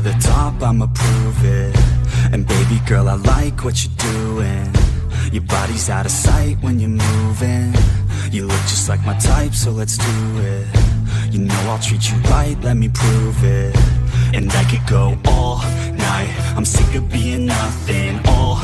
the top, I'ma prove it. And baby girl, I like what you're doing. Your body's out of sight when you're moving. You look just like my type, so let's do it. You know I'll treat you right, let me prove it. And I could go all night, I'm sick of being nothing. All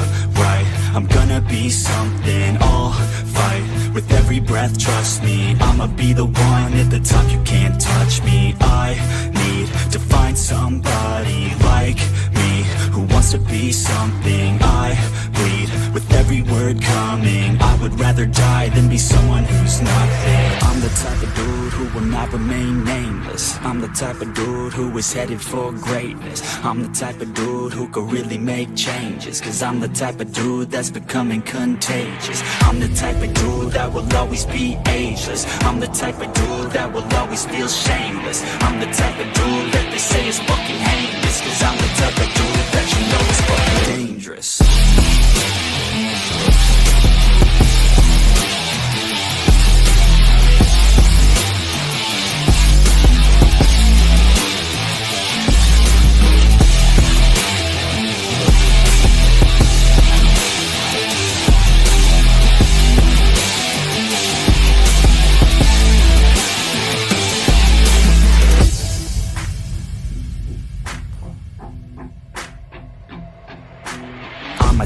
right, I'm gonna be something. I'll fight with every breath, trust me. I'ma be the one at the top, you can't touch me. I need to find somebody like me, who wants to be something. I bleed with every word coming. I would rather die than be someone who's nothing. I'm the type of dude who will not remain nameless. I'm the type of dude who is headed for greatness. I'm the type of dude who could really make changes, cause I'm the type of dude that's becoming contagious. I'm the type of dude that will always be ageless. I'm the type of dude that will always feel shameless. I'm the type of dude that they say is fucking heinous, cause I'm the type of dude that you know is fucking dangerous.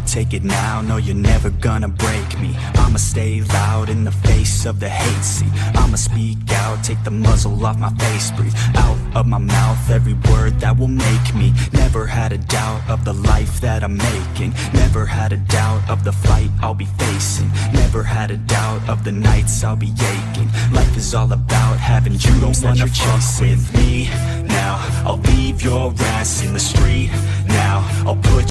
Take it now, no you're never gonna break me. I'ma stay loud in the face of the hate. See, I'ma speak out, take the muzzle off my face. Breathe out of my mouth every word that will make me. Never had a doubt of the life that I'm making. Never had a doubt of the fight I'll be facing. Never had a doubt of the nights I'll be aching. Life is all about having dreams that you're chasing. With me now, I'll leave your ass in the street. Now, I'll put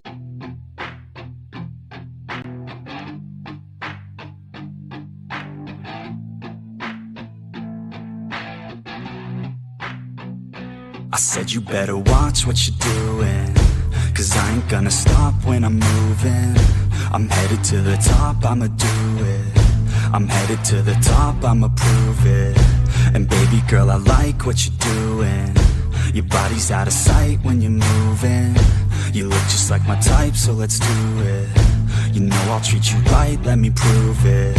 I said you better watch what you're doing, cause I ain't gonna stop when I'm moving. I'm headed to the top, I'ma do it. I'm headed to the top, I'ma prove it. And baby girl, I like what you're doing. Your body's out of sight when you're moving. You look just like my type, so let's do it. You know I'll treat you right, let me prove it.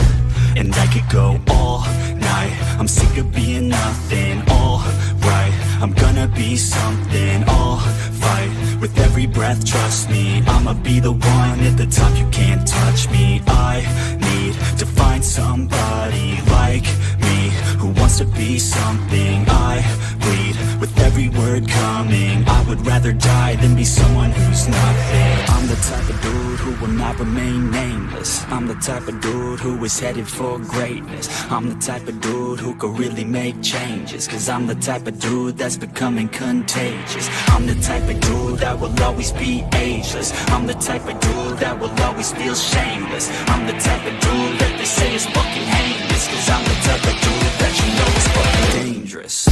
And I could go all night, I'm sick of being nothing. All right, I'm gonna be something. I'll fight with every breath, trust me. I'ma be the one at the top, you can't touch me. I need to find somebody like me, who wants to be something. I bleed with every word coming. I would rather die than be someone who's nothing. I'm the type of dude who will not remain nameless. I'm the type of dude who is headed for greatness. I'm the type of dude who could really make changes, cause I'm the type of dude that's becoming contagious. I'm the type of dude that will always be ageless. I'm the type of dude that will always feel shameless. I'm the type of dude that they say is fucking heinous, cause I'm the type of dude that you know is fucking dangerous.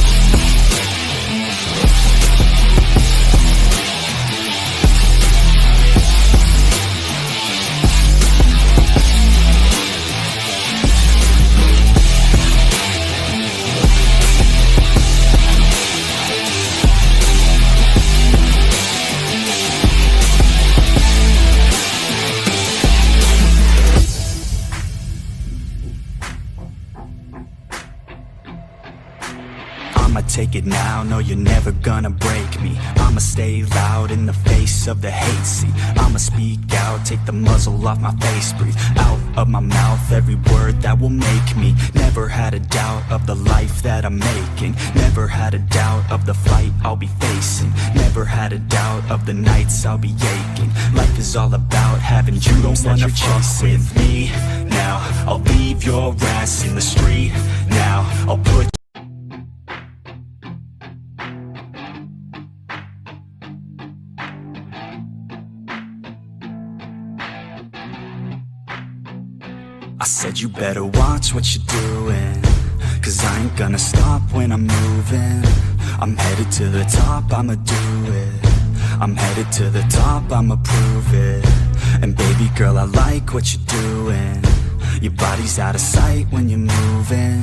I'ma take it now, no you're never gonna break me. I'ma stay loud in the face of the hate. See, I'ma speak out, take the muzzle off my face. Breathe out of my mouth every word that will make me. Never had a doubt of the life that I'm making. Never had a doubt of the fight I'll be facing. Never had a doubt of the nights I'll be aching. Life is all about having dreams that you're chasing. With me now, I'll leave your ass in the street. Now, I'll put I said you better watch what you're doing, cause I ain't gonna stop when I'm moving. I'm headed to the top, I'ma do it. I'm headed to the top, I'ma prove it. And baby girl, I like what you're doing. Your body's out of sight when you're moving.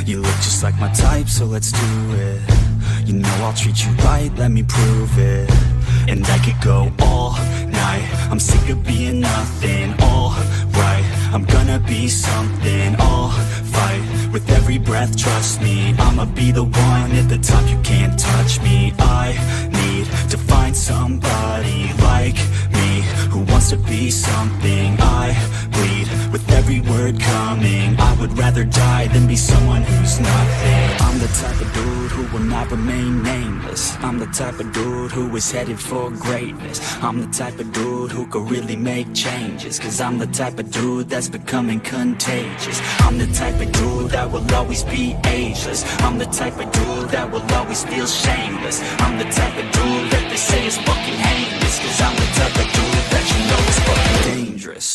You look just like my type, so let's do it. You know I'll treat you right, let me prove it. go all night. I'm sick of being nothing, alright. I'm gonna be something, I'll fight with every breath, trust me. I'ma be the one at the top, you can't touch me. I need to find somebody like me, who wants to be something. I bleed with every word coming. I would rather die than be someone who's nothing. I'm the type of dude who will not remain nameless. I'm the type of dude who is headed for greatness. I'm the type of dude who could really make changes, cause I'm the type of dude that's becoming contagious. I'm the type of dude that will always be ageless. I'm the type of dude that will always feel shameless. I'm the type of dude that they say is fucking heinous, cause I'm the type of dude that you know is fucking dangerous.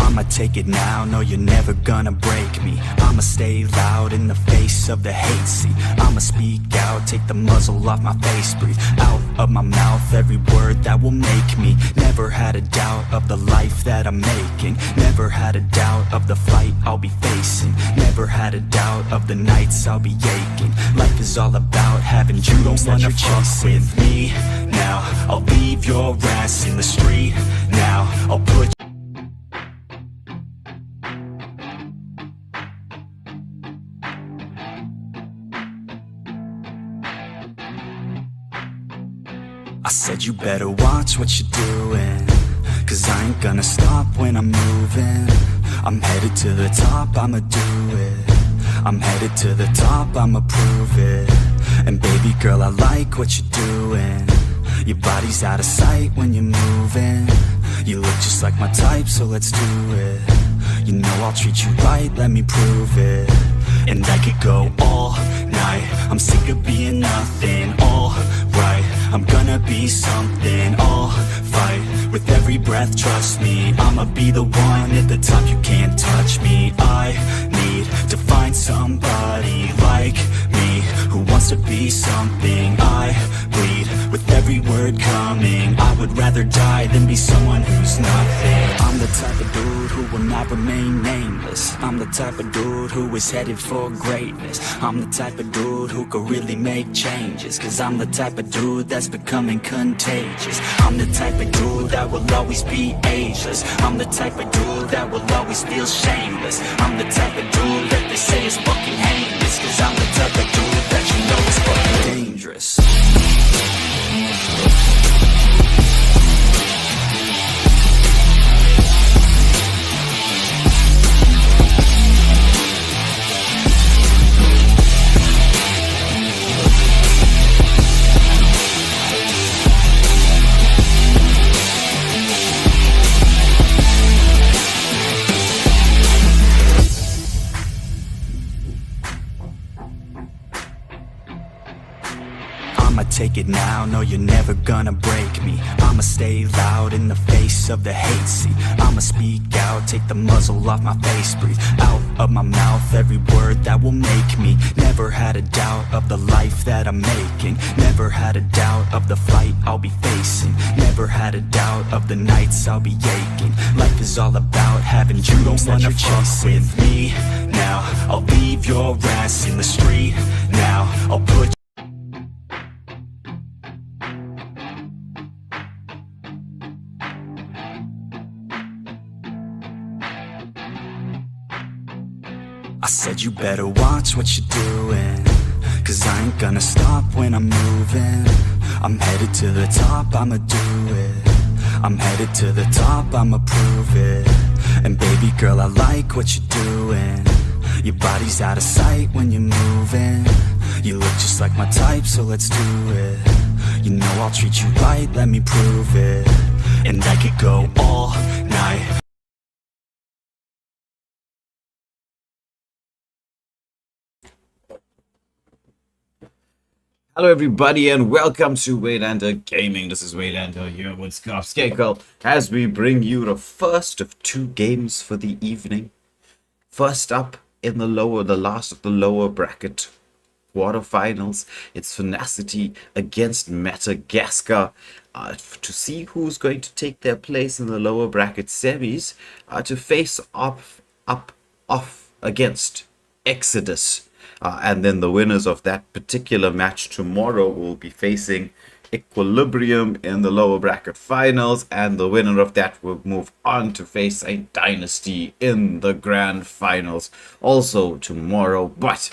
I'ma take it now, no you're never gonna break me. I'ma stay loud in the face of the hate, see. I'ma speak out, take the muzzle off my face, breathe out of my mouth every word that will make me. Never had a doubt of the life that I'm making. Never had a doubt of the fight I'll be facing. Never had a doubt of the nights I'll be aching. Life is all about having dreams that you're chasing. With me now, I'll leave your ass in the street now. I'll put I said you better watch what you're doing, cause I ain't gonna stop when I'm moving. I'm headed to the top, I'ma do it. I'm headed to the top, I'ma prove it. And baby girl, I like what you're doing. Your body's out of sight when you're moving. You look just like my type, so let's do it. You know I'll treat you right, let me prove it. And I could go all night. I'm sick of being nothing, alright. I'm gonna be something, I'll fight with every breath, trust me. I'ma be the one at the top, you can't touch me. I need to find somebody like me, who wants to be something. I bleed with every word coming. I would rather die than be someone who's nothing. I'm the type of dude who will not remain nameless. I'm the type of dude who is headed for greatness. I'm the type of dude who could really make changes, cause I'm the type of dude that's becoming contagious. I'm the type of dude that will always be ageless. I'm the type of dude that will always feel shameless. I'm the type of dude that they say is fucking heinous, cause I'm the type of dude that you know is fucking dangerous. I'ma take it now, no you're never gonna break me. I'ma stay loud in the face of the hate, see. I'ma speak out, take the muzzle off my face, breathe out of my mouth every word that will make me. Never had a doubt of the life that I'm making. Never had a doubt of the fight I'll be facing. Never had a doubt of the nights I'll be aching. Life is all about having dreams that you're chasing. With me now, I'll leave your ass in the street now. I'll put I said you better watch what you're doing, cause I ain't gonna stop when I'm moving. I'm headed to the top, I'ma do it. I'm headed to the top, I'ma prove it. And baby girl, I like what you're doing. Your body's out of sight when you're moving. You look just like my type, so let's do it. You know I'll treat you right, let me prove it. And I could go all night. Hello, everybody, and welcome to Waylander Gaming. This is Waylander here with Skanko as we bring you the first of two games for the evening. First up in the last of the lower bracket quarterfinals, it's Finacity against MetaGaskar to see who's going to take their place in the lower bracket semis to face off against Exodus. And then the winners of that particular match tomorrow will be facing Equilibrium in the lower bracket finals, and the winner of that will move on to face a Dynasty in the grand finals also tomorrow. But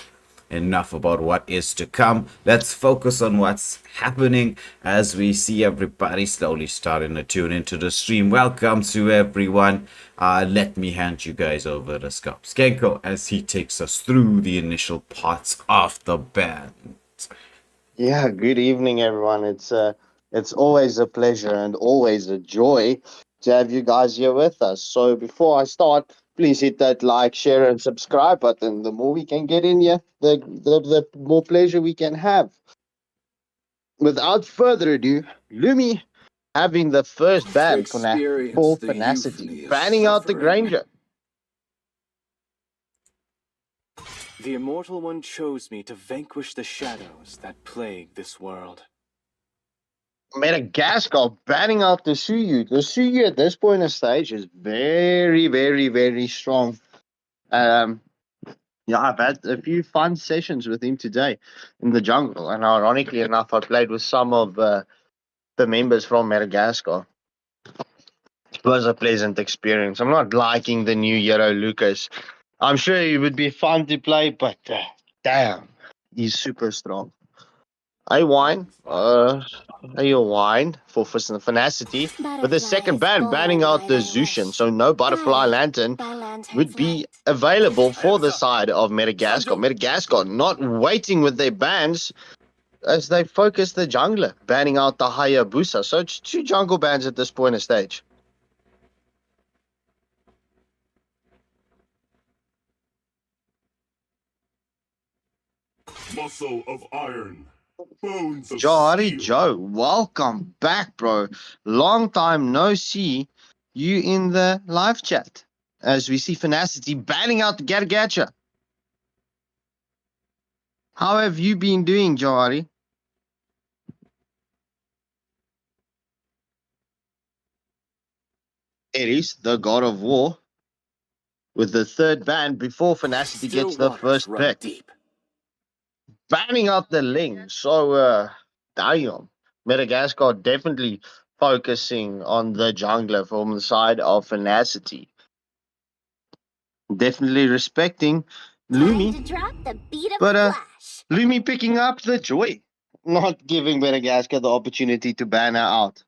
enough about what is to come. Let's focus on what's happening as we see everybody slowly starting to tune into the stream. Welcome to everyone. Let me hand you guys over to Skanko as he takes us through the initial parts of the band. Yeah, good evening, everyone. It's always a pleasure and always a joy to have you guys here with us. So before I start, please hit that like, share, and subscribe button. The more we can get in here, the more pleasure we can have. Without further ado, Lumi having the first To ban experience for the Finacity, euphony of banning out the suffering. Granger. The Immortal One chose me to vanquish the shadows that plague this world. MetaGaskar banning out the Suyu. The Suyu at this point in stage is very, very, very strong. Um, Yeah, I've had a few fun sessions with him today in the jungle, and ironically enough, I played with some of the members from Madagascar. It was a pleasant experience. I'm not liking the new Euro Lucas. I'm sure he would be fun to play, but damn, he's super strong. A wine for Finacity with the second ban banning out the Zushin, so no Butterfly Lantern would be available for the side of Madagascar. Madagascar not waiting with their bans as they focus the jungler, banning out the Hayabusa. So it's two jungle bans at this point of stage. Muscle of iron, bones of Johari steel. Joe, welcome back, bro. Long time no see you in the live chat. As we see Finacity banning out the Gargacha. How have you been doing, Johari? Ares, the god of war, with the third ban before Finacity Still gets the waters first run pick. deep. Banning out the Ling. So, damn. Madagascar definitely focusing on the jungler from the side of Finacity. Definitely respecting Lumi, but Lumi picking up the joy, not giving Madagascar the opportunity to ban her out.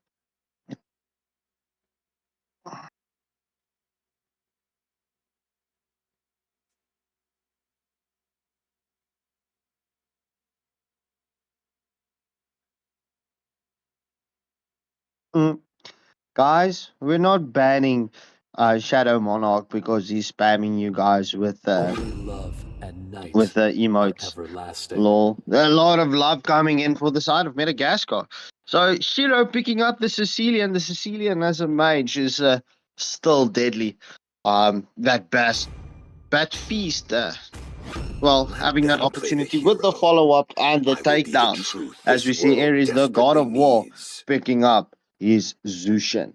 Mm. Guys, we're not banning Shadow Monarch because he's spamming you guys with Only love and night the are emotes. everlasting. Lol. A lot of love coming in for the side of Madagascar. So Shiro picking up the Sicilian. The Sicilian as a mage is still deadly. That Bat Feast. Well, Let having that them play the opportunity with the hero. follow up and the I will be the takedowns, truth as this we see world Ares, the god desperately of war, needs. picking up his Zushin.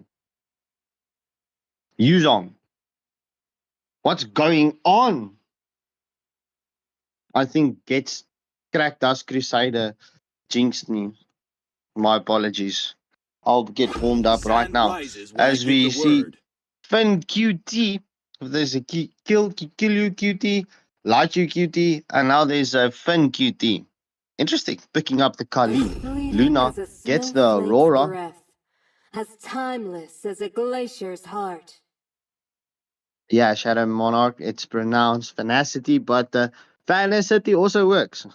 Yuzong, what's going on? I think gets cracked us Crusader jinxed me. My apologies. I'll get warmed up right Sun now. rises when I As give we the see word. Fin QT, there's a kill you QT, light you QT, and now there's a Fin QT. Interesting. Picking up the Kali. Fleeting Luna as a gets the snowflake's Aurora. breath, as timeless as a glacier's heart. Yeah, Shadow Monarch. It's pronounced Finacity, but Finacity also works.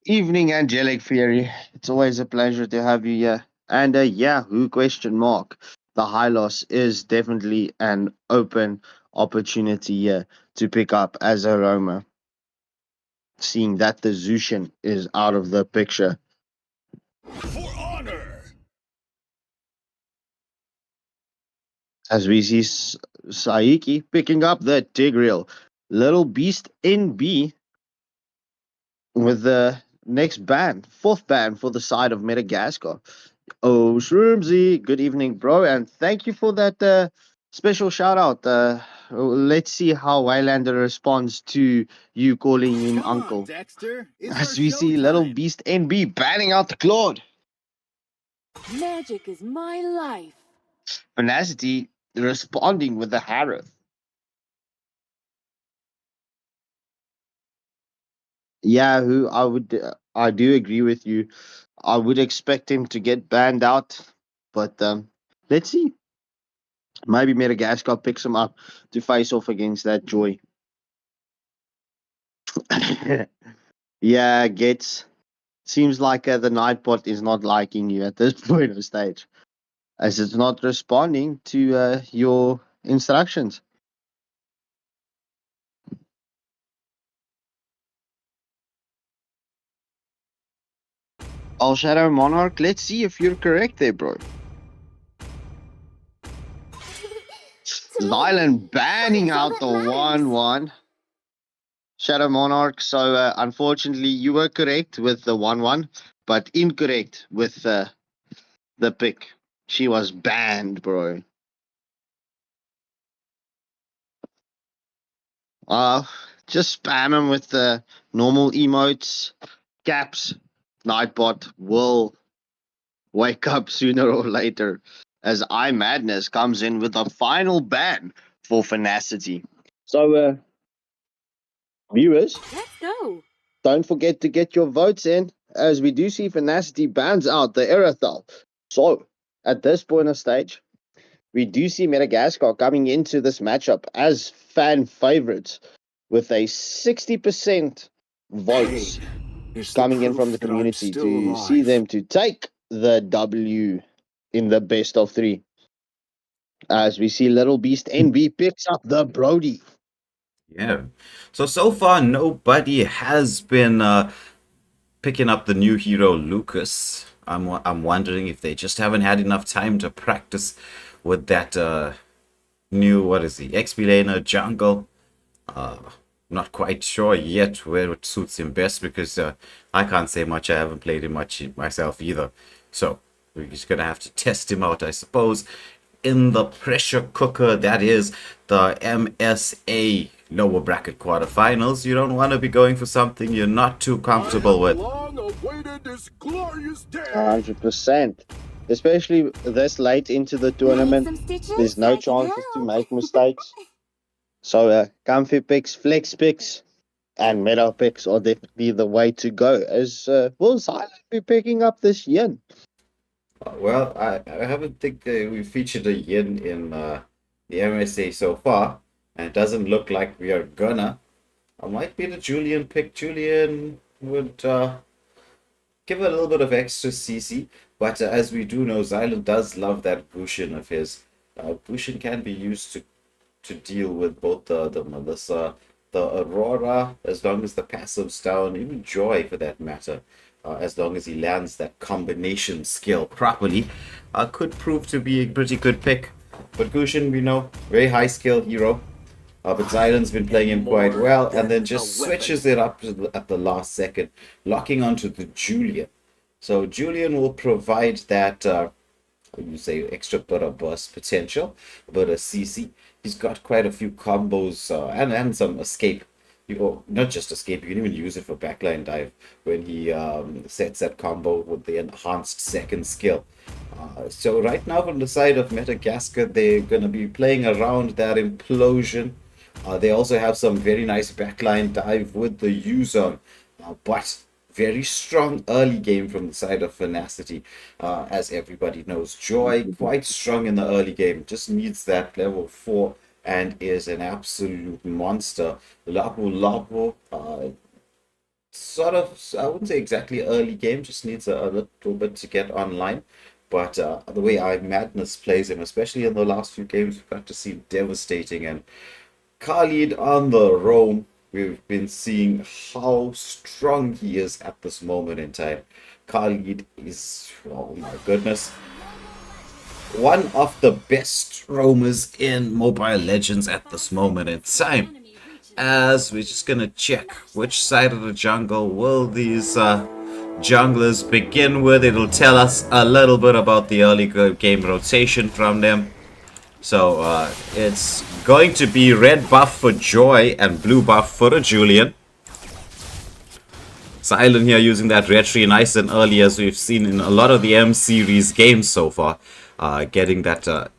Evening, Angelic Fury. It's always a pleasure to have you here. And yeah, who question mark? the high loss is definitely an open opportunity here to pick up as a roamer, seeing that the Zushin is out of the picture. For honor! As we see Saiki picking up the Tigreal. Little Beast NB with the next ban, fourth ban for the side of MetaGaskar. Oh, Shroomsy, good evening, bro, and thank you for that special shout out. Let's see how Waylander responds to you calling him Come on, uncle. Dexter. It's As our we see Little showtime. Beast NB banning out the Claude. Magic is my life. Finacity responding with the Harith. Yeah, who I do agree with you. I would expect him to get banned out, but let's see. Maybe MetaGaskar picks him up to face off against that Joy. Yeah, gets seems like the Nightbot is not liking you at this point of stage, as it's not responding to your instructions. All Shadow Monarch, let's see if you're correct there, bro. Zylan banning That's all out that the matters. 1-1. Shadow Monarch, so unfortunately you were correct with the 1-1, but incorrect with the pick. She was banned, bro. Uh, just spam him with the normal emotes, caps. Nightbot will wake up sooner or later as iMadness comes in with a final ban for Finacity. So, viewers, Let's go. don't forget to get your votes in, as we do see Finacity bans out the Erathal. So, at this point of stage, we do see MetaGaskar coming into this matchup as fan favorites with a 60% votes Is the coming in from proof the that I'm community still to see alive. them to take the W in the best of three. As we see Little Beast NB picks up the Brody. Yeah. So far, nobody has been picking up the new hero Lucas. I'm wondering if they just haven't had enough time to practice with that new, what is he, XP laner jungle. Not quite sure yet where it suits him best because I can't say much. I haven't played him much myself either. So we're just gonna have to test him out, I suppose, in the pressure cooker that is the MSA lower bracket quarterfinals. You don't want to be going for something you're not too comfortable with. Long awaited this glorious day. 100%. Especially this late into the Need tournament, some stitches? there's no I can chances to help. make mistakes. So, comfy picks, flex picks, and meta picks are definitely the way to go. As will Silent be picking up this yen? Well, I haven't think we featured a yin in the MSA so far, and it doesn't look like we are gonna. I might be the Julian pick. Julian would give it a little bit of extra CC, but as we do know, Xylan does love that Bushin of his. Bushin can be used to deal with both the Melissa, the Aurora, as long as the passive's down, even Joy for that matter, as long as he lands that combination skill properly, could prove to be a pretty good pick. But Gushin, we know, very high skill hero. But Zyron's been playing him quite well, and then just switches it up at the last second, locking onto the Julian. So Julian will provide that, you say, extra bit of burst potential, but a CC. He's got quite a few combos and some escape. Not just escape, you can even use it for backline dive when he sets that combo with the enhanced second skill. So right now from the side of MetaGaskar, they're going to be playing around that implosion. They also have some very nice backline dive with the user, but very strong early game from the side of Finacity. As everybody knows, Joy quite strong in the early game, just needs that level 4 and is an absolute monster. Lapu sort of, I wouldn't say exactly early game, just needs a little bit to get online. But the way Madness plays him, especially in the last few games, we've got to see devastating. And Khalid on the roam, we've been seeing how strong he is at this moment in time. Khalid is, oh my goodness, one of the best roamers in Mobile Legends at this moment in time. As we're just gonna check which side of the jungle will these junglers begin with. It'll tell us a little bit about the early game rotation from them. So it's going to be red buff for Joy and blue buff for a Julian. Silent here using that retry nice and early, as we've seen in a lot of the M series games so far. Getting that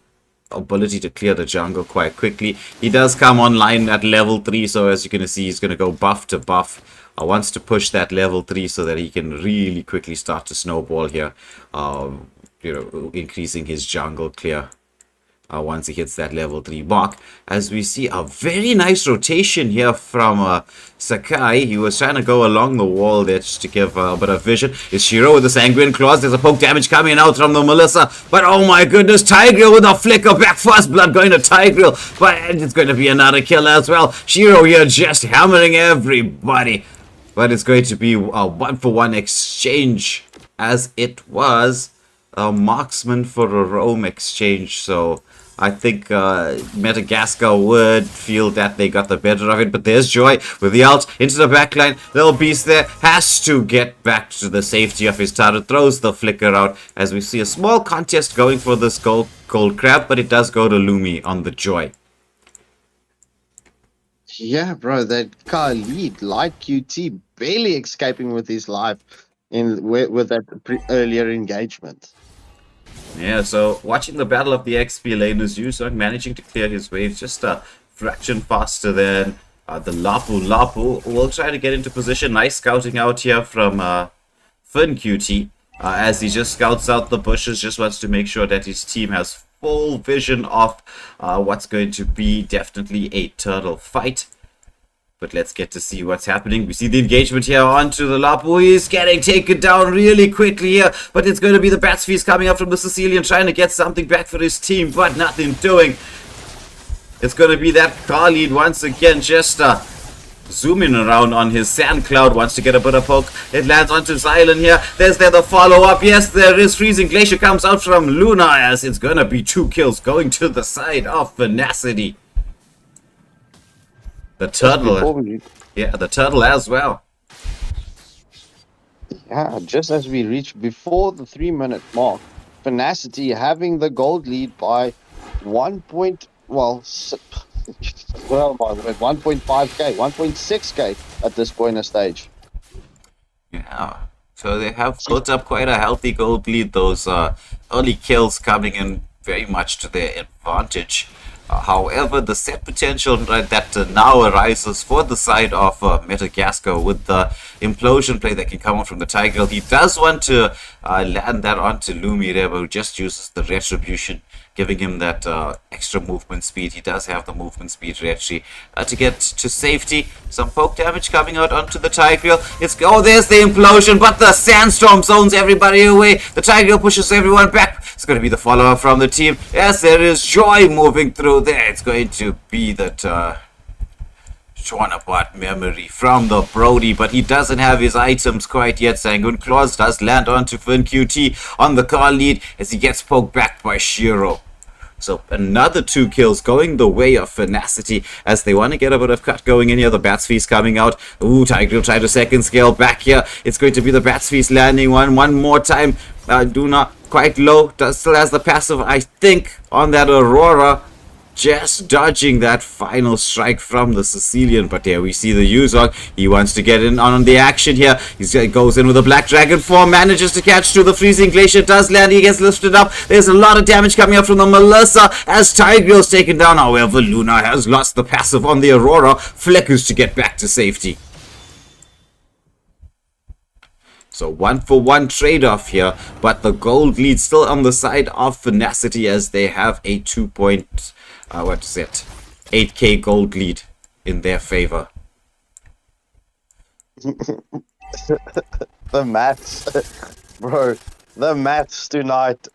ability to clear the jungle quite quickly. He does come online at level 3, so as you can see, he's going to go buff to buff. Wants to push that level 3 so that he can really quickly start to snowball here. Increasing his jungle clear. Once he hits that level 3 mark, as we see a very nice rotation here from Sakai. He was trying to go along the wall there just to give a bit of vision. Is Shiro with the Sanguine Claws? There's a poke damage coming out from the Melissa, but oh my goodness, Tigreal with a flicker back, first blood going to Tigreal, but it's going to be another kill as well. Shiro here just hammering everybody, but it's going to be a 1-for-1 exchange, as it was a marksman for a roam exchange. So I think MetaGaskar would feel that they got the better of it. But there's Joy with the ult into the backline. Little Beast there has to get back to the safety of his turret. Throws the flicker out as we see a small contest going for this gold crab. But it does go to Lumi on the Joy. Yeah, bro, that Khalid, light QT, barely escaping with his life with that earlier engagement. Yeah, so watching the battle of the XP laners, Yusong managing to clear his waves just a fraction faster than the Lapu. Lapu will try to get into position. Nice scouting out here from FinQT as he just scouts out the bushes, just wants to make sure that his team has full vision of what's going to be definitely a turtle fight. But let's get to see what's happening. We see the engagement here onto the Lapu. He's getting taken down really quickly here. But it's going to be the Bats Feast coming up from the Sicilian, trying to get something back for his team, but nothing doing. It's going to be that Khalid once again just zooming around on his sand cloud. Wants to get a bit of poke. It lands onto Xylan here. There's the follow-up. Yes, there is. Freezing Glacier comes out from Luna, as it's going to be 2 kills going to the side of Finacity. The turtle, yeah, the turtle as well. Yeah, just as we reach before the 3-minute mark, Finacity having the gold lead by 1.5k, 1.6k at this point of stage. Yeah, so they have built up quite a healthy gold lead. Those early kills coming in very much to their advantage. However, the set potential that now arises for the side of MetaGaskar with the implosion play that can come out from the Tigreal, he does want to land that onto Lumi there, but who just uses the retribution, giving him that extra movement speed. He does have the movement speed retry to get to safety. Some poke damage coming out onto the Tigreal. There's the implosion, but the sandstorm zones everybody away. The Tigreal pushes everyone back. It's going to be the follower from the team. Yes, there is Joy moving through there. It's going to be that torn apart memory from the Brody, but he doesn't have his items quite yet. Sanguine Claws does land onto FinQT on the car lead as he gets poked back by Shiro. So another 2 kills going the way of Finacity as they want to get a bit of cut going in here. The Bats Feast coming out. Ooh, Tigreal tried to second scale back here. It's going to be the Bats Feast landing one more time. Do not quite low. Still has the passive, I think, on that Aurora. Just dodging that final strike from the Sicilian. But there we see the Yuzong. He wants to get in on the action here. He goes in with a Black Dragon form. Manages to catch to the Freezing Glacier. Does land. He gets lifted up. There's a lot of damage coming up from the Melissa as Tigreal's taken down. However, Luna has lost the passive on the Aurora. Flickers to get back to safety. So 1-for-1 trade-off here. But the gold lead still on the side of Finacity as they have a 8k gold lead in their favor. The maths, bro. The maths tonight.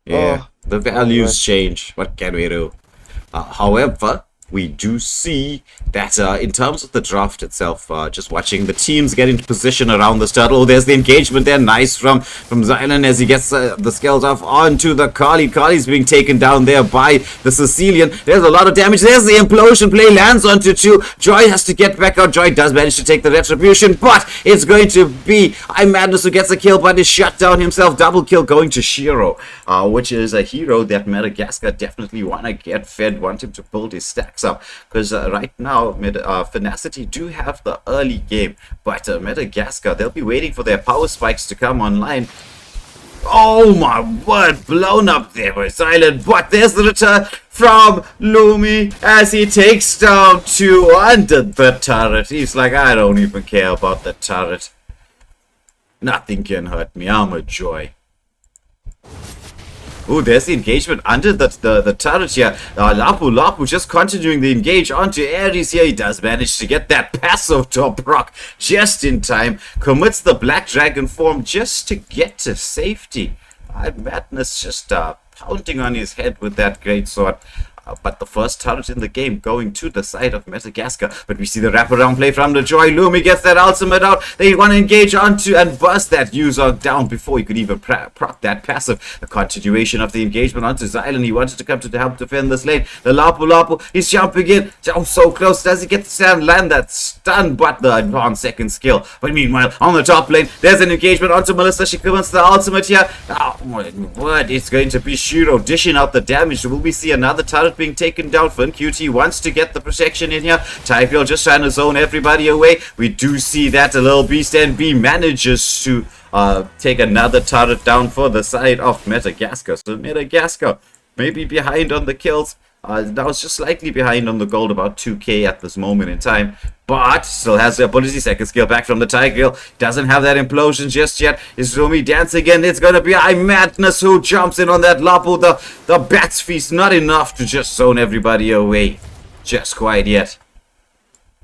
Yeah, Oh, the values change. What can we do? However, we do see that in terms of the draft itself, just watching the teams get into position around this turtle. Oh, there's the engagement there. Nice from Zylan as he gets the skills off onto the Kali. Kali's being taken down there by the Sicilian. There's a lot of damage. There's the implosion play. Lands onto 2. Joy has to get back out. Joy does manage to take the retribution, but it's going to be Madness who gets a kill, but is shut down himself. Double kill going to Shiro, which is a hero that MetaGaskar definitely want to get fed, want him to build his stacks up, because right now Finacity do have the early game, but MetaGaskar, they'll be waiting for their power spikes to come online. Oh my word, blown up there by Silent, but there's the return from Lumi as he takes down 2 under the turret. He's like, I don't even care about the turret. Nothing can hurt me, I'm a Joy. Ooh, there's the engagement under the turret here. Lapu just continuing the engage onto Ares here. He does manage to get that passive top rock just in time. Commits the Black Dragon form just to get to safety. Madness just pounding on his head with that great sword. But the first turret in the game going to the side of MetaGaskar. But we see the wraparound play from the Joy. Lumi gets that ultimate out. They want to engage onto and burst that user down before he could even proc that passive. The continuation of the engagement onto Zylan. He wanted to come to help defend this lane. The Lapu, he's jumping in. Oh, so close. Does he get the stand? Land that stun, but the advanced second skill. But meanwhile, on the top lane, there's an engagement onto Melissa. She commits the ultimate here. Oh, my word. It's going to be Shiro dishing out the damage. Will we see another turret being taken down? FinQT wants to get the protection in here. Typeel just trying to zone everybody away. We do see that a little Beast NB manages to take another turret down for the side of MetaGaskar. So MetaGaskar maybe behind on the kills. Now it's just slightly behind on the gold, about 2k at this moment in time, but still has the ability. Second skill back from the Tiger. Doesn't have that implosion just yet. Is Rumi dancing again? It's going to be Madness who jumps in on that Lapu. The Bat's Feast, not enough to just zone everybody away. Just quite yet.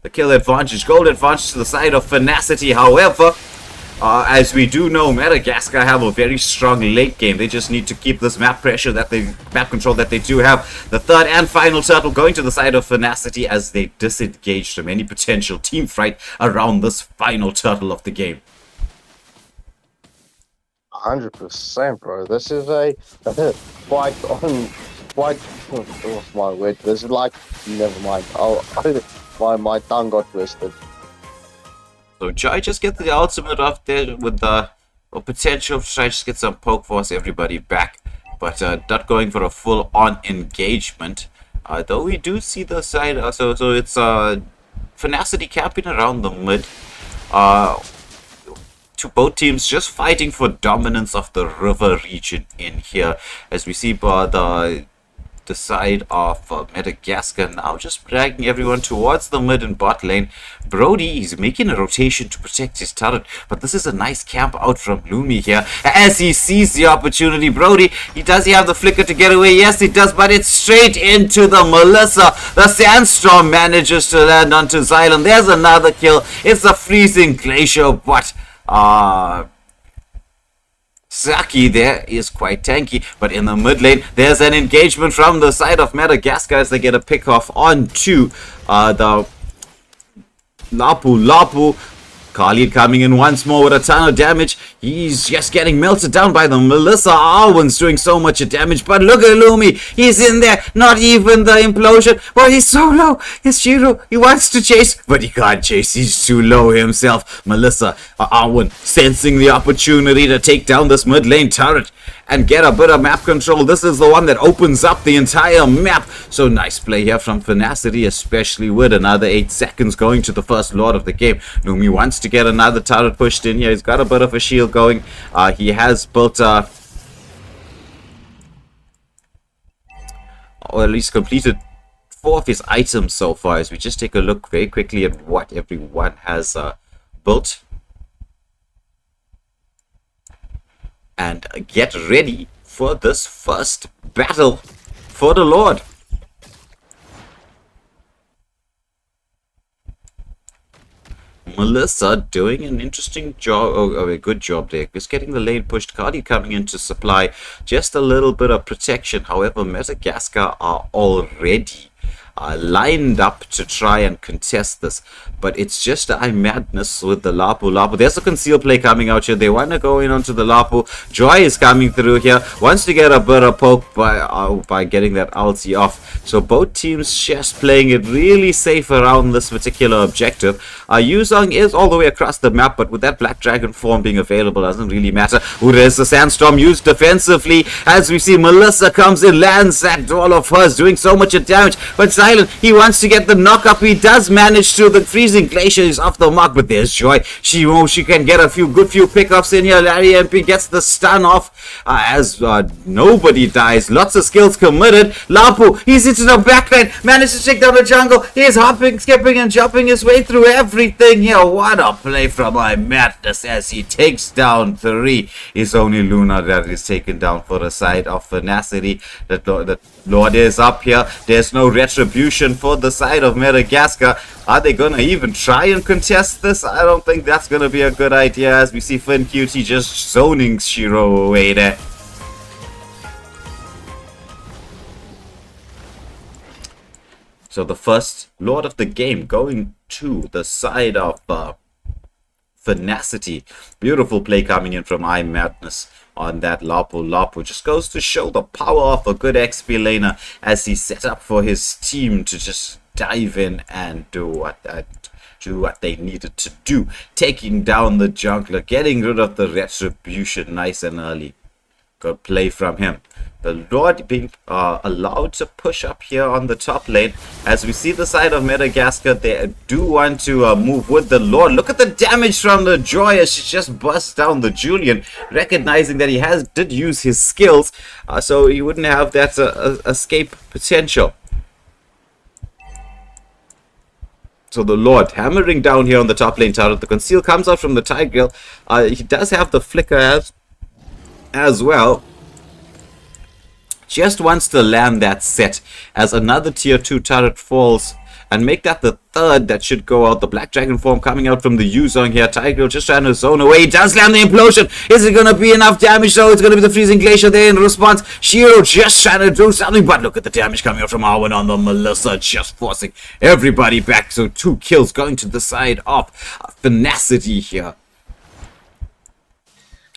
The kill advantage, gold advantage to the side of Finacity. However, as we do know, MetaGaskar have a very strong late game. They just need to keep this map control that they do have. The third and final turtle going to the side of Finacity as they disengage from any potential team fight around this final turtle of the game. 100%, bro. This is a quite on quite. Oh my word! This is like, never mind. My tongue got twisted. So Joy just get the ultimate off there with the potential to try to just get some poke force everybody back, but not going for a full-on engagement. Though we do see the side, so it's Finacity camping around the mid. To both teams just fighting for dominance of the river region in here, as we see the side of MetaGaskar now just dragging everyone towards the mid and bot lane. Brody is making a rotation to protect his turret, but this is a nice camp out from Lumi here as he sees the opportunity. Brody, does he have the flicker to get away? Yes, he does, but it's straight into the Melissa. The Sandstorm manages to land onto Xylem. There's another kill. It's a freezing glacier, but Saki there is quite tanky, but in the mid lane, there's an engagement from the side of MetaGaskar as they get a pick off onto the Lapu. Khalid coming in once more with a ton of damage. He's just getting melted down by the Melissa. Arwen's doing so much damage, but look at Lumi. He's in there. Not even the implosion. But he's so low. It's Shiro. He wants to chase, but he can't chase. He's too low himself. Melissa, Arwen sensing the opportunity to take down this mid lane turret and get a bit of map control. This is the one that opens up the entire map. So nice play here from Finacity, especially with another 8 seconds going to the first lord of the game. Lumi wants to get another turret pushed in here. He's got a bit of a shield going. He has built or at least completed 4 of his items so far, as we just take a look very quickly at what everyone has built. And get ready for this first battle for the Lord. Melissa doing an interesting job, or a good job there, just getting the lane pushed. Cardi coming in to supply just a little bit of protection. However, MetaGaskar are already lined up to try and contest this, but it's just madness with the Lapu. There's a conceal play coming out here. They want to go in onto the Lapu. Joy is coming through here, wants to get a bit of poke by getting that ulti off. So both teams just playing it really safe around this particular objective. Yuzong is all the way across the map, but with that Black Dragon form being available, doesn't really matter. There's the Sandstorm used defensively, as we see Melissa comes in, lands that all of hers, doing so much damage, but Silent, he wants to get the knock up. He does manage to. The freezing glacier is off the mark, but there's Joy. She can get a few pickups in here. Larry MP gets the stun off as nobody dies. Lots of skills committed. Lapu, he's into the backline, managed to take down the jungle. He's hopping, skipping, and jumping his way through everything here. What a play from Madness as he takes down 3. It's only Luna that is taken down for the side of Finacity. The Lord is up here. There's no retribution for the side of MetaGaskar. Are they gonna even try and contest this? I don't think that's gonna be a good idea, as we see FinQT just zoning Shiro away there. So the first Lord of the game going to the side of Finacity. Beautiful play coming in from Madness on that Lapu. Just goes to show the power of a good XP laner as he set up for his team to just dive in and do what they needed to do. Taking down the jungler, getting rid of the retribution nice and early. Good play from him. The Lord being allowed to push up here on the top lane. As we see the side of MetaGaskar, they do want to move with the Lord. Look at the damage from the Joy as she just busts down the Julian, recognizing that he did use his skills, so he wouldn't have that escape potential. So the Lord hammering down here on the top lane turret. The conceal comes out from the Tigreal. He does have the flicker as well. Just wants to land that set as another tier 2 turret falls and make that the third that should go out. The Black Dragon form coming out from the Yuzong here. Tigreal just trying to zone away. He does land the implosion. Is it going to be enough damage? So it's going to be the freezing glacier there in response. Shiro just trying to do something, but look at the damage coming out from Arwen on the Melissa, just forcing everybody back. So 2 kills going to the side of Finacity here.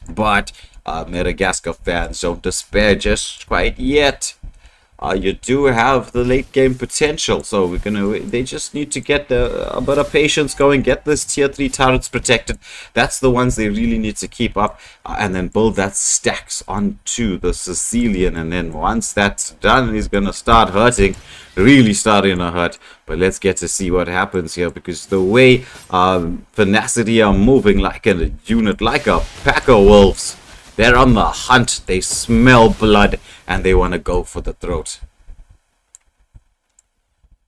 But MetaGaskar fans, don't despair just quite yet. You do have the late game potential, so they just need to get a bit of patience going, get this tier 3 turrets protected. That's the ones they really need to keep up, and then build that stacks onto the Sicilian. And then once that's done, he's gonna start hurting, really starting to hurt. But let's get to see what happens here, because the way Finacity are moving like a unit, like a pack of wolves. They're on the hunt, they smell blood, and they want to go for the throat.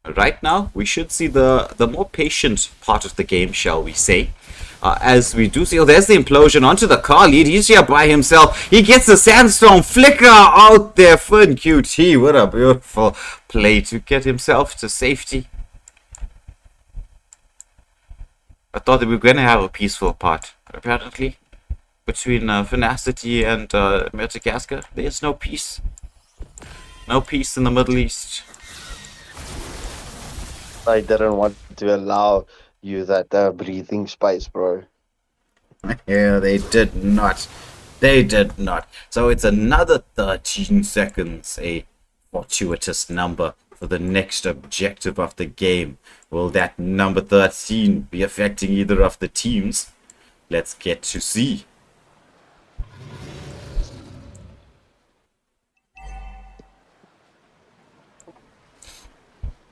Right now, we should see the more patient part of the game, shall we say. As we do see, there's the implosion onto the car lead. He's here by himself. He gets the Sandstorm flicker out there. FinQT, what a beautiful play to get himself to safety. I thought that we were going to have a peaceful part, but apparently between Finacity and MetaGaskar, there's no peace. No peace in the Middle East. I didn't want to allow you that breathing space, bro. Yeah, they did not. They did not. So it's another 13 seconds, a fortuitous number for the next objective of the game. Will that number 13 be affecting either of the teams? Let's get to see.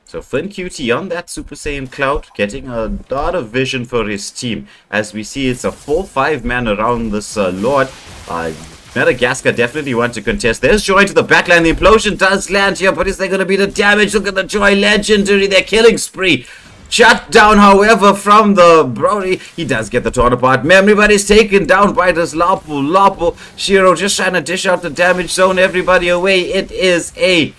So FinQT on that Super Saiyan Cloud, getting a lot of vision for his team. As we see, it's a 4-5 man around this Lord. MetaGaskar definitely want to contest. There's Joy to the backline. The implosion does land here, but is there going to be the damage? Look at the Joy legendary. Their killing spree. Shut down, however, from the Brody. He does get the torn apart memory, but he's taken down by this Lapu. Shiro just trying to dish out the damage zone. Everybody away. It is a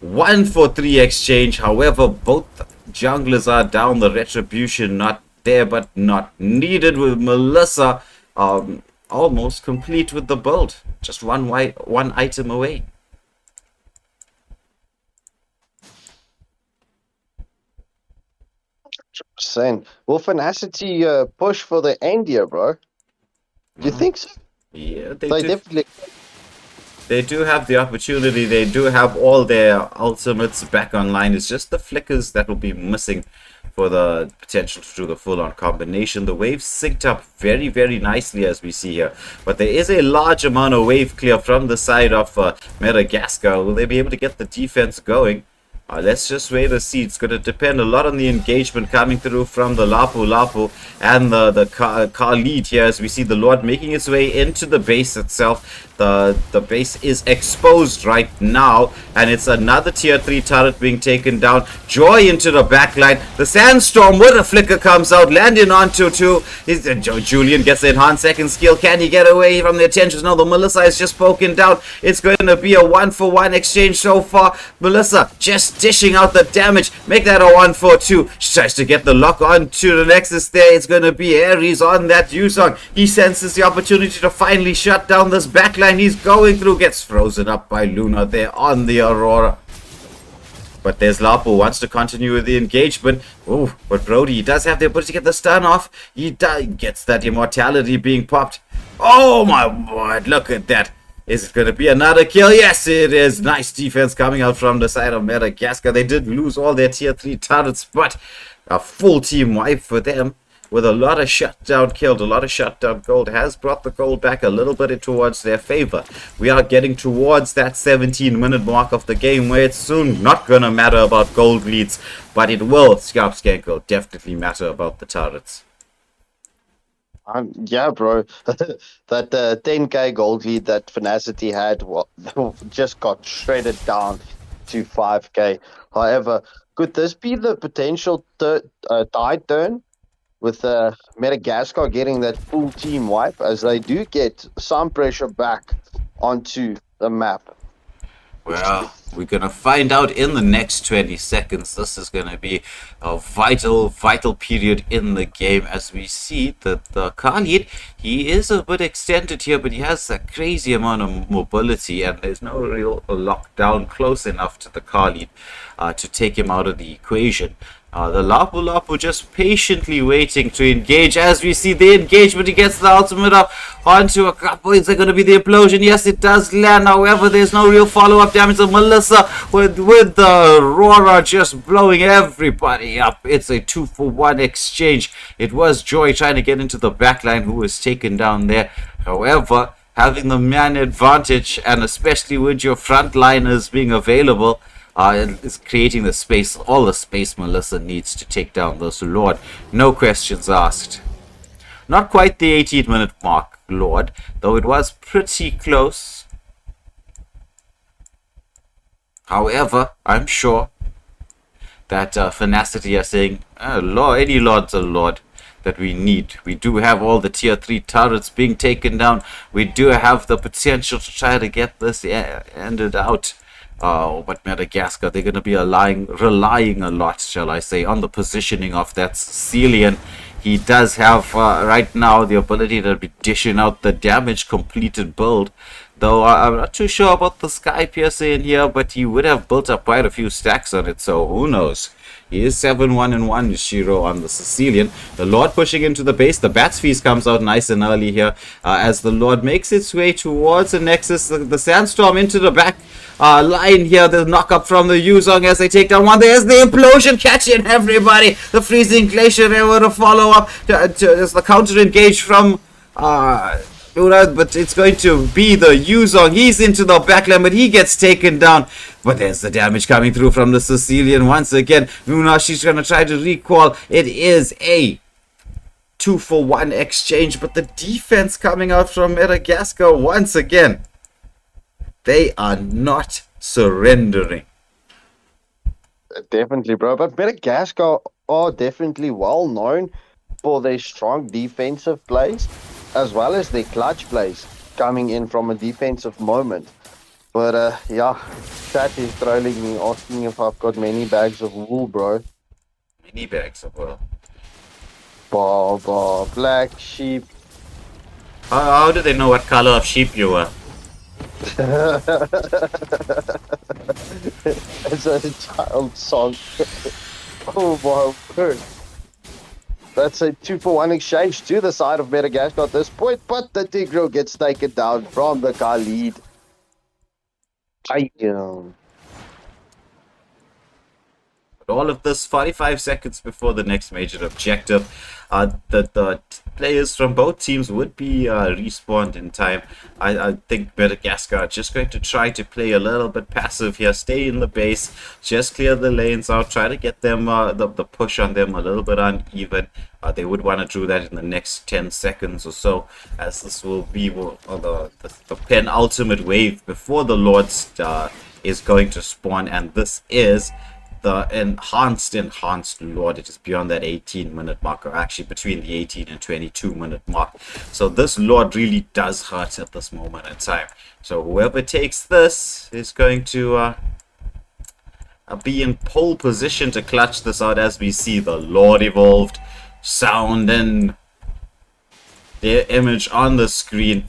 1-for-3 exchange. However, both junglers are down. The retribution not there, but not needed with Melissa almost complete with the build. Just one item away. Saying, will Finacity push for the end here, bro? Do you think so? Yeah, They definitely. They do have the opportunity. They do have all their ultimates back online. It's just the flickers that will be missing for the potential to do the full-on combination. The waves synced up very, very nicely as we see here. But there is a large amount of wave clear from the side of MetaGaskar. Will they be able to get the defense going? Let's just wait and see. It's going to depend a lot on the engagement coming through from the Lapu and the car lead here, as we see the Lord making its way into the base itself. The base is exposed right now, and it's another tier 3 turret being taken down. Joy into the backline. The Sandstorm with a flicker comes out, landing onto two. Julian gets the enhanced second skill. Can he get away from the attentions? No, the Melissa is just poking down. It's going to be a 1-for-1 exchange so far. Melissa just dishing out the damage. Make that a 1-for-2. She tries to get the lock on to the Nexus there. It's going to be Ares on that Yuzong. He senses the opportunity to finally shut down this backline. He's going through, gets frozen up by Luna there on the Aurora. But there's Lapo, wants to continue with the engagement. Oh, but Brody, he does have the ability to get the stun off. He gets that immortality being popped. Oh my word, look at that. Is it going to be another kill? Yes, it is. Nice defense coming out from the side of MetaGaskar. They did lose all their tier 3 turrets, but a full team wipe for them. With a lot of shutdown killed, a lot of shutdown gold has brought the gold back a little bit towards their favor. We are getting towards that 17-minute mark of the game where it's soon not going to matter about gold leads, but it will, Skanko, definitely matter about the turrets. Yeah, bro. That 10k gold lead that Finacity had just got shredded down to 5k. However, could this be the potential tide turn? With MetaGaskar getting that full team wipe, as they do get some pressure back onto the map. Well, we're going to find out in the next 20 seconds. This is going to be a vital period in the game, as we see that the Khalid, he is a bit extended here, but he has a crazy amount of mobility, and there's no real lockdown close enough to the Khalid to take him out of the equation. The Lapu just patiently waiting to engage. As we see the engagement, he gets the ultimate up onto a couple. Is there going to be the implosion? Yes, it does land. However, there's no real follow-up damage. The Melissa with the Aurora just blowing everybody up. It's a 2-for-1 exchange. It was Joy trying to get into the backline, who was taken down there. However, having the man advantage, and especially with your frontliners being available, is creating the space, all the space Melissa needs to take down this Lord. No questions asked. Not quite the 18-minute mark, Lord, though it was pretty close. However, I'm sure that Finacity are saying, Lord, any Lord's a Lord that we need. We do have all the tier 3 turrets being taken down. We do have the potential to try to get this ended out. But MetaGaskar, they're going to be relying a lot, shall I say, on the positioning of that Sicilian. He does have right now the ability to be dishing out the damage completed build. Though I'm not too sure about the Sky Piercer in here, but he would have built up quite a few stacks on it, so who knows. He is 7-1-1, Shiro on the Sicilian. The Lord pushing into the base. The Bat's Feast comes out nice and early here as the Lord makes its way towards the Nexus. The Sandstorm into the back line here. The knock up from the Yuzong as they take down one. There's the implosion catching everybody. The freezing glacier there with a follow up. There's the counter engage from but it's going to be the Yuzong. He's into the backline, but he gets taken down. But there's the damage coming through from the Sicilian once again. Luna, she's going to try to recall. It is a 2-for-1 exchange, but the defense coming out from MetaGaskar once again. They are not surrendering. Definitely, bro. But MetaGaskar are definitely well known for their strong defensive plays, as well as their clutch plays coming in from a defensive moment. But yeah, chat is trolling me, asking if I've got many bags of wool, bro. Many bags of wool. Black sheep. How do they know what color of sheep you were? It's a child song. Oh my word. That's a 2-for-1 exchange to the side of MetaGaskar at this point, but the Tigro gets taken down from the car lead. Damn. All of this 45 seconds before the next major objective. The players from both teams would be respawned in time. I think MetaGaskar are just going to try to play a little bit passive here, stay in the base, just clear the lanes out, try to get them the push on them a little bit uneven. They would want to do that in the next 10 seconds or so, as this will be the penultimate wave before the Lords is going to spawn, and this is the enhanced Lord. It is beyond that 18-minute mark, or actually between the 18 and 22-minute mark. So this Lord really does hurt at this moment in time. So whoever takes this is going to be in pole position to clutch this out, as we see the Lord evolved sound and their image on the screen.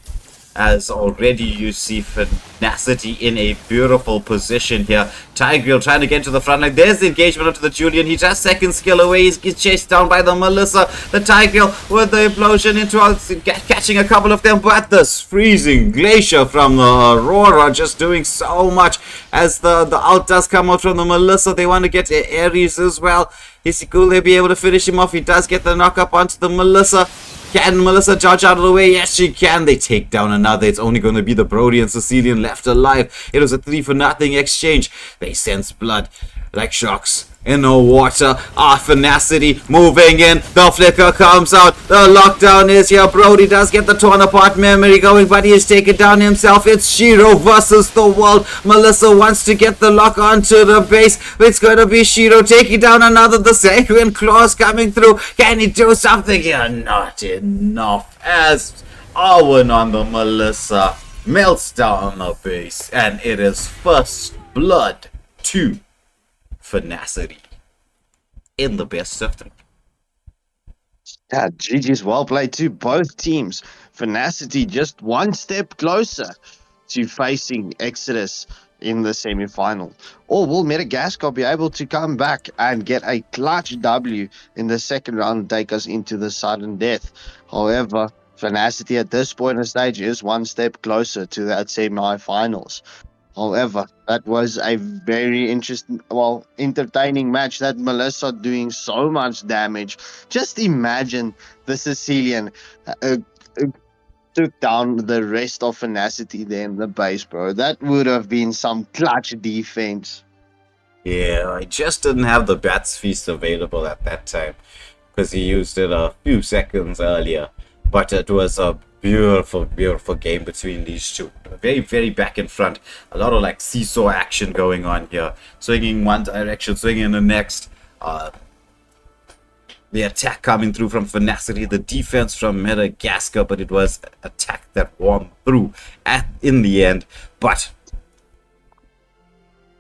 As already you see Finacity in a beautiful position here. Tigreal trying to get to the front line. There's the engagement onto the Julian. He just second skill away. He's chased down by the Melissa. The Tigreal with the implosion into catching a couple of them. But this freezing glacier from the Aurora just doing so much. As the ult does come out from the Melissa. They want to get to Ares as well. Is he cool? They'll be able to finish him off. He does get the knock up onto the Melissa. Can Melissa dodge out of the way? Yes, she can. They take down another. It's only going to be the Brody and Sicilian left alive. It was a 3-for-0 exchange. They sense blood like sharks in the water. Finacity moving in. The flicker comes out. The lockdown is here. Brody does get the torn apart memory going, but he is taken down himself. It's Shiro versus the world. Melissa wants to get the lock onto the base. It's going to be Shiro taking down another. The Sanguine Claws coming through. Can he do something here? Not enough. As Owen on the Melissa melts down the base, and it is first blood to Finacity in the best of 3. Yeah, GG's well played to both teams. Finacity just one step closer to facing Exodus in the semi-final. Or will MetaGaskar be able to come back and get a clutch W in the second round and take us into the sudden death? However, Finacity at this point in the stage is one step closer to that semi-finals. However, that was a very interesting, entertaining match. That Melissa doing so much damage. Just imagine the Sicilian took down the rest of Finacity there in the base, bro. That would have been some clutch defense. Yeah, I just didn't have the Bats Feast available at that time because he used it a few seconds earlier. But it was a beautiful game between these two. Very, very back and front. A lot of like seesaw action going on here. Swinging one direction, swinging in the next. The attack coming through from Finacity, the defense from MetaGaskar, but it was attack that won through in the end. But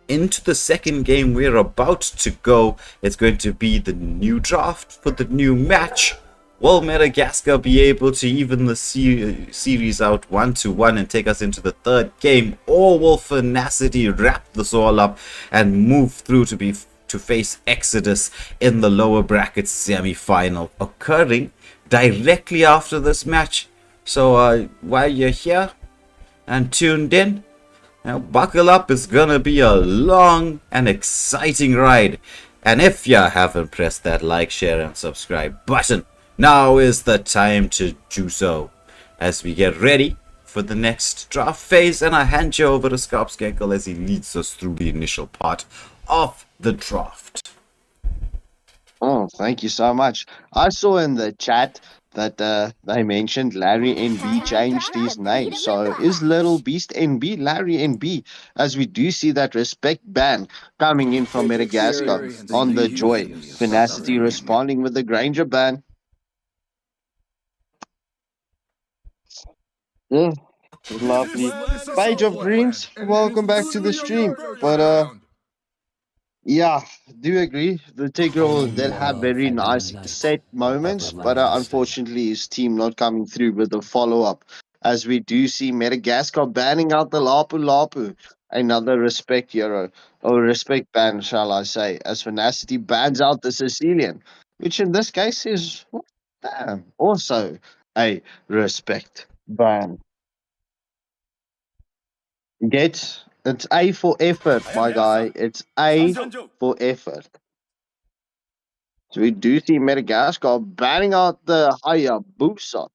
into the second game we're about to go, it's going to be the new draft for the new match. Will MetaGaskar be able to even the series out 1-1 and take us into the third game, or will Finacity wrap this all up and move through to face Exodus in the lower bracket semi-final, occurring directly after this match? So while you're here and tuned in, now buckle up. It's gonna be a long and exciting ride, and if you haven't pressed that like, share and subscribe button, now is the time to do so as we get ready for the next draft phase. And I hand you over to Skarpskenkel as he leads us through the initial part of the draft. Oh, thank you so much. I saw in the chat that they mentioned Larry NB changed his name. So is Little Beast NB Larry NB? As we do see that respect ban coming in from MetaGaskar on the Joy. Finacity responding with the Granger ban. Yeah, lovely. Page of Dreams, welcome back to the stream. But Yeah, do agree. The Tigreal did have very nice set moments, but unfortunately his team not coming through with the follow-up. As we do see MetaGaskar banning out the Lapu Lapu, another respect hero, or respect ban, shall I say, as Finacity bans out the Sicilian, which in this case is damn, also a respect ban. Get it's A for effort, my guy. It's A for effort. So we do see MetaGaskar banning out the Hayabusa.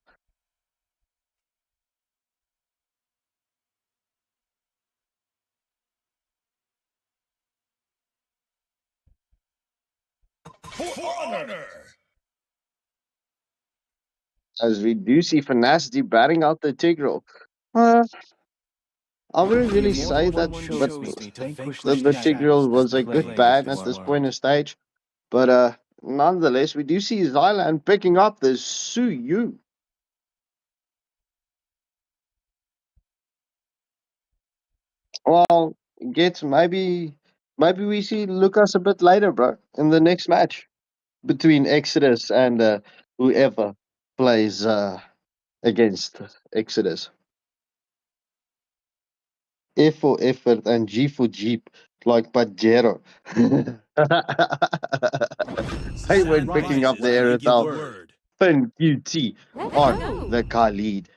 For honor. As we do see Finacity banning out the Tigreal. Uh, I wouldn't The really say Immortal that, One but chose me to vanquish the the Tigreal shadows was a that good plague ban at this this point in world. stage. But nonetheless, we do see Zyland picking up the Suyu. Well, get maybe we see Lucas a bit later, bro, in the next match between Exodus and whoever plays against Exodus. F for effort and G for Jeep, like Pajero. They went picking up the Aerotel Fin QT on the car lead.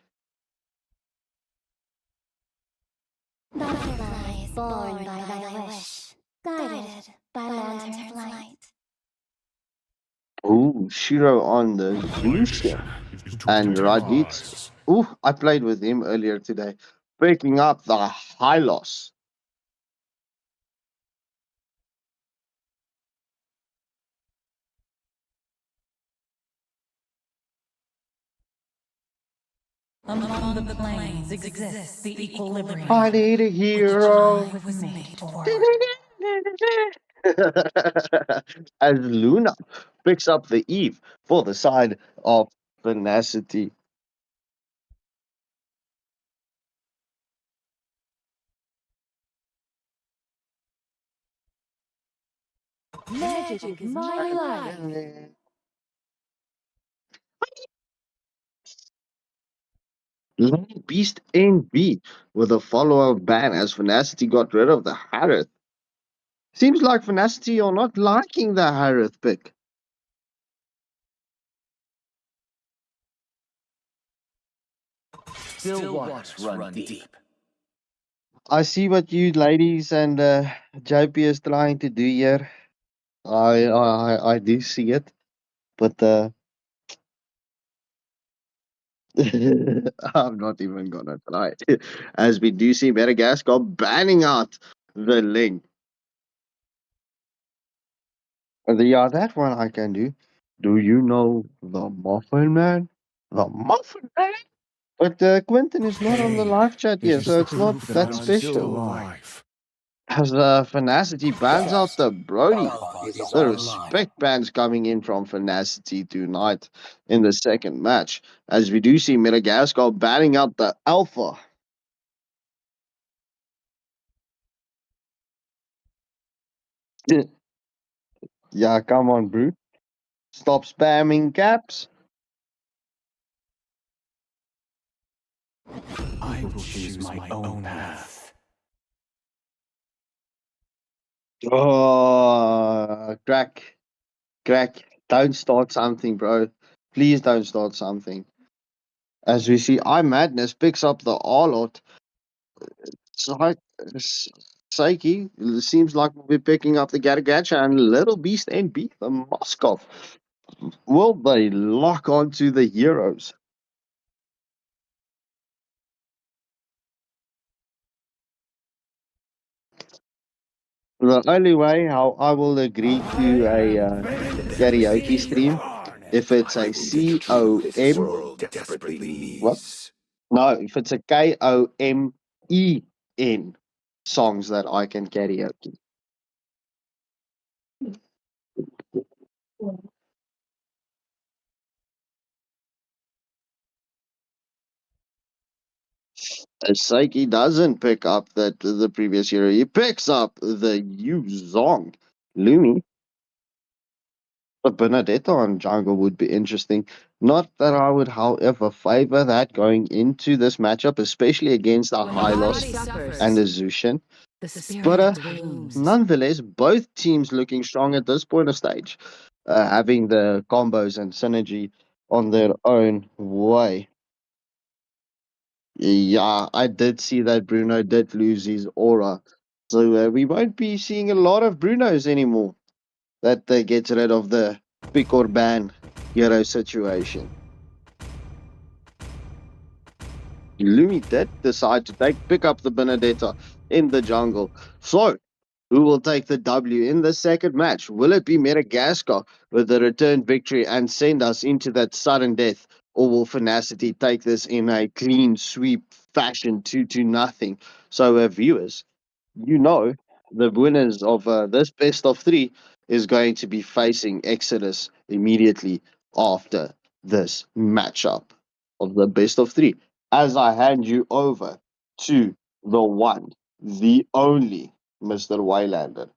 Butterflies born by thy wish, guided by lantern's light. Ooh, Shiro on the Zushia. And Raditz. Ooh, I played with him earlier today. Picking up the high loss. Among the planes exists the equilibrium. I need a hero. I was made for. As Luna picks up the Eve for the side of Finacity. Magic is my life. Lone Beast NB with a follow-up ban as Finacity got rid of the Harith. Seems like Finacity are not liking the Harith pick. Still waters run deep. I see what you ladies and JP is trying to do here. I do see it, but I'm not even gonna try it. As we do see Madagascar banning out the link. Yeah, that one I can do. Do you know the Muffin Man? The Muffin Man? But Quentin is not on the live chat here, so it's not that special. As Finacity bans out the Brody. The respect bands coming in from Finacity tonight in the second match. As we do see Madagascar banning out the Alpha. Yeah, come on, bro. Stop spamming caps. I will choose my own path. Oh, crack. Don't start something, bro. Please don't start something. As we see, Madness picks up the Arlot. Psyche seems like we'll be picking up the Gatagacha and Little Beast and beat the Moskov. Will they lock onto the heroes? The only way how I will agree to a karaoke stream if it's a COM. What? No, if it's a KOMEN songs that I can karaoke. Saiki doesn't pick up the previous hero. He picks up the Yu Zong. Lumi. But Benedetta on jungle would be interesting. Not that I would, however, favor that going into this matchup, especially against a Hylos and a Zushin. But nonetheless, both teams looking strong at this point of stage, having the combos and synergy on their own way. Yeah, I did see that Bruno did lose his aura. So we won't be seeing a lot of Brunos anymore. That gets rid of the pick or ban hero situation. Lumi did decide to pick up the Benedetta in the jungle. So, who will take the W in the second match? Will it be MetaGaskar with the return victory and send us into that sudden death? Or will Finacity take this in a clean sweep fashion 2-0? So, viewers, you know the winners of this best of three is going to be facing Exodus immediately after this matchup of the best of three. As I hand you over to the one, the only Mr. Wylander.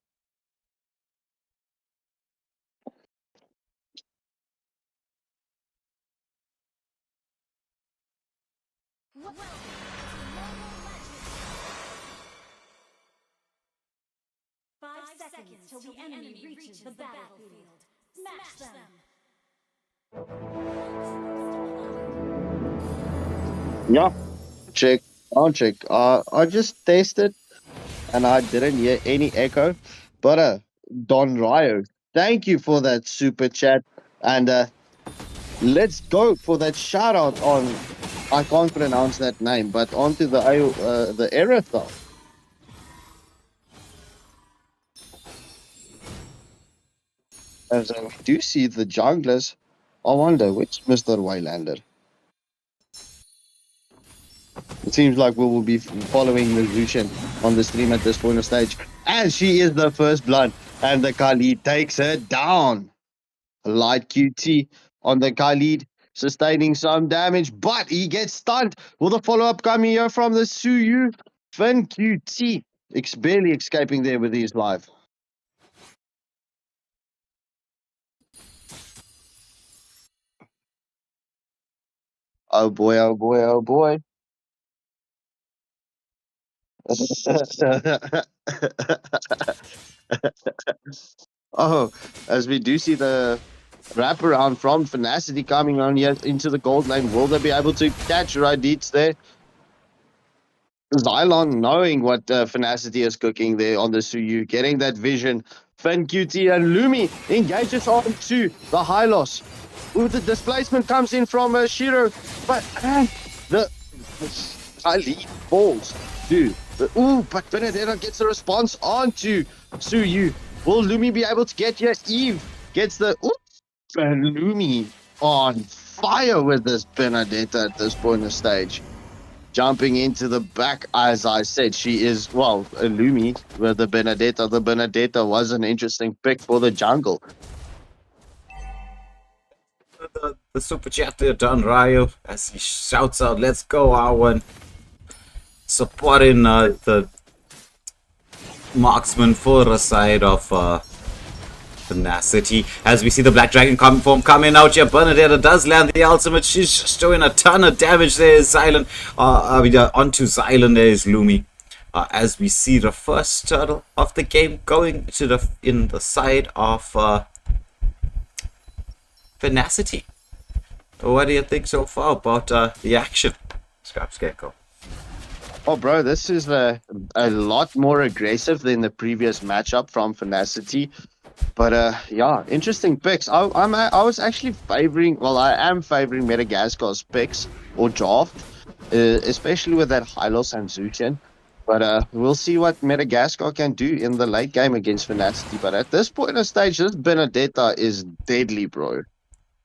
Till the enemy reaches the battlefield. Smash them! Yeah, check. I'll check. I just tested and I didn't hear any echo. But Don Ryo, thank you for that super chat. And let's go for that shout out on, I can't pronounce that name, but onto the Aerothon. As we do see the junglers, I wonder which Mr. Wylander. It seems like we will be following the Lucian on the stream at this point of stage. And she is the first blood. And the Khalid takes her down. Light QT on the Khalid, sustaining some damage, but he gets stunned. Will the follow-up come here from the Suyu? Fin QT, barely escaping there with his life. Oh boy, oh boy, oh boy. Oh, as we do see the wraparound from Finacity coming on here into the gold lane. Will they be able to catch Raditz there? Xylon knowing what Finacity is cooking there on the Suyu, getting that vision. Fin QT and Lumi engages on to the Hylos. Ooh, the displacement comes in from Shiro, but the Khalid falls to but Benedetta gets a response onto Suyu. Will Lumi be able to get here? Eve gets the and Lumi on fire with this Benedetta at this point of stage. Jumping into the back, as I said, she is, well, a Lumi with the Benedetta. The Benedetta was an interesting pick for the jungle. The super chat there, Don Ryo, as he shouts out, "Let's go, Arwen!" Supporting the marksman for the side of Finacity. As we see the Black Dragon form coming out here, Benedetta does land the ultimate. She's just doing a ton of damage there. Xylon, onto Xylon there is Lumi. As we see the first turtle of the game going to the side of Finacity. What do you think so far about the action, Scarecrow? Oh, bro, this is a lot more aggressive than the previous matchup from Finacity. But yeah, interesting picks. I was actually favoring, well, I am favoring MetaGaskar's picks or draft, especially with that Hylos and Zuchen. But we'll see what MetaGaskar can do in the late game against Finacity. But at this point in the stage, this Benedetta is deadly, bro.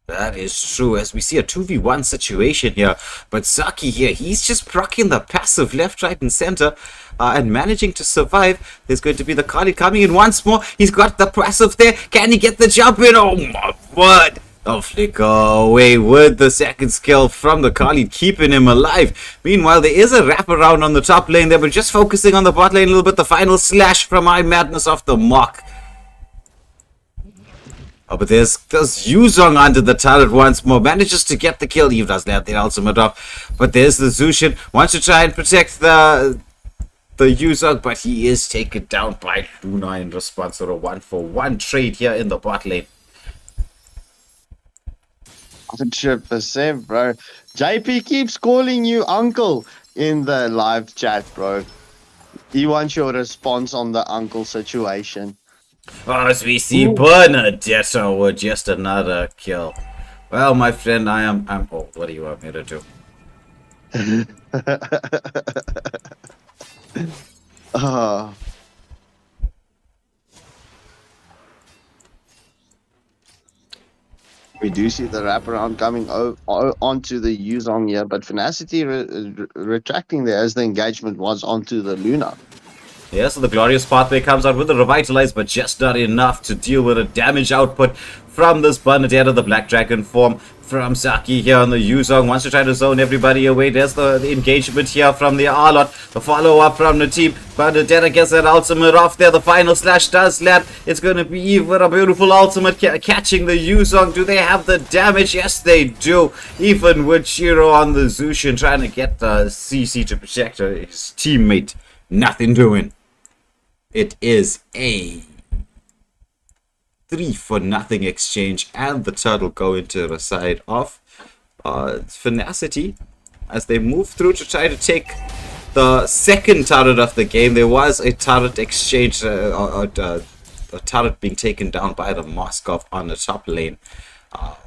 That is true, as we see a 2v1 situation here. But Saki here, he's just proccing the passive left, right, and center and managing to survive. There's going to be the Kali coming in once more. He's got the passive there. Can he get the jump in? Oh my word! The flicker away with the second skill from the Kali, keeping him alive. Meanwhile, there is a wraparound on the top lane there, but just focusing on the bot lane a little bit. The final slash from iMadness off the mark. Oh, but there's Yuzong under the turret once more. Manages to get the kill. Eve does land the ultimate off. But there's the Zushin. Wants to try and protect the Yuzong, but he is taken down by Luna in response to a 1-for-1 trade here in the bot lane. 100%, bro. JP keeps calling you uncle in the live chat, bro. He wants your response on the uncle situation. Oh, as we see Bernadetta with just another kill. Well, my friend, I'm oh, what do you want me to do? We do see the wraparound coming onto the Yuzong here, but Finacity retracting there as the engagement was onto the Luna. Yeah, so the Glorious Pathway comes out with the Revitalize, but just not enough to deal with the damage output from this Bernadetta, the Black Dragon form from Saki here on the Yuzong. Wants to try to zone everybody away. There's the engagement here from the Arlot. The follow-up from the team. Bernadetta gets that ultimate off there. The final slash does land. It's going to be Eve with a beautiful ultimate catching the Yuzong. Do they have the damage? Yes, they do. Even with Shiro on the Zushin trying to get the CC to protect his teammate. Nothing doing. It is a 3-for-0 exchange, and the turtle go into the side of Finacity as they move through to try to take the second turret of the game. There was a turret exchange, a turret being taken down by the Moskov on the top lane.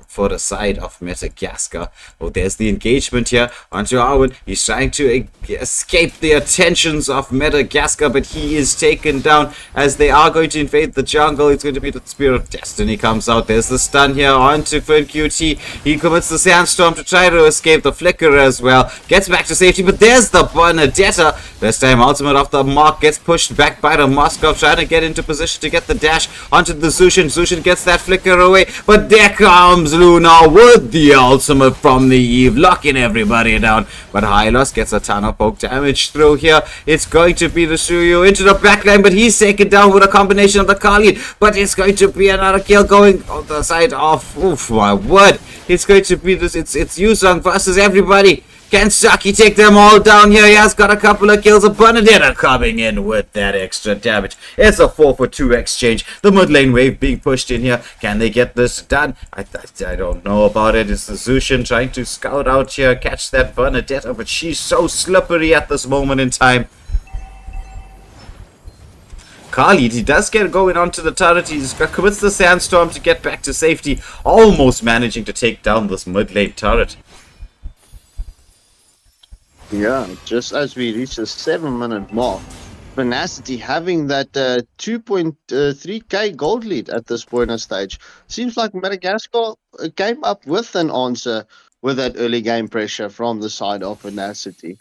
For the side of MetaGaskar. Oh, there's the engagement here onto Arwen. He's trying to escape the attentions of MetaGaskar, but he is taken down as they are going to invade the jungle. It's going to be the Spirit of Destiny comes out. There's the stun here onto FinQT. He commits the Sandstorm to try to escape the Flicker as well. Gets back to safety, but there's the Bernadetta. This time ultimate off the mark. Gets pushed back by the Moskov, trying to get into position to get the dash onto the Zushin. Zushin gets that Flicker away, but there comes Luna with the ultimate from the Eve, locking everybody down. But Hylos gets a ton of poke damage through here. It's going to be the Suyu into the backline, but he's taken down with a combination of the Kali. But it's going to be another kill going on the side of, oof, my word. It's going to be this, it's Yuzong versus everybody. Can Saki take them all down here? He has got a couple of kills. Bernadetta coming in with that extra damage. It's a 4-for-2 exchange. The mid lane wave being pushed in here. Can they get this done? I don't know about it. It's the Zushin trying to scout out here, catch that Bernadetta, but she's so slippery at this moment in time. Khalid, he does get going onto the turret. He commits the Sandstorm to get back to safety, almost managing to take down this mid lane turret. Yeah, just as we reach the 7-minute mark, Finacity having that 2.3k gold lead at this point of stage. Seems like MetaGaskar came up with an answer with that early game pressure from the side of Finacity.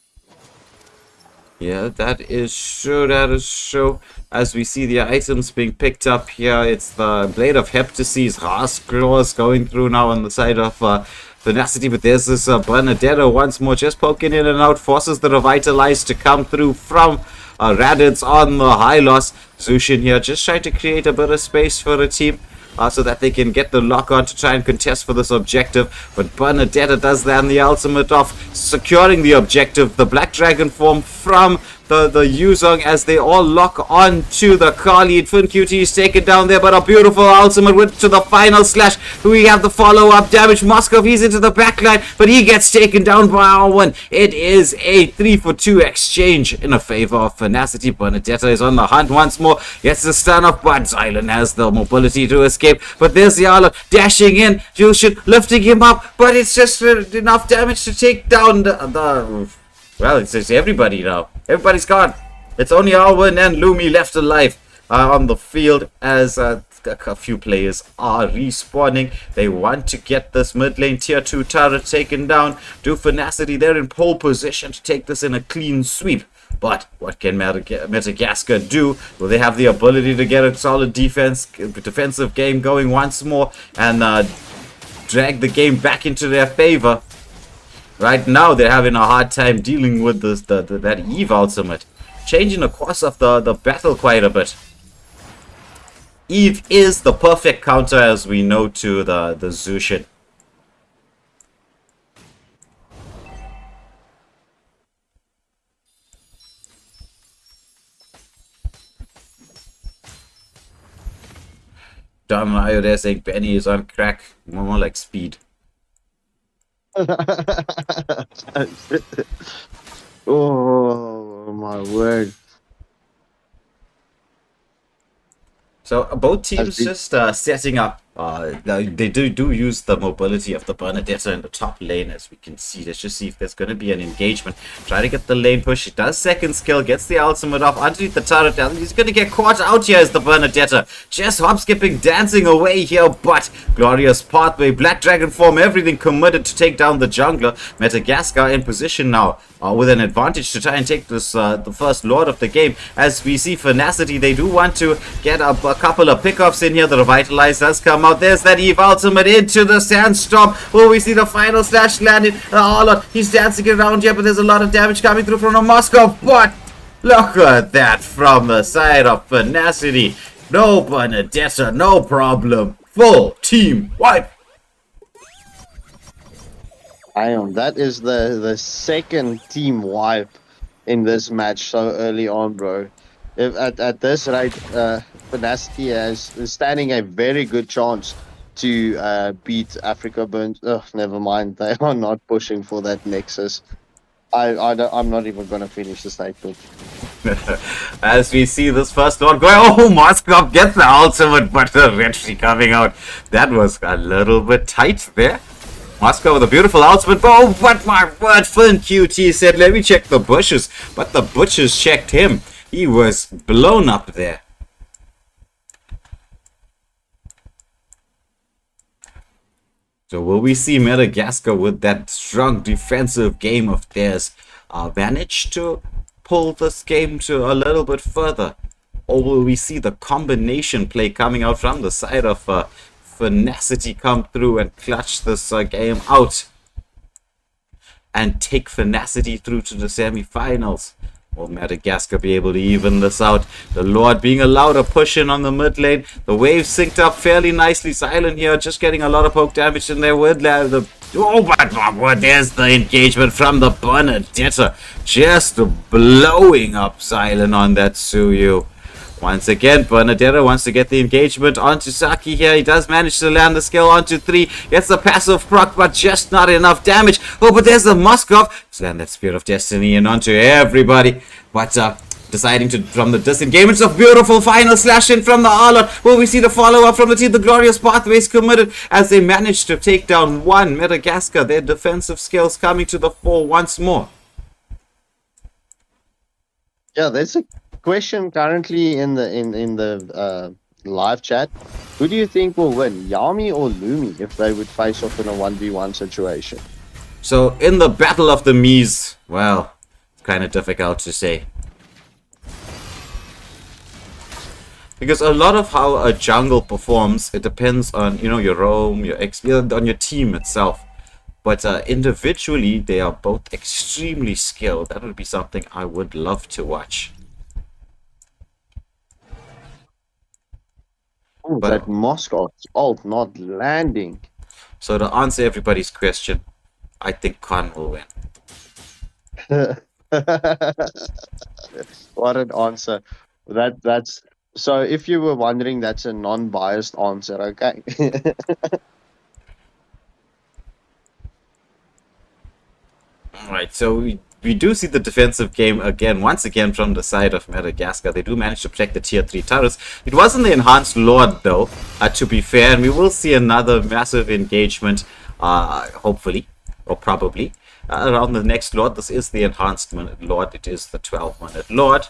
Yeah, that is true. That is true. As we see the items being picked up here, it's the Blade of Heptases, Rasclaws going through now on the side of Finacity, but there's this Bernadetta once more just poking in and out, forces the Revitalize to come through from Raditz on the Hylos. Zushin here just trying to create a bit of space for the team so that they can get the lock on to try and contest for this objective. But Bernadetta does land the ultimate off, securing the objective. The Black Dragon form from the Yuzong as they all lock on to the Kali. FinQT is taken down there, but a beautiful ultimate with to the final slash. We have the follow-up damage. Moskov, he's into the backline, but he gets taken down by Arwen. It is a 3-for-2 exchange in a favor of Finacity. Bernadetta is on the hunt once more. Gets the stun off, but Zylan has the mobility to escape. But there's the Arlot dashing in. Jushin lifting him up, but it's just enough damage to take down the well, it's everybody now. Everybody's gone. It's only Arwen and Lumi left alive on the field as a few players are respawning. They want to get this mid lane tier 2 turret taken down. Do Finacity, they're in pole position to take this in a clean sweep. But what can MetaGaskar do? Will they have the ability to get a solid defensive game going once more and drag the game back into their favor? Right now, they're having a hard time dealing with this, that Eve ultimate. Changing the course of the battle quite a bit. Eve is the perfect counter, as we know, to the Zushin. Dom Mario there saying Benny is on crack. More like speed. Oh my word. So both teams As we- just setting up. They do use the mobility of the Bernadetta in the top lane, as we can see. Let's just see if there's going to be an engagement. Try to get the lane push. He does second skill, gets the ultimate off underneath the turret. He's going to get caught out here as the Bernadetta. Just hop skipping, dancing away here, but glorious pathway, Black Dragon form, everything committed to take down the jungler. MetaGaskar in position now. With an advantage to try and take this the first Lord of the game. As we see Finacity, they do want to get a couple of pickups in here. The Revitalize does come out. There's that Eve ultimate into the Sandstorm. Oh, we see the final slash landing. He's dancing around here, but there's a lot of damage coming through from the Moscow. But look at that from the side of Finacity. No Bernadetta, no problem. Full team wipe. That is the second team wipe in this match so early on, bro. If at this rate, Finacity is standing a very good chance to beat Africa Burns. Oh, never mind. They are not pushing for that Nexus. I'm not even going to finish the statement. As we see this first Lord going, oh, Moskov gets the ultimate, but the Red Tree coming out. That was a little bit tight there. Moscow with a beautiful ultimate. Oh, but my word, Finn QT said, let me check the bushes. But the bushes checked him. He was blown up there. So will we see MetaGaskar with that strong defensive game of theirs manage to pull this game to a little bit further? Or will we see the combination play coming out from the side of Finacity come through and clutch this game out and take Finacity through to the semi-finals? Will MetaGaskar be able to even this out? The Lord being allowed a push in on the mid lane. The wave synced up fairly nicely. Silent here, just getting a lot of poke damage in there with but there's the engagement from the Bernadetta. Just blowing up Silent on that Suyu. Once again, Bernadetta wants to get the engagement onto Saki here. He does manage to land the skill onto 3. Gets the passive proc, but just not enough damage. Oh, but there's the Moskov. Let's land that Spear of Destiny in onto everybody. But deciding to, from the disengagement of beautiful final slash in from the Arlot. Will we see the follow-up from the team? The glorious pathways committed as they manage to take down one MetaGaskar. Their defensive skills coming to the fore once more. Yeah, there's a question currently in the live chat. Who do you think will win, Yami or Lumi, if they would face off in a 1v1 situation? So in the battle of the Mies, well, it's kind of difficult to say. Because a lot of how a jungle performs, it depends on, you know, your roam, your XP, on your team itself. But individually, they are both extremely skilled. That would be something I would love to watch. Ooh, But- that Moscow ult not landing. So to answer everybody's question, I think Khan will win. What an answer. That's so if you were wondering, that's a non-biased answer, okay? Alright, so we do see the defensive game again, once again from the side of MetaGaskar. They do manage to protect the tier 3 turrets. It wasn't the enhanced Lord though, to be fair, and we will see another massive engagement, hopefully, or probably, around the next Lord. This is the enhanced Lord, it is the 12-minute Lord.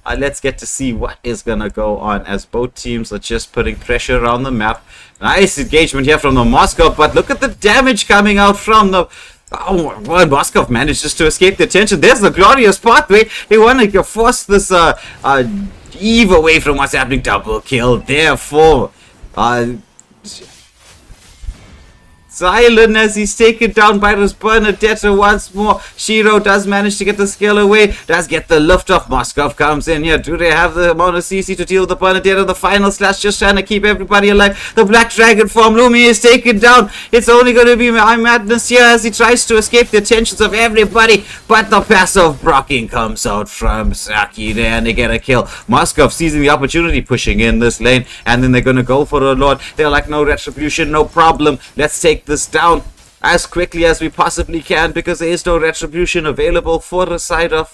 Let's get to see what is going to go on as both teams are just putting pressure around the map. Nice engagement here from the Moskov, but look at the damage coming out from the... Oh, well, Moskov manages to escape the attention. There's the glorious pathway. They want to force this Eve away from what's happening. Double kill, therefore. silent as he's taken down by this Bernadetta once more. Shiro does manage to get the skill away, does get the lift off. Moskov comes in here. Do they have the amount of CC to deal with the Bernadetta? The final slash just trying to keep everybody alive. The Black Dragon form, Lumi is taken down. It's only going to be Madness here as he tries to escape the attentions of everybody, but the passive blocking comes out from Saki there and they get a kill. Moskov seizing the opportunity, pushing in this lane, and then they're going to go for the Lord. They're like, no retribution, no problem. Let's take this down as quickly as we possibly can because there is no retribution available for the side of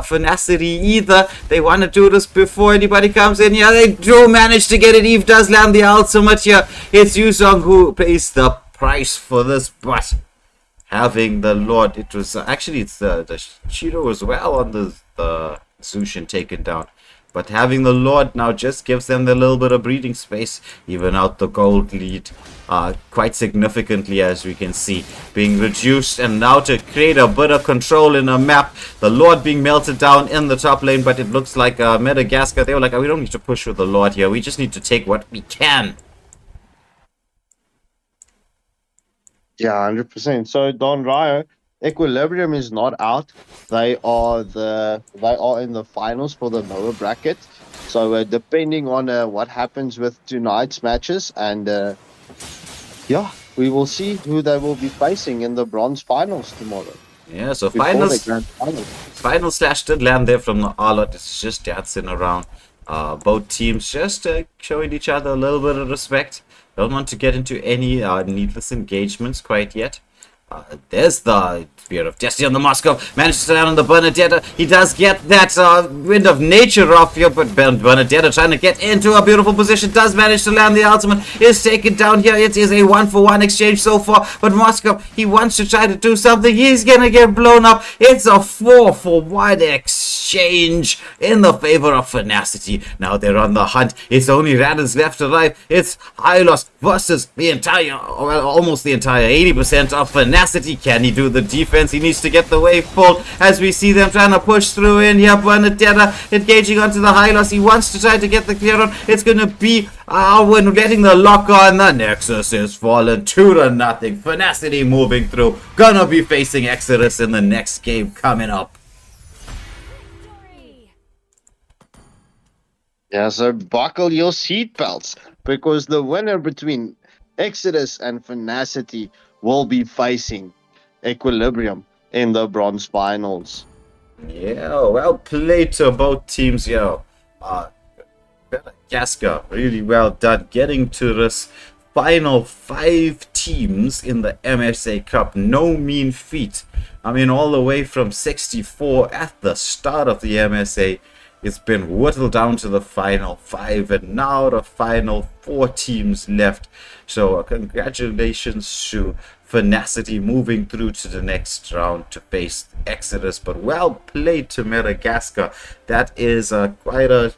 Finacity either. They want to do this before anybody comes in. Yeah, they do manage to get it. Eve does land the ultimate here. It's Yuzong who pays the price for this, but having the Lord, it was actually it's the Shiro as well on the Zushin taken down. But having the Lord now just gives them the little bit of breathing space, even out the gold lead quite significantly, as we can see, being reduced. And now to create a bit of control in a map, the Lord being melted down in the top lane, but it looks like MetaGaskar, they were like, oh, we don't need to push with the Lord here, we just need to take what we can. Yeah, 100%. So Don Ryo, Equilibrium is not out. They are in the finals for the lower bracket. So depending on what happens with tonight's matches, and yeah, we will see who they will be facing in the bronze finals tomorrow. Yeah, so Before the grand finals. final slash did land there from the Arlot. It's just dancing around. Both teams just showing each other a little bit of respect. Don't want to get into any needless engagements quite yet. There's the Spear of Destiny on the Moskov. Manages to land on the Bernadetta. He does get that Wind of Nature off here, but Bernadetta trying to get into a beautiful position. Does manage to land the ultimate. Is taken down here. It is a 1-for-1 exchange so far, but Moskov, he wants to try to do something. He's gonna get blown up. It's a 4-for-1 exchange in the favor of Finacity. Now they're on the hunt. It's only Radens left alive. It's Hylos versus the entire, well, almost the entire 80% of Finacity. Can he do the defense? He needs to get the wave pulled as we see them trying to push through in here. Bernadetta engaging onto the Hylos. He wants to try to get the clear on. It's going to be when getting the lock on. The Nexus is fallen 2-0. Finacity moving through. Gonna be facing Exodus in the next game coming up. Yeah, so buckle your seatbelts because the winner between Exodus and Finacity will be facing Equilibrium in the bronze finals. Yeah, well played to both teams here. MetaGaskar, really well done getting to this final 5 teams in the MSA Cup. No mean feat. I mean, all the way from 64 at the start of the MSA, it's been whittled down to the final 5, and now the final 4 teams left. So congratulations to Finacity moving through to the next round to face Exodus. But well played to MetaGaskar. That is quite a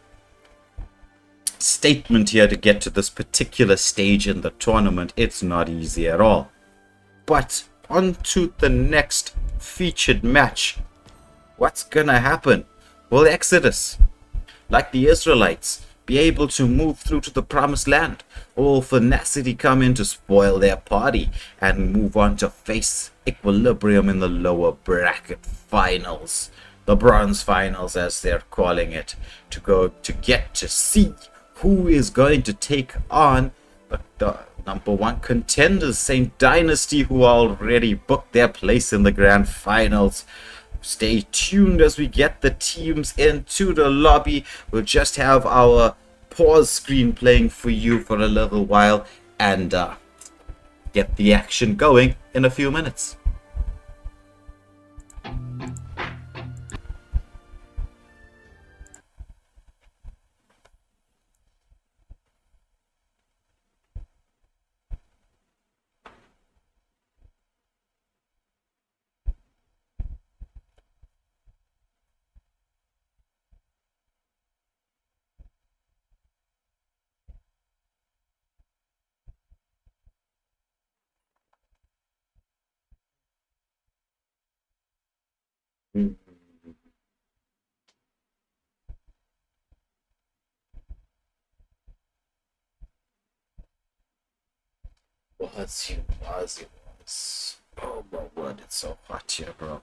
statement here to get to this particular stage in the tournament. It's not easy at all. But on to the next featured match. What's gonna happen? Will Exodus, like the Israelites, be able to move through to the promised land? Or will Finacity come in to spoil their party and move on to face Equilibrium in the lower bracket finals? The bronze finals, as they're calling it, to get to see who is going to take on the number 1 contenders, Saint Dynasty, who already booked their place in the grand finals. Stay tuned as we get the teams into the lobby. We'll just have our pause screen playing for you for a little while and get the action going in a few minutes. Let's see. Oh my word, it's so hot here, bro.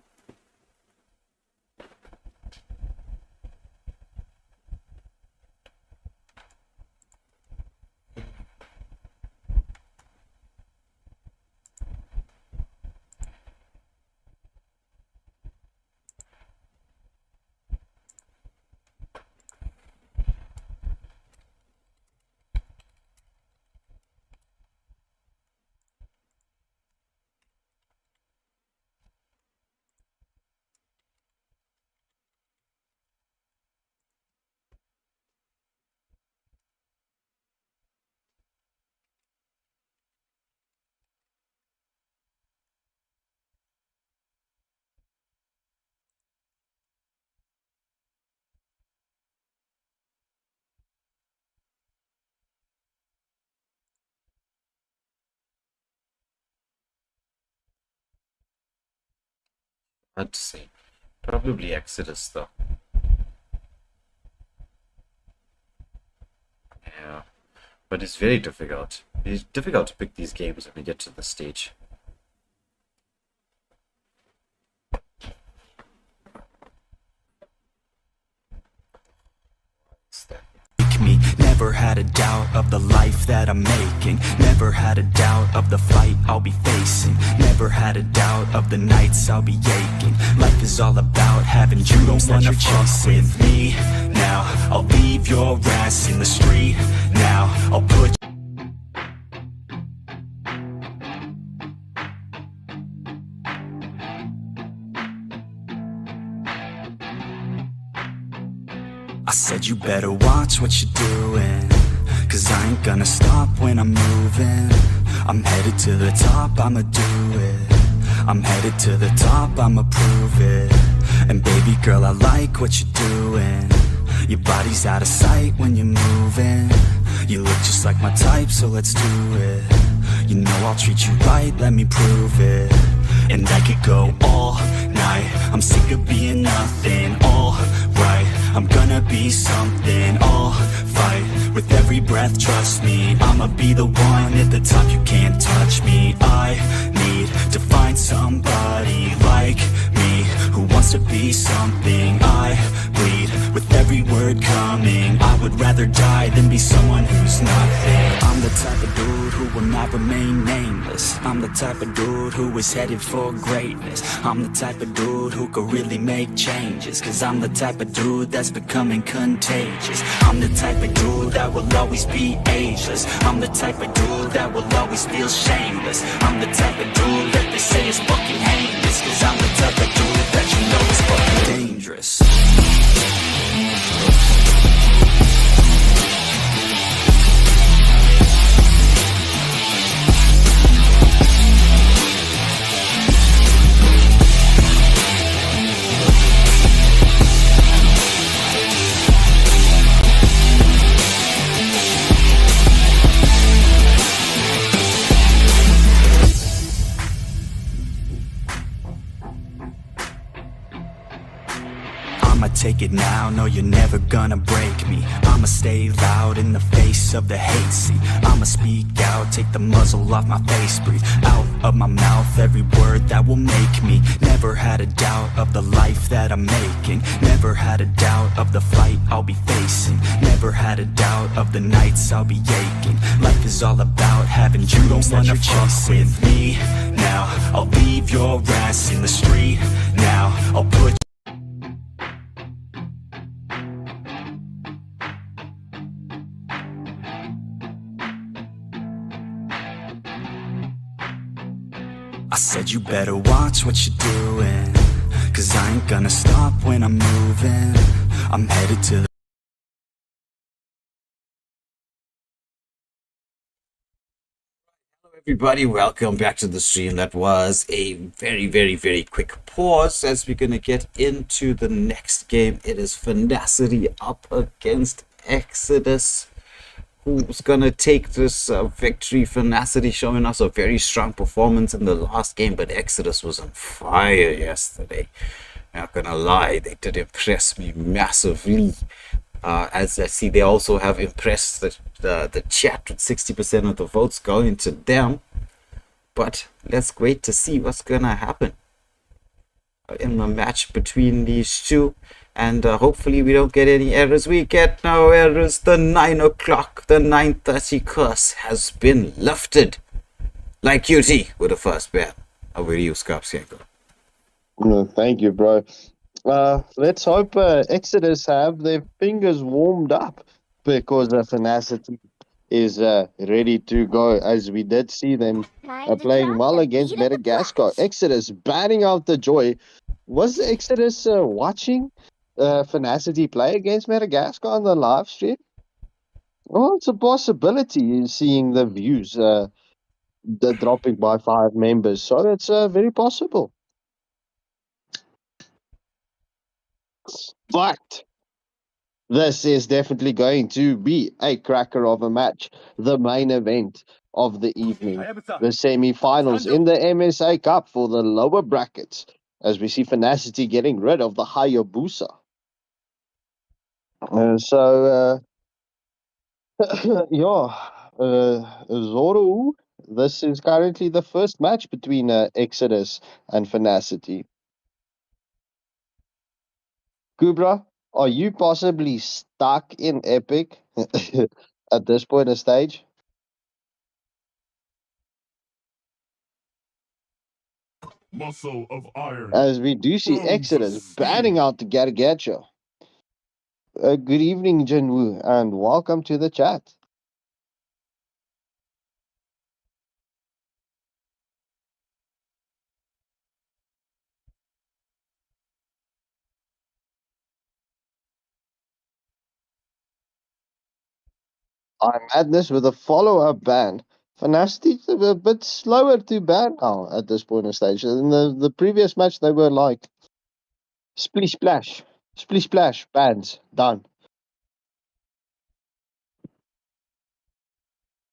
I'd say probably Exodus though. Yeah, but it's very difficult. It's difficult to pick these games when we get to the stage. Me. Never had a doubt of the life that I'm making. Never had a doubt of the fight I'll be facing. Never had a doubt of the nights I'll be aching. Life is all about having dreams that you're chasing. With me now, I'll leave your ass in the street. Now, I'll put I said you better watch what you're doing, 'cause I ain't gonna stop when I'm moving. I'm headed to the top, I'ma do it. I'm headed to the top, I'ma prove it. And baby girl, I like what you're doing. Your body's out of sight when you're moving. You look just like my type, so let's do it. You know I'll treat you right, let me prove it. And I could go all night, I'm sick of being nothing. All right, I'm gonna be something. I'll fight with every breath, trust me. I'ma be the one at the top, you can't touch me. I need to find somebody like me, who wants to be something. I bleed with every word coming. I would rather die than be someone who's nothing. I'm the type of dude who will not remain nameless. I'm the type of dude who is headed for greatness. I'm the type of dude who could really make changes, 'cause I'm the type of dude that's becoming contagious. I'm the type of dude that will always be ageless. I'm the type of dude that will always feel shameless. I'm the type of dude that they say is fucking heinous, 'cause I'm the type of dude that you know is fucking dangerous. I'ma take it now, no you're never gonna break me. I'ma stay loud in the face of the hate, see. I'ma speak out, take the muzzle off my face. Breathe out of my mouth every word that will make me. Never had a doubt of the life that I'm making. Never had a doubt of the fight I'll be facing. Never had a doubt of the nights I'll be aching. Life is all about having dreams that you're chasing. With me now, I'll leave your ass in the street. Now, I'll put I said you better watch what you're doing, 'cause I ain't gonna stop when I'm moving. I'm headed to the Everybody, welcome back to the stream. That was a very quick pause as we're gonna get into the next game. It is Finacity up against Exodus. Who's gonna take this victory? Finacity showing us a very strong performance in the last game, but Exodus was on fire yesterday. Not gonna lie, they did impress me massively. As I see, they also have impressed the chat with 60% of the votes going to them. But let's wait to see what's gonna happen in the match between these two, and hopefully we don't get any errors. We get no errors. The 9 o'clock, the 9:30 curse has been lifted. Like QT with the first bet. Over to you, Scarpscaper. No, thank you, bro. Let's hope Exodus have their fingers warmed up because Finacity is ready to go, as we did see them Time to playing drop well the against beat of the MetaGaskar. clutch. Exodus batting out the joy. Was Exodus watching Finacity play against MetaGaskar on the live stream? Well, it's a possibility seeing the views the dropping by 5 members, so it's very possible. But this is definitely going to be a cracker of a match. The main event of the evening. The semi-finals in the MSA Cup for the lower brackets. As we see Finacity getting rid of the Hayabusa. Yeah, Zoro, this is currently the first match between Exodus and Finacity. Kubra, are you possibly stuck in Epic at this point of stage? Muscle of iron. As we do see Bones of Exodus steel. batting out the Gargacho. Good evening, Jinwoo, and welcome to the chat. I'm Madness with a follow-up ban. Finacity's a bit slower to ban now at this point of stage. In the previous match, they were like splish splash, bans, done.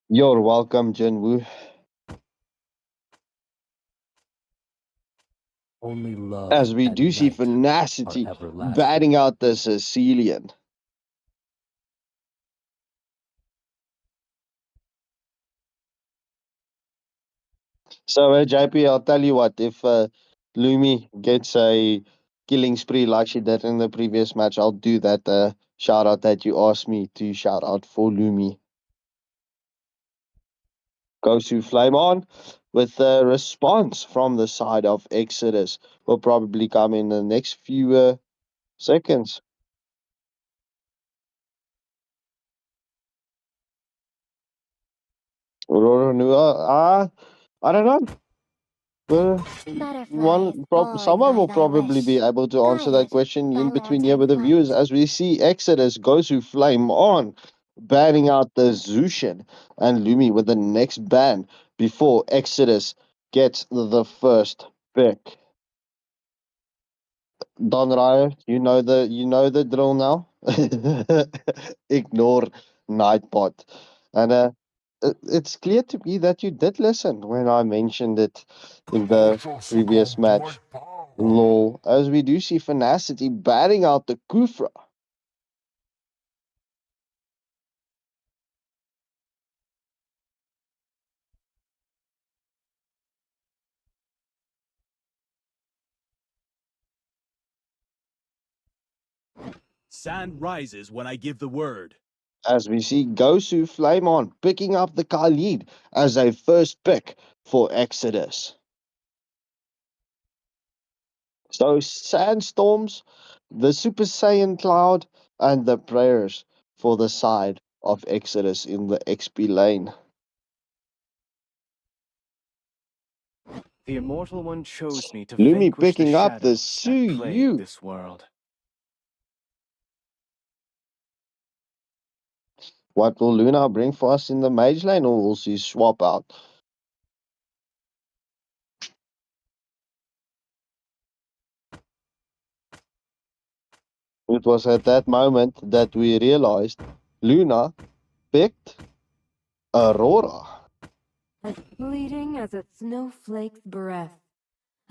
You're welcome, Jinwoo. Only love As we and do see night Finacity are everlasting. batting out the Sicilian. So, JP, I'll tell you what, if Lumi gets a killing spree like she did in the previous match, I'll do that shout out that you asked me to shout out for Lumi. Goes to Flame On with a response from the side of Exodus. Will probably come in the next few seconds. Roronoa, I don't know. Butterflies born Someone by will thy probably be wish, able to answer that guided question by in between here with lantern's the viewers, light. as we see Exodus goes to Flame On, banning out the Zushin, and Lumi with the next ban before Exodus gets the first pick. Don Ryo, you know the drill now. Ignore Nightbot, and it's clear to me that you did listen when I mentioned it in Thou the shalt previous succumb to my match. power. Lol, as we do see Finacity batting out the Kufra. Sand rises when I give the word. As we see Gosu Flame On picking up the Khalid as a first pick for Exodus. So Sandstorms, the Super Saiyan Cloud, and the prayers for the side of Exodus in the XP lane. The Immortal One chose me to Lumi vanquish the picking up the shadows that plague Suyu. this world. What will Luna bring for us in the mage lane, or will she swap out? It was at that moment that we realized Luna picked Aurora. As fleeting as a snowflake's breath.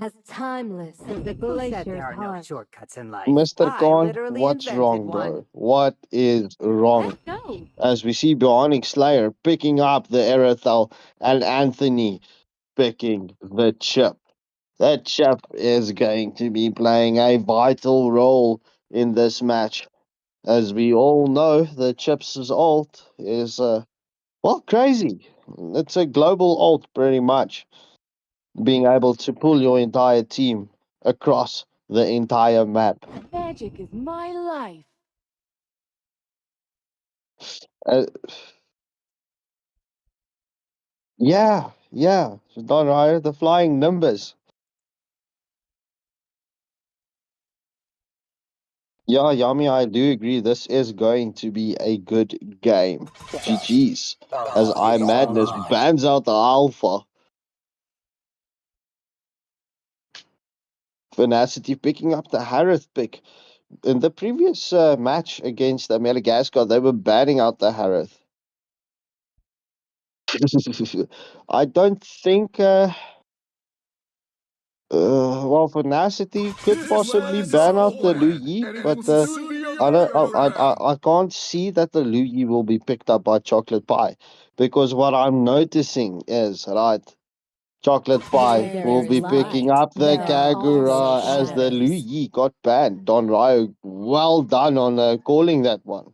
As timeless as a glacier's heart. shortcuts in life? Mr. Khan, what's wrong, bro? What is wrong? Let's go. As we see Bionic Slayer picking up the Erathel and Anthony picking the chip. That chip is going to be playing a vital role in this match. As we all know, the chip's ult is, well, crazy. It's a global ult, pretty much. Being able to pull your entire team across the entire map. Magic is my life. Uh, yeah. Don Ryer, the flying numbers. Yeah, Yami, I do agree. This is going to be a good game. GG's. As I Madness bans out the Alpha. Finacity picking up the Harith pick. In the previous match against MLBB, they were banning out the Harith. I don't think. Well, Finacity could possibly ban out the Lu Yi, but I don't. I can't see that the Lu Yi will be picked up by Chocolate Pie, because what I'm noticing is right. Chocolate Pie will be picking up the Kagura as the Lu Yi got banned. Don Ryo, well done on calling that one.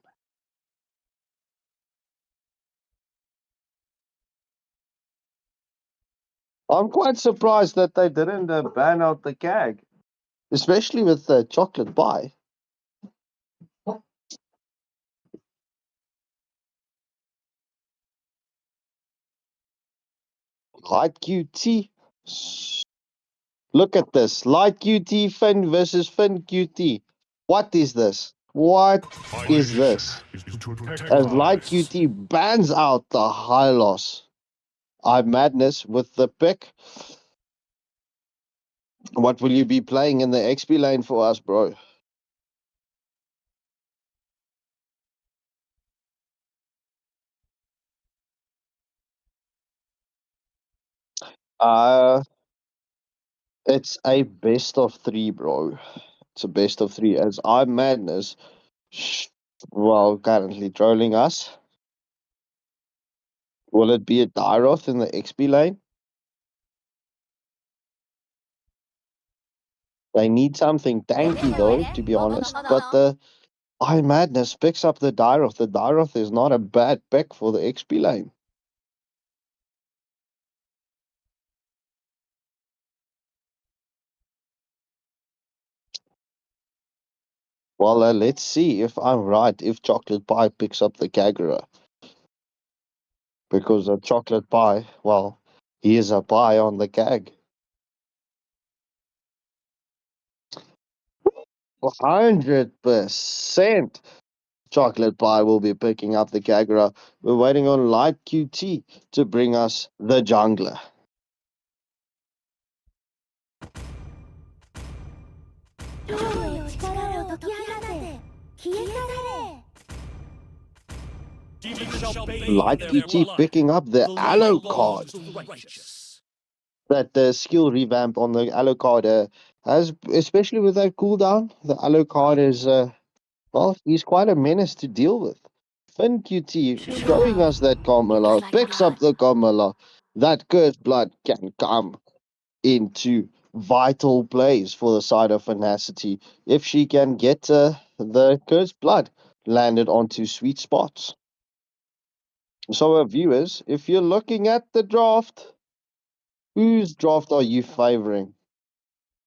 I'm quite surprised that they didn't ban out the Kag, especially with the Chocolate Pie. Light QT. Look at this. Light QT Finn versus Finn QT. What is this? What is this? As Light QT bans out the high loss. I Madness with the pick. What will you be playing in the XP lane for us, bro? Uh, it's a best of three, bro. It's a best of three. As I Madness, well, currently trolling us. Will it be a Dyroth in the XP lane? They need something tanky though, to be honest. But the I Madness picks up the Dyroth. The Dyroth is not a bad pick for the XP lane. Well, let's see if I'm right. If Chocolate Pie picks up the Kagura, because the Chocolate Pie, well, he is a pie on the Kag. 100%. Chocolate Pie will be picking up the Kagura. We're waiting on Light QT to bring us the jungler. Light QT picking up the Alucard. That skill revamp on the Alucard has, especially with that cooldown, the Alucard is, well, he's quite a menace to deal with. Finn QT showing us that Carmilla, picks up the Carmilla. That Cursed Blood can come into vital plays for the side of Finacity if she can get the Cursed Blood landed onto sweet spots. So, viewers, if you're looking at the draft, whose draft are you favoring?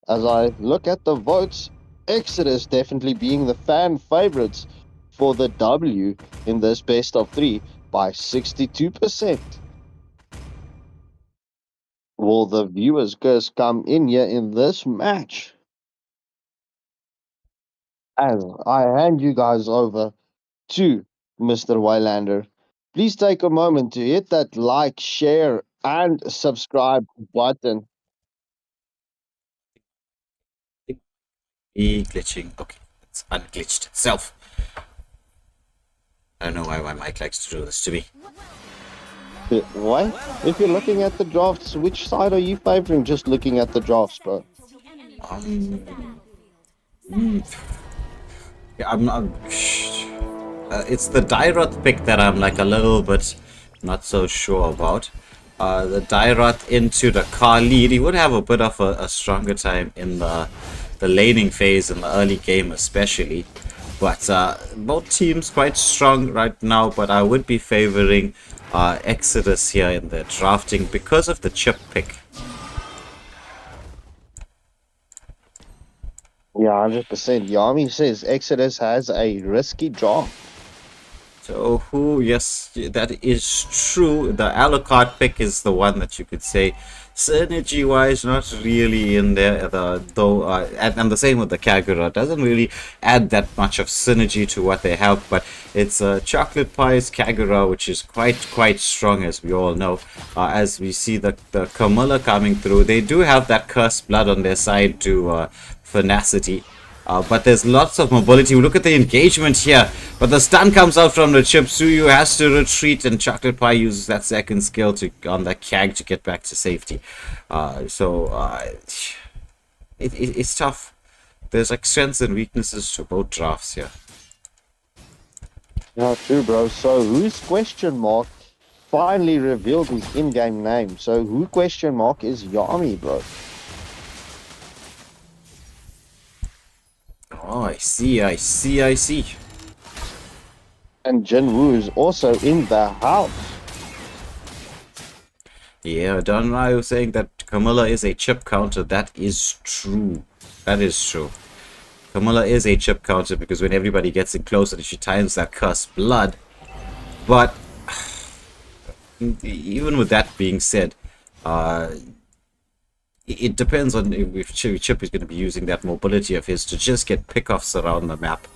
As I look at the votes, Exodus definitely being the fan favorites for the W in this best of three by 62%. Will the viewers' curse come in here in this match? As I hand you guys over to Mr. Wylander, please take a moment to hit that like, share, and subscribe button. Glitching. Okay, it's unglitched itself. I don't know why my mic likes to do this to me. Why? If you're looking at the drafts, which side are you favoring just looking at the drafts, bro? Yeah, I'm not. It's the Dyroth pick that I'm like a little bit not so sure about. the Dairoth into the car lead. He would have a bit of a stronger time in the laning phase in the early game especially. But both teams quite strong right now, but I would be favoring Exodus here in the drafting because of the chip pick. Yeah, 100%. Yami says Exodus has a risky draw. So yes, that is true. The Alucard pick is the one that you could say synergy-wise not really in there, though, and the same with the Kagura. Doesn't really add that much of synergy to what they have, but it's Chocolate Pie's Kagura, which is quite strong, as we all know. As we see the Camilla coming through, they do have that cursed blood on their side to Finacity. But there's lots of mobility. Look at the engagement here. But the stun comes out from the chip. Suyu has to retreat, and Chocolate Pie uses that second skill on the Kag to get back to safety. It's tough. There's like strengths and weaknesses to both drafts here. Yeah, true, bro. So who's question mark finally revealed his in-game name? So who question mark is Yami, bro? Oh, I see. And Jinwoo is also in the house. Yeah, Don Ryu saying that Camilla is a chip counter. That is true. Camilla is a chip counter because when everybody gets in closer, she times that cursed blood. But even with that being said, it depends on if Chip is going to be using that mobility of his to just get pickoffs around the map.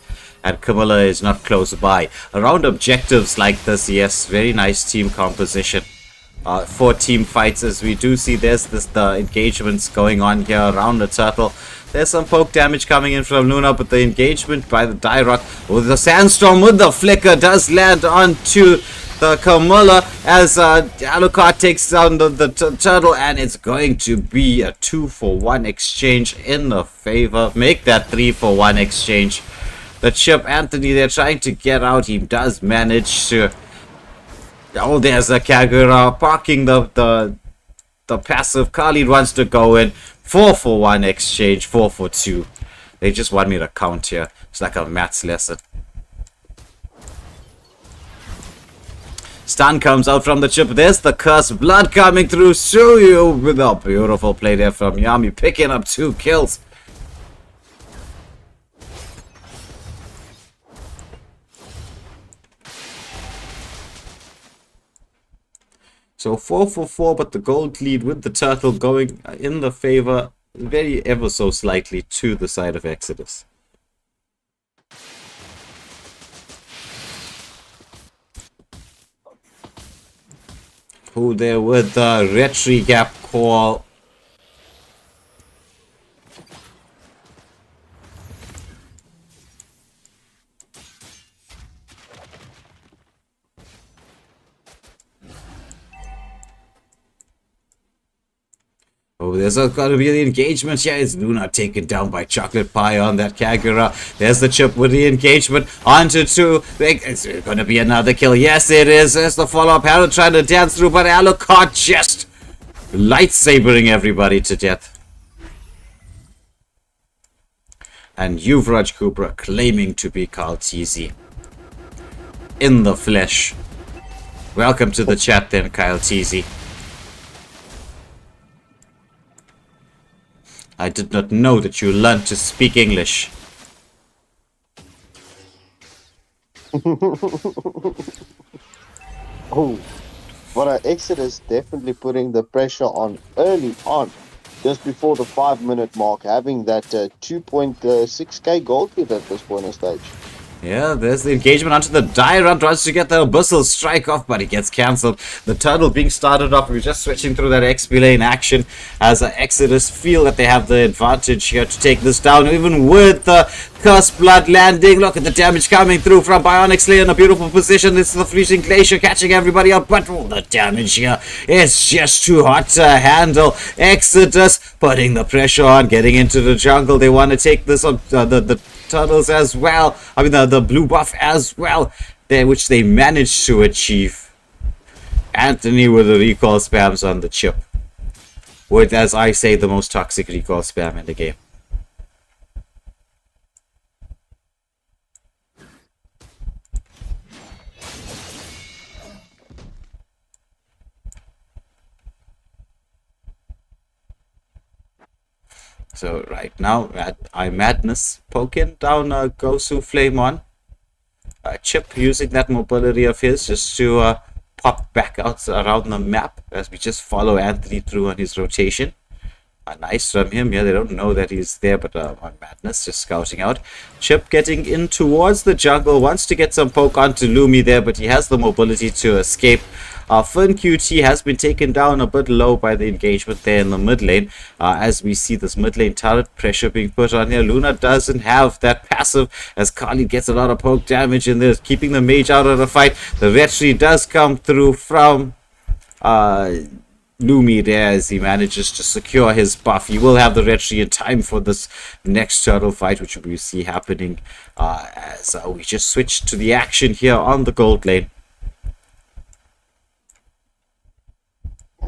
And Camilla is not close by. Around objectives like this, yes, very nice team composition. 4 team fights, as we do see. There's the engagements going on here around the turtle. There's some poke damage coming in from Luna, but the engagement by the Dairoth with the sandstorm with the flicker does land onto the Camilla as Alucard takes down the turtle, and it's going to be a 2-for-1 exchange in the favor. Make that 3-for-1 exchange. The chip Anthony, they're trying to get out. He does manage to. Oh, there's a Kagura parking the passive. Khalid wants to go in. 4-for-1 exchange, 4-for-2. They just want me to count here. It's like a maths lesson. Stun comes out from the chip. There's the cursed blood coming through. Suyu with a beautiful play there from Yami, picking up 2 kills. So 4-for-4, but the gold lead with the turtle going in the favor, very ever so slightly to the side of Exodus. Who there with the retry gap call. Oh, there's got to be the engagement. Yeah, it's Luna taken down by Chocolate Pie on that Kagura. There's the chip with the engagement. Onto 2. It's going to be another kill. Yes, it is. There's the follow-up. Harold trying to dance through, but Alucard just lightsabering everybody to death. And Yuvraj Kubra claiming to be Kaltizi in the flesh. Welcome to the chat then, Kyle Teasy. I did not know that you learned to speak English. Oh, but Exodus definitely putting the pressure on early on, just before the 5-minute mark, having that 2.6k gold lead at this point of stage. Yeah, there's the engagement onto the Dairoth, tries to get the Abyssal strike off, but it gets cancelled. The turtle being started off, we're just switching through that XP lane action as Exodus feel that they have the advantage here to take this down, even with the Cursed Blood landing. Look at the damage coming through from Bionic Slayer in a beautiful position. This is the Freezing Glacier catching everybody up, but all the damage here is just too hot to handle. Exodus putting the pressure on, getting into the jungle. They want to take this on the turtles as well. I mean the blue buff as well, which they managed to achieve. Anthony with the recall spams on the chip. With, as I say, the most toxic recall spam in the game. So right now, Madness poking down Gosu Flame on. Chip using that mobility of his just to pop back out around the map as we just follow Anthony through on his rotation. Nice from him. Yeah, they don't know that he's there, but on Madness just scouting out. Chip getting in towards the jungle, wants to get some poke onto Lumi there, but he has the mobility to escape. Fun QT has been taken down a bit low by the engagement there in the mid lane. As we see this mid lane turret pressure being put on here. Luna doesn't have that passive as Kali gets a lot of poke damage in there, keeping the mage out of the fight. The retry does come through from Lumi there as he manages to secure his buff. He will have the retry in time for this next turtle fight, which we see happening as we just switch to the action here on the gold lane.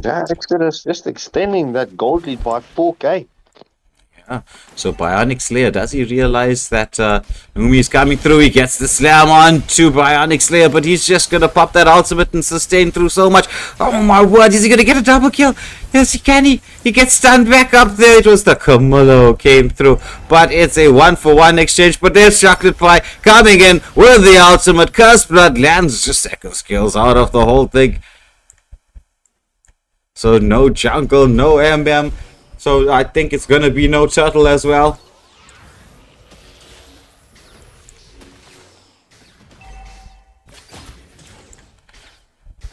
Yeah, Exodus just extending that gold lead by 4k. Yeah. So Bionic Slayer, does he realize that Lumi is coming through? He gets the slam on to Bionic Slayer, but he's just going to pop that ultimate and sustain through so much. Oh my word, is he going to get a double kill? Yes, he can. He gets stunned back up there. It was the Camillo came through, but it's a 1-for-1 exchange. But there's Chocolate Pie coming in with the ultimate. Curse Blood lands just second skills out of the whole thing. So no jungle, no MM. So I think it's going to be no turtle as well.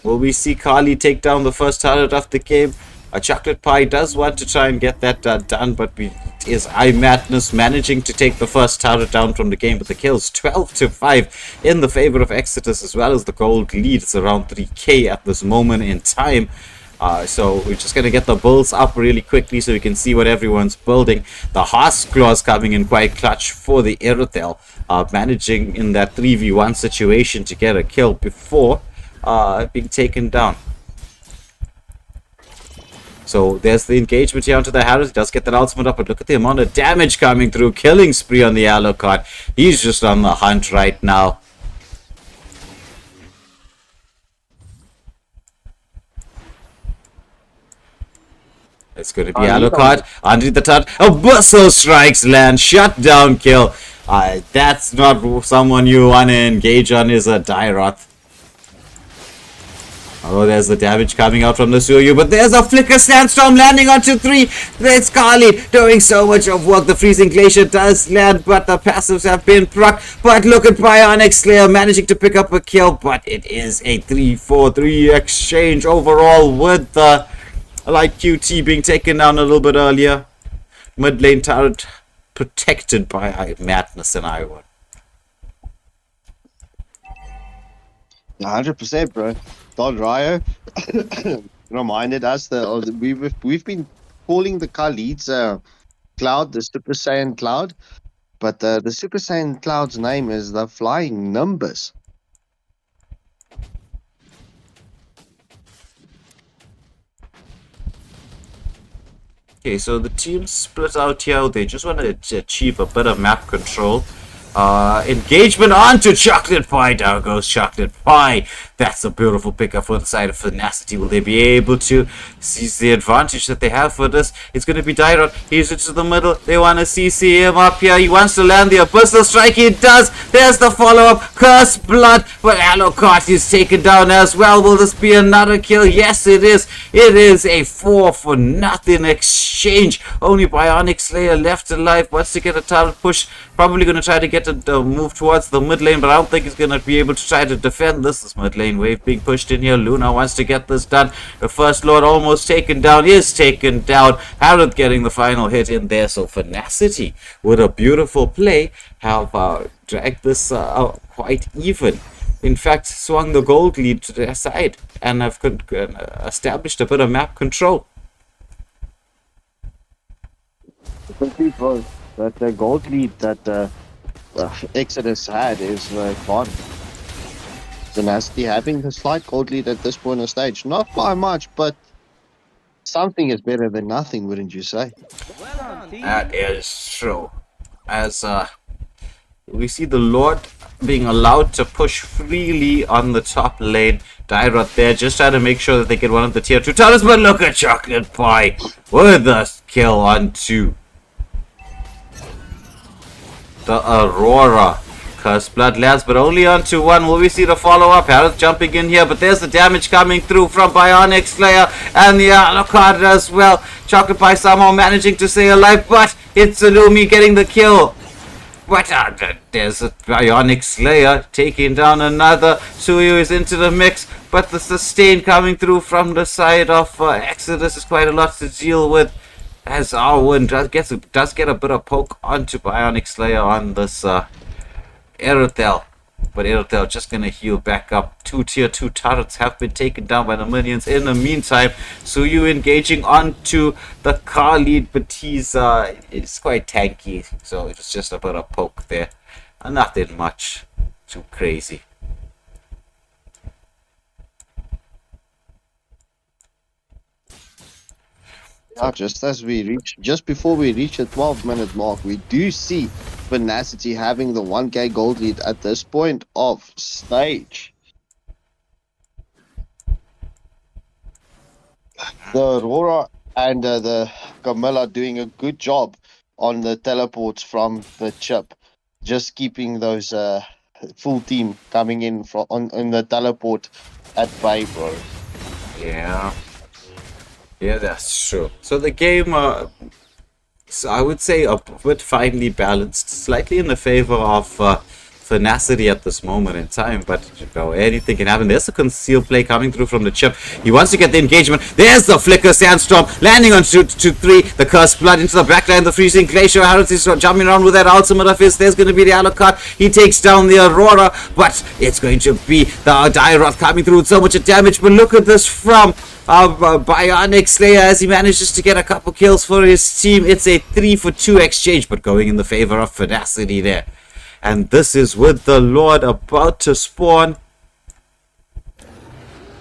Will we see Kali take down the first turret of the game? A Chocolate Pie does want to try and get that done, but is Madness managing to take the first turret down from the game with the kills 12-5 in the favor of Exodus, as well as the gold lead. It's around 3k at this moment in time. So we're just going to get the bulls up really quickly so we can see what everyone's building. The Horse Claws coming in quite clutch for the Irithel, managing in that 3v1 situation to get a kill before being taken down. So there's the engagement here onto the Harris. He does get that ultimate up, but look at the amount of damage coming through. Killing spree on the Alucard. He's just on the hunt right now. It's going to be Alucard under the turret. A Bustle Strikes land. Shutdown kill. That's not someone you want to engage on, is a Dairoth. Oh, there's the damage coming out from the Suyu, but there's a Flicker Sandstorm landing onto 3. There's Kali doing so much of work. The Freezing Glacier does land, but the passives have been procced. But look at Bionic Slayer managing to pick up a kill, but it is a 3-4-3 exchange overall with the like QT being taken down a little bit earlier. Mid lane turret protected by Madness and Iowa. 100%, bro. Don Ryo reminded us that we've been calling the Khalid's cloud the Super Saiyan cloud, but the Super Saiyan cloud's name is the Flying Nimbus. Okay, so the team split out here. They just want to achieve a bit of map control. Engagement onto Chocolate Pie. Down goes Chocolate Pie. That's a beautiful pickup for the side of Finacity. Will they be able to seize the advantage that they have for this? It's going to be Dairon. He's into the middle. They want to CC him up here. He wants to land the Abyssal Strike. He does. There's the follow-up. Curse Blood. But Alucard is taken down as well. Will this be another kill? Yes, it is. It is a 4-for-0 exchange. Only Bionic Slayer left alive. Wants to get a turret push. Probably going to try to get a move towards the mid lane, but I don't think he's going to be able to try to defend this. This mid lane wave being pushed in here. Luna wants to get this done. The First Lord almost taken down. Is taken down. Harrod getting the final hit in there. So Finacity, with a beautiful play, have dragged this quite even. In fact, swung the gold lead to their side and have established a bit of map control. That the gold lead that Exodus had is gone. Finacity having the slight gold lead at this point of stage. Not by much, but something is better than nothing, wouldn't you say? That is true. As we see the Lord being allowed to push freely on the top lane. Dyrot there just trying to make sure that they get one of the tier 2 turrets, but look at Chocolate Pie with the kill on 2. The Aurora. Cursed Blood lands, but only onto 1. Will we see the follow-up? Harris jumping in here, but there's the damage coming through from Bionic Slayer and the Alucard as well. Chocolate Pie somehow managing to stay alive, but it's Illumi getting the kill. But there's a Bionic Slayer taking down another. Suyu is into the mix, but the sustain coming through from the side of Exodus is quite a lot to deal with. As Arwen does get a bit of poke onto Bionic Slayer on this Erythel. But Erythel just going to heal back up. 2 tier 2 turrets have been taken down by the minions. In the meantime, Suyu engaging onto the car lead, but he's it's quite tanky. So it's just a bit of poke there. Nothing much too crazy. Just before we reach the 12-minute mark, we do see Finacity having the 1k gold lead at this point of stage. The Aurora and the Camilla doing a good job on the teleports from the chip, just keeping those full team coming in on the teleport at bay, bro. Yeah. Yeah, that's true. So the game, so I would say a bit finely balanced, slightly in the favor of Finacity at this moment in time, but you know, anything can happen. There's a concealed play coming through from the chip. He wants to get the engagement. There's the Flicker Sandstorm landing on 2-3. The Cursed Blood into the backline. The Freezing Glacier. Harris is jumping around with that ultimate of his. There's going to be the Alucard. He takes down the Aurora, but it's going to be the Dyrot coming through with so much damage. But look at this from Bionic Slayer as he manages to get a couple kills for his team. It's a 3-for-2 exchange, but going in the favor of Finacity there. And this is with the Lord about to spawn.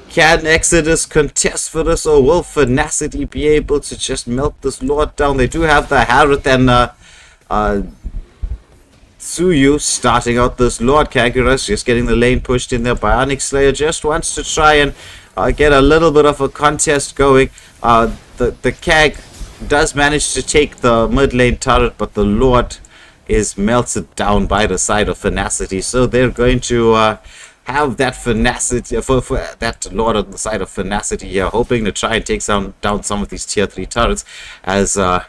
Can Exodus contest for this, or will Finacity be able to just melt this Lord down? They do have the Harith and Suyu starting out this Lord. Kagura's just getting the lane pushed in there. Bionic Slayer just wants to try and get a little bit of a contest going. The Kag does manage to take the mid lane turret, but the Lord is melted down by the side of Finacity. So they're going to have that Finacity for that Lord on the side of Finacity here, hoping to try and take down some of these tier 3 turrets, as now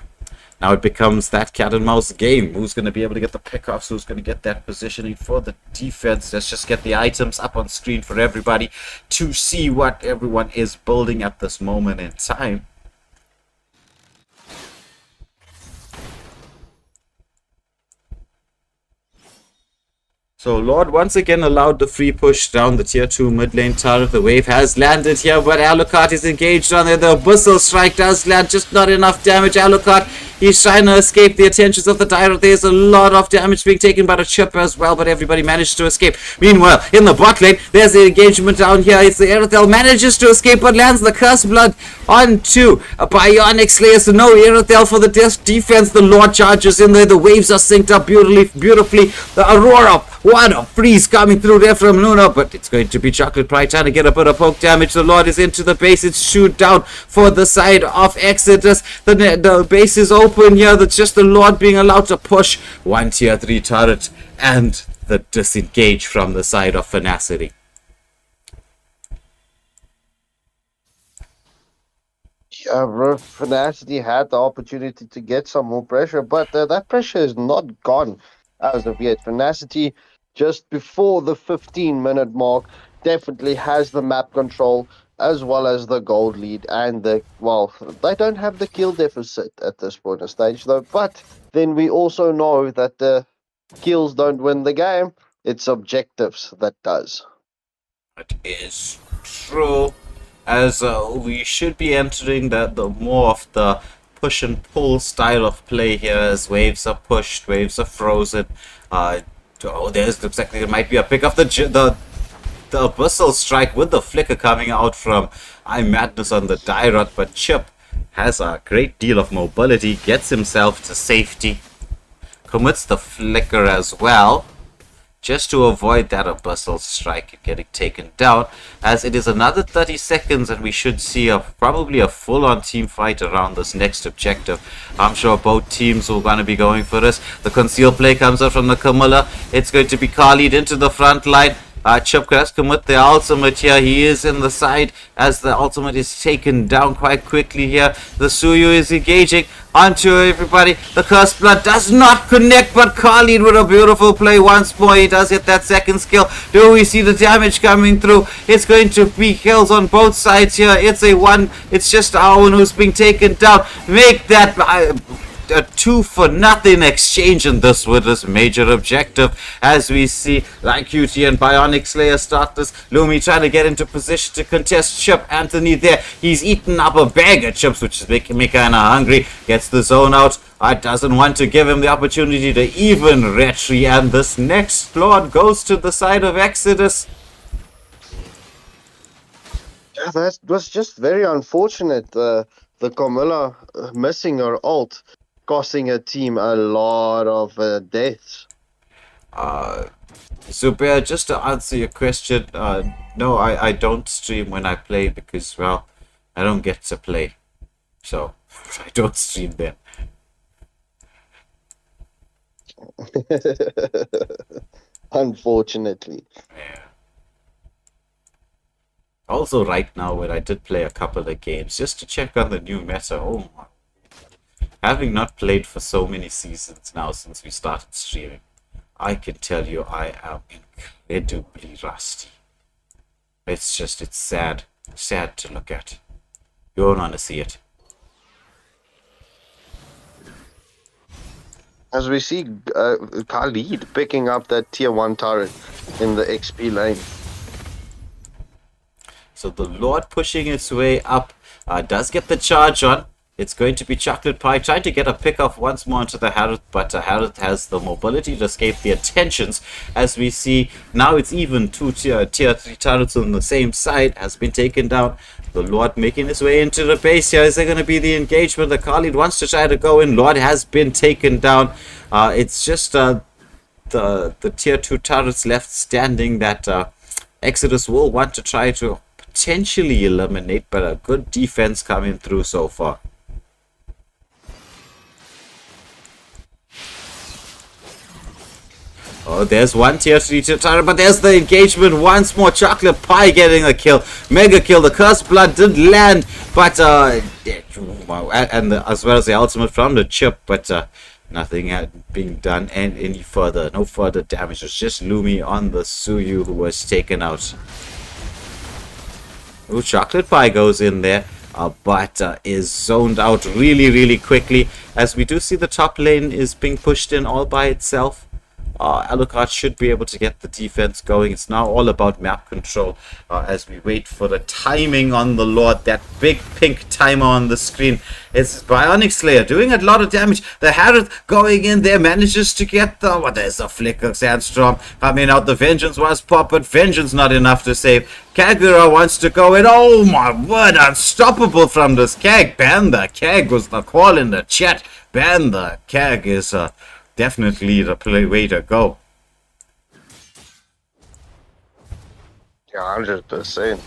it becomes that cat and mouse game. Who's going to be able to get the pickoffs? Who's going to get that positioning for the defense? Let's just get the items up on screen for everybody to see what everyone is building at this moment in time. So Lord once again allowed the free push down the tier 2 mid lane turret. The wave has landed here, but Alucard is engaged on there. The Abyssal Strike does land, just not enough damage. Alucard, he's trying to escape the attentions of the Dyrot. There's a lot of damage being taken by the chip as well, but everybody managed to escape. Meanwhile, in the bot lane, there's the engagement down here. It's the Erythel manages to escape, but lands the Cursed Blood onto a Bionic Slayer. So no Erythel for the defense. The Lord charges in there. The waves are synced up beautifully. The Aurora, what a freeze coming through there from Luna, but it's going to be Chocolate Pie trying to get a bit of poke damage. The Lord is into the base. It's shoot down for the side of Exodus. The base is open here. That's just the Lord being allowed to push one tier 3 turret, and the disengage from the side of Finacity. Yeah, bro, Finacity had the opportunity to get some more pressure, but that pressure is not gone as of yet. Finacity, just before the 15-minute mark, definitely has the map control as well as the gold lead, and they don't have the kill deficit at this point of stage though, but then we also know that the kills don't win the game. It's objectives that does. It is true, as we should be entering the more of the push and pull style of play here, as waves are pushed, waves are frozen. Looks like there might be a pick of the the Abyssal Strike with the flicker coming out from Madness on the die rod, but Chip has a great deal of mobility, gets himself to safety, commits the flicker as well, just to avoid that Abyssal Strike getting taken down, as it is another 30 seconds and we should see probably a full-on team fight around this next objective. I'm sure both teams will going to be going for this. The concealed play comes out from the Camilla. It's going to be Khalid into the front line. Chip has commit the ultimate here. He is in the side as the ultimate is taken down quite quickly here. The Suyu is engaging onto everybody. The Cursed Blood does not connect, but Khalid with a beautiful play once more. He does hit that second skill. Do we see the damage coming through? It's going to be kills on both sides here. It's a one. It's just Owen who's being taken down. Make that a 2-for-nothing exchange in this with this major objective, as we see like QT and Bionic Slayer start this. Lumi trying to get into position to contest Chip. Anthony there, he's eaten up a bag of chips, which is making me kind of hungry. Gets the zone out. Doesn't want to give him the opportunity to even retry, and this next Lord goes to the side of Exodus. Yeah, that was just very unfortunate. The Camilla missing her ult, costing her team a lot of deaths. Zubair, just to answer your question, no, I don't stream when I play because, well, I don't get to play. So, I don't stream then. Unfortunately. Yeah. Also, right now, when I did play a couple of games, just to check on the new meta, oh my. Having not played for so many seasons now since we started streaming, I can tell you I am incredibly rusty. It's sad. Sad to look at. You don't want to see it. As we see Khalid picking up that tier 1 turret in the XP lane. So the Lord pushing its way up does get the charge on. It's going to be Chocolate Pie trying to get a pick off once more onto the Harith, but Harith has the mobility to escape the attentions. As we see, now it's even two tier 3 turrets on the same side has been taken down. The Lord making his way into the base here. Is there going to be the engagement? The Khalid wants to try to go in. Lord has been taken down. It's just the tier 2 turrets left standing that Exodus will want to try to potentially eliminate, but a good defense coming through so far. Oh, there's one tier 3 turret, but there's the engagement once more. Chocolate Pie getting a kill. Mega kill. The Cursed Blood did land, but as well as the ultimate from the Chip, but nothing had been done and any further. No further damage. It's just Lumi on the Suyu who was taken out. Ooh, Chocolate Pie goes in there, but is zoned out really quickly, as we do see the top lane is being pushed in all by itself. Alucard should be able to get the defense going. It's now all about map control as we wait for the timing on the Lord. That big pink timer on the screen. It's Bionic Slayer doing a lot of damage. The Harith going in there manages to get the... Oh, there's a flicker. Sandstorm coming out. The Vengeance was popped, but Vengeance not enough to save. Kagura wants to go in. Oh my word, unstoppable from this Kag. Ban the Kag was the call in the chat. Ban the Kag is... definitely the way to go. Yeah, 100%.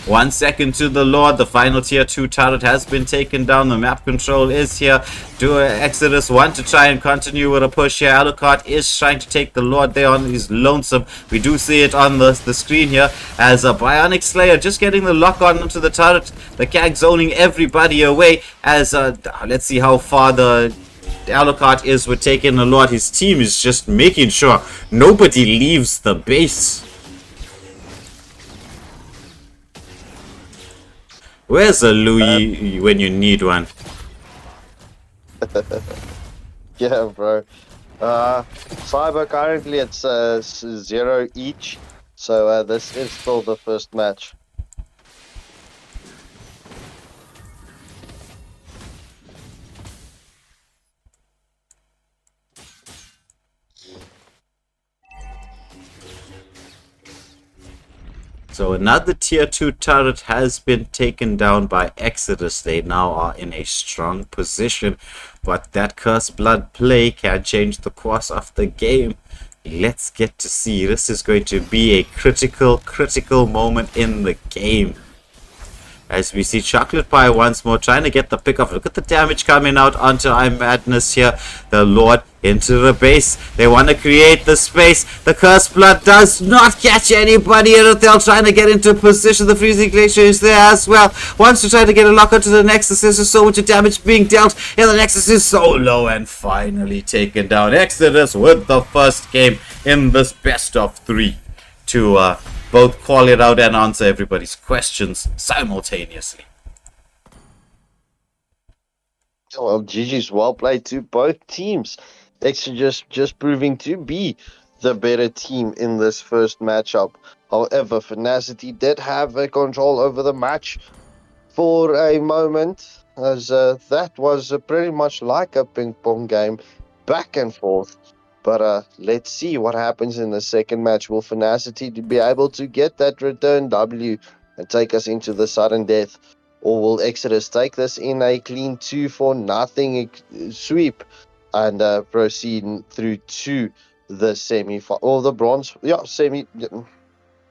1 second to the Lord. The final tier 2 turret has been taken down. The map control is here. Do Exodus want to try and continue with a push here? Alucard is trying to take the Lord there on his lonesome. We do see it on the screen here as a Bionic Slayer just getting the lock on into the turret. The Kag zoning everybody away as let's see how far the Alucard is with taking the Lord. His team is just making sure nobody leaves the base. Where's a Louis when you need one? Yeah, bro. Cyber currently it's 0 each, so this is still the first match. So another tier 2 turret has been taken down by Exodus. They now are in a strong position, but that Cursed Blood play can change the course of the game. Let's get to see. This is going to be a critical moment in the game. As we see Chocolate Pie once more trying to get the pick off. Look at the damage coming out onto iMadness here. The Lord into the base. They want to create the space. The Cursed Blood does not catch anybody. They're trying to get into position. The Freezing Glacier is there as well. Wants to try to get a lock onto the Nexus. There's so much damage being dealt. And the Nexus is so low and finally taken down. Exodus with the first game in this best of 3 to both call it out and answer everybody's questions simultaneously. Well, GG's well played to both teams. Exodus just proving to be the better team in this first matchup. However, Finacity did have a control over the match for a moment, as that was pretty much like a ping pong game, back and forth. But let's see what happens in the second match. Will Finacity be able to get that return W and take us into the sudden death? Or will Exodus take this in a clean 2-0 sweep and proceed through to the semi or the bronze, semi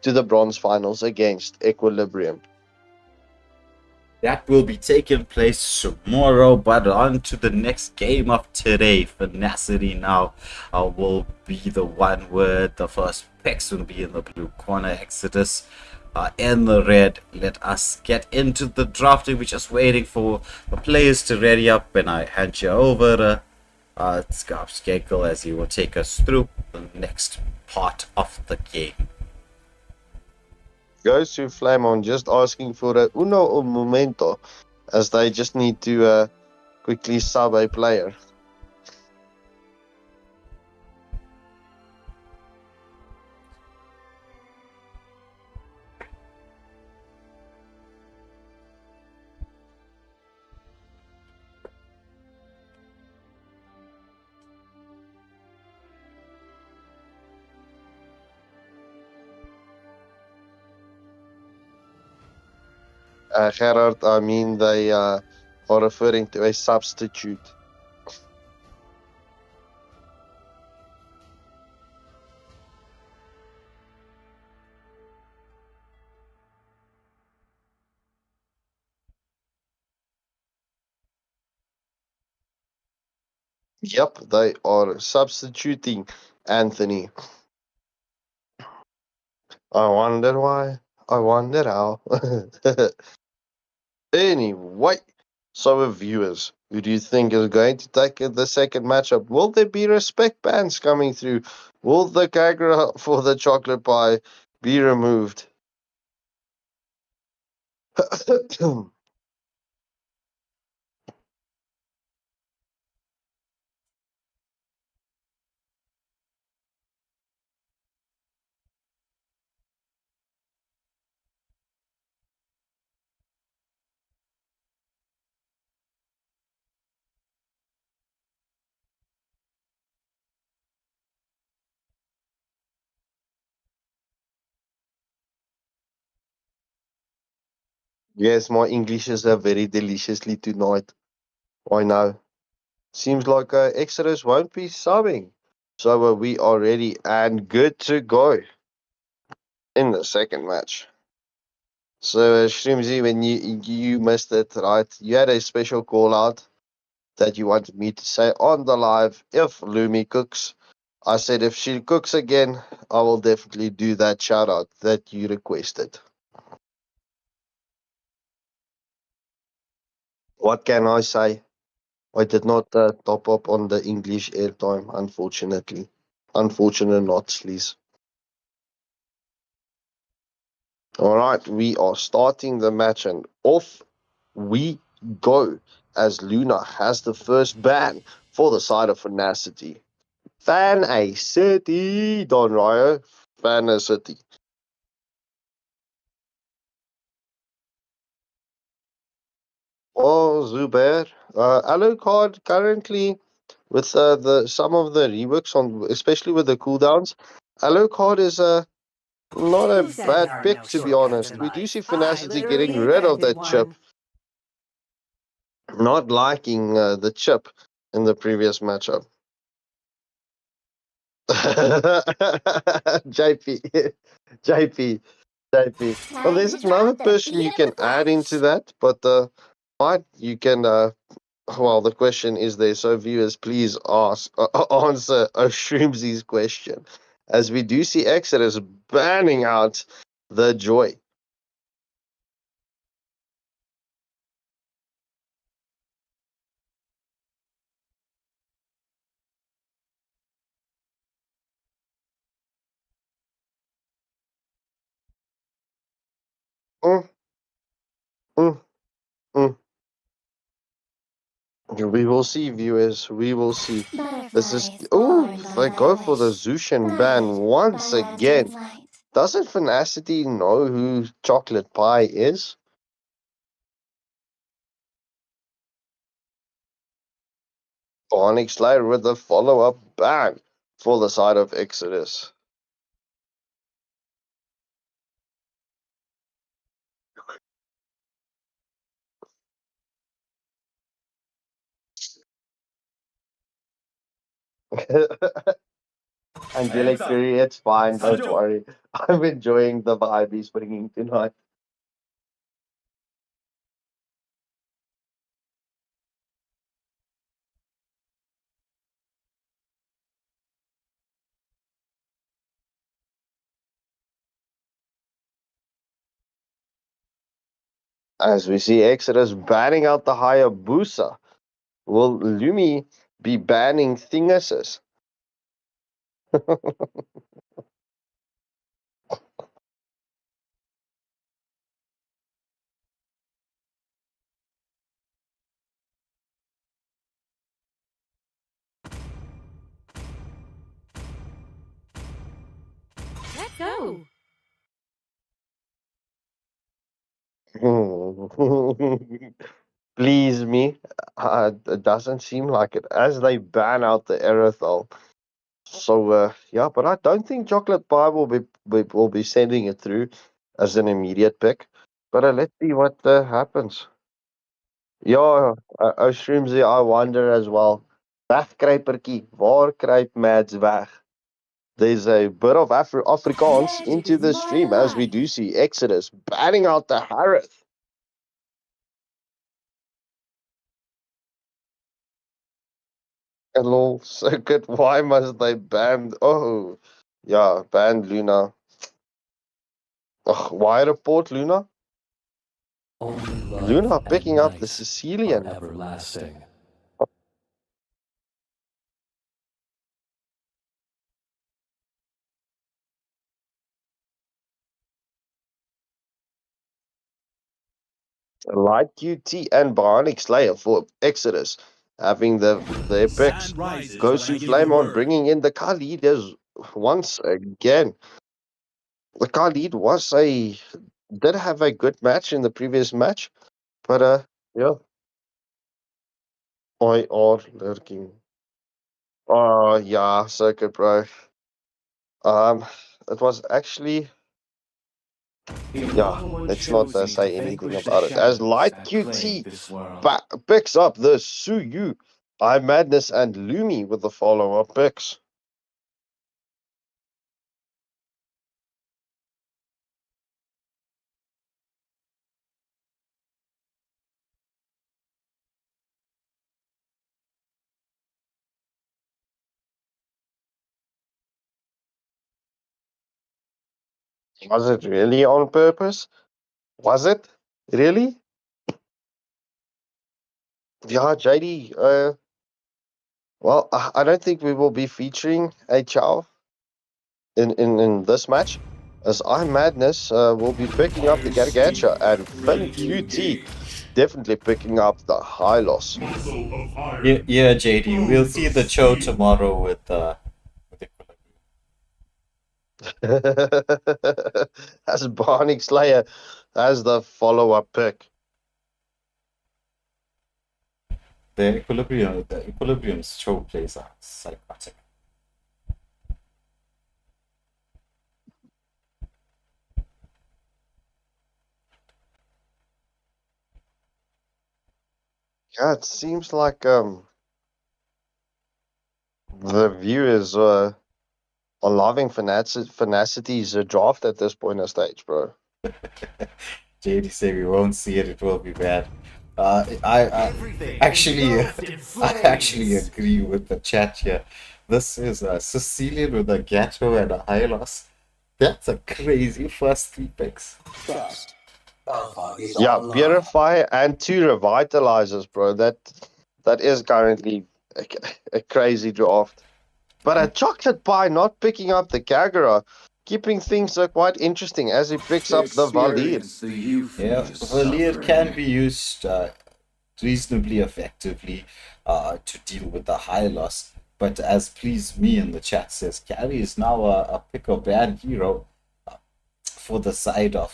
to the bronze finals against Equilibrium? That will be taking place tomorrow, but on to the next game of today. Finacity now will be the one with the first picks will be in the blue corner. Exodus in the red. Let us get into the drafting. We're just waiting for the players to ready up, and I hand you over to Skekel as he will take us through the next part of the game. Goes to Flamon just asking for a uno momento, as they just need to quickly sub a player. Gerard, I mean they are referring to a substitute. Yep, they are substituting Anthony. I wonder why. I wonder how. Anyway, so viewers, who do you think is going to take the second matchup? Will there be respect bans coming through? Will the Kagra for the chocolate pie be removed? Yes, my English is very deliciously tonight. I know. Seems like Exodus won't be subbing. So we are ready and good to go in the second match. So Shrimzy, when you missed it, right? You had a special call out that you wanted me to say on the live if Lumi cooks. I said if she cooks again, I will definitely do that shout out that you requested. What can I say? I did not top up on the English airtime, unfortunately. Unfortunate not, please. All right, we are starting the match and off we go as Luna has the first ban for the side of Finacity. Finacity, Don Ryo. Finacity. Oh, Zubair. Alucard currently with the some of the reworks on, especially with the cooldowns. Alucard is Not a Who said bad there are pick, no to be shortcuts honest. in We do life? see I Finacity getting literally rid of invented that chip. one. Not liking the chip in the previous matchup. JP, JP, JP. Well, Time there's to another drop the person beat you of the can add into flesh. that, but what you can well, the question is there, so viewers, please ask answer Shroomsy's question, as we do see Exodus banning out the Joy. Mm, mm, mm. We will see, viewers. We will see. This is Butterflies oh, born by they thy go for the wish, Zushin ban guided by once again. lantern's light. Doesn't Finacity know who Chocolate Pie is? Bionic Slayer with a follow-up ban for the side of Exodus. Angelic Fury, it's fine, don't worry. I'm enjoying the vibe he's bringing tonight. As we see Exodus banning out the Hayabusa, will Lumi be banning Thinguses? Let's go. Please me. It doesn't seem like it, as they ban out the Aerothol. So yeah, but I don't think Chocolate Pie will be sending it through as an immediate pick. But let's see what happens. Ja, Shroomsy, I wonder as well. Wegkruipertjie, waar kruip Mads weg? There's a bit of Afrikaans Magic into is the my stream as we life. do see Exodus banning out the Harith. Hello, circuit, why must they ban? Oh, yeah, ban Luna. Ugh, why report Luna? Only love Luna and picking up the night are Sicilian. everlasting. Light QT and Bionic Slayer for Exodus, having their picks. Sun rises when I Gosu give the Flamon word. bringing in the Khalid once again. The Khalid did have a good match in the previous match, but yeah, I are lurking. Oh yeah, circuit bro. Um, it was actually The yeah. Immortal One Let's not chose me to say anything vanquish the about it. As shadows Light that plague QT this world. picks up the Suyu, I Madness and Lumi with the follow-up picks. Was it really on purpose? Was it really? Yeah, JD. Well, I don't think we will be featuring a Chow in this match, as I Madness will be picking up the Gargantua and Fin QT definitely picking up the high loss. Muscle of Yeah, iron. yeah, JD. Move We'll the see the show speed. tomorrow with As Bionic Slayer as the follow-up pick. the Equilibrium. The Equilibrium's show plays are psychotic. Yeah, it seems like the viewers are loving Finacity's draft at this point of stage, bro. JD say we won't see it, it will be bad. I actually I actually agree with the chat here. This is Sicilian with a Gatto and a Hylos. That's a crazy first 3 picks. Yeah, Purify and 2 Revitalizers, bro. That is currently a crazy draft. But a Chocolate Pie not picking up the Kagura, keeping things quite interesting as he picks up the Valir. Yeah, Valir can be used reasonably effectively to deal with the high loss. But as Please Me in the chat says, Carry is now a pick or ban hero for the side of,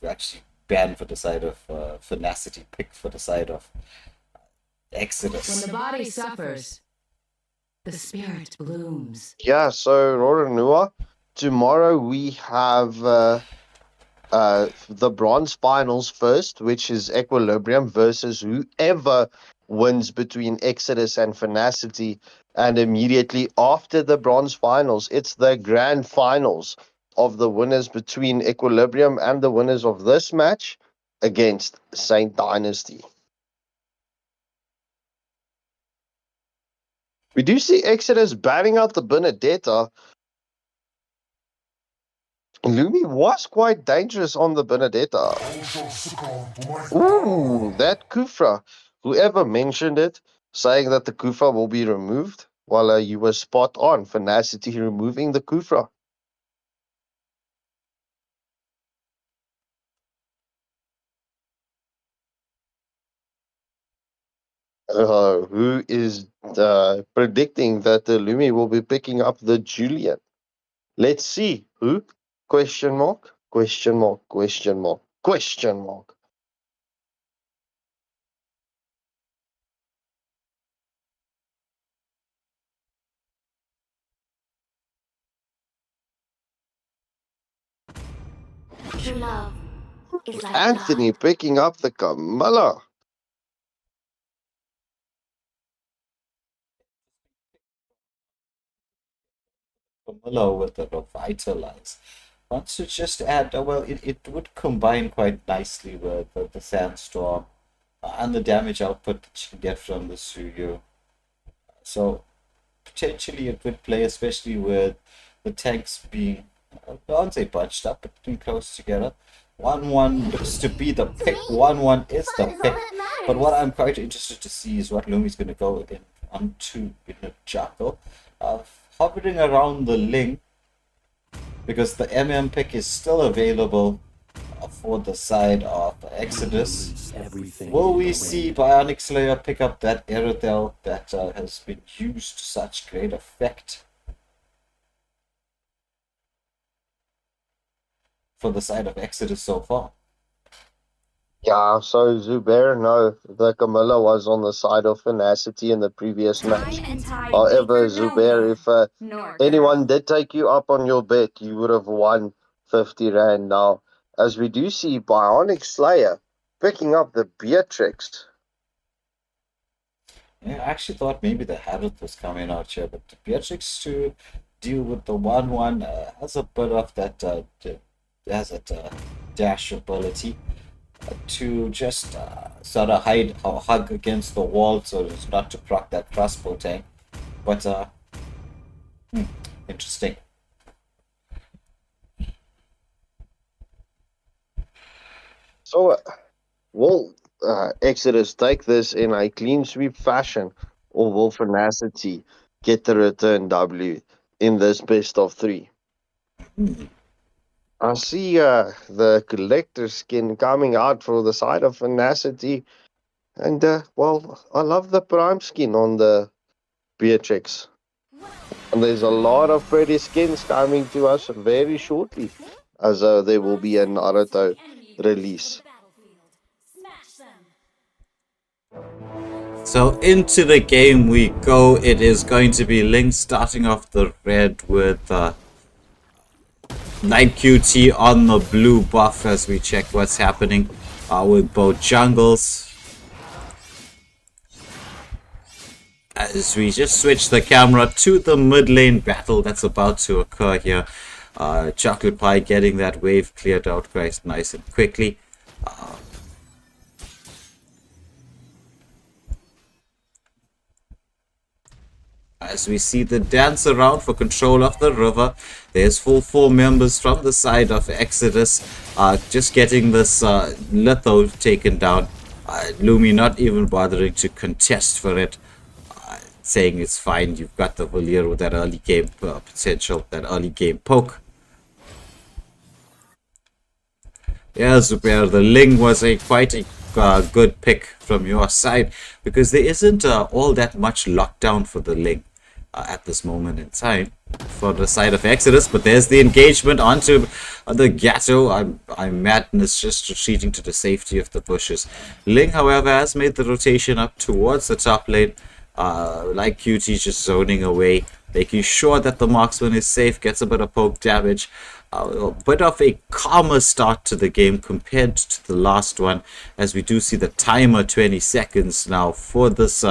actually ban for the side of Finacity, pick for the side of Exodus. When the body suffers, the spirit blooms. Yeah, so Roranua, tomorrow we have the bronze finals first, which is Equilibrium versus whoever wins between Exodus and Finacity. And immediately after the bronze finals, it's the grand finals of the winners between Equilibrium and the winners of this match against Saint Dynasty. We do see Exodus batting out the Benedetta. Lumi was quite dangerous on the Benedetta. Ooh, that Kufra. Whoever mentioned it, saying that the Kufra will be removed, well, you were spot on. Finacity removing the Kufra. Who is predicting that the Lumi will be picking up the Julian? Let's see. Who? Question mark? Question mark? Question mark? Question mark? True love is like Anthony blood. picking up the Camilla. Camilla with the Revitalize. Wants to just add, well, it would combine quite nicely with the Sandstorm and the damage output that you can get from the Suyu. So potentially it would play, especially with the tanks being, I won't say bunched up, but being close together. 1-1 looks to be the pick. 1-1 is the pick. But what I'm quite interested to see is what Lumi's going to go again on 2 in a Jackal. Hovering around the Ling, because the MM pick is still available for the side of Exodus. Will we see Bionic Slayer pick up that Aerodel that has been used to such great effect for the side of Exodus so far? Yeah, so Zubair, no, the Camilla was on the side of Finacity in the previous match. However, Zubair, if anyone did take you up on your bet, you would have won 50 Rand. Now, as we do see Bionic Slayer picking up the Beatrix. Yeah, I actually thought maybe the Harith was coming out here, but the Beatrix to deal with the 1-1 has a bit of that dash ability to just sort of hide or hug against the wall so as not to proc that crossbow tank. But interesting. So, will Exodus take this in a clean sweep fashion, or will Finacity get the return W in this best of 3? I see the collector skin coming out for the side of Finacity. And, well, I love the prime skin on the Beatrix. And there's a lot of pretty skins coming to us very shortly, as there will be a Naruto release. So into the game we go. It is going to be Link starting off the red with Night QT on the blue buff as we check what's happening with both jungles. As we just switch the camera to the mid lane battle that's about to occur here. Chocolate Pie getting that wave cleared out quite nice and quickly. As we see the dance around for control of the river, there's full 4 members from the side of Exodus, just getting this litho taken down. Lumi not even bothering to contest for it, saying it's fine, you've got the Valier with that early game potential, that early game poke. Yeah, Zubair, the Ling was quite a good pick from your side, because there isn't all that much lockdown for the Ling at this moment in time for the side of Exodus. But there's the engagement onto the Gatto. I'm Madness just retreating to the safety of the bushes. Ling, however, has made the rotation up towards the top lane. Like QT, just zoning away, making sure that the marksman is safe, gets a bit of poke damage. A bit of a calmer start to the game compared to the last one, as we do see the timer 20 seconds now for this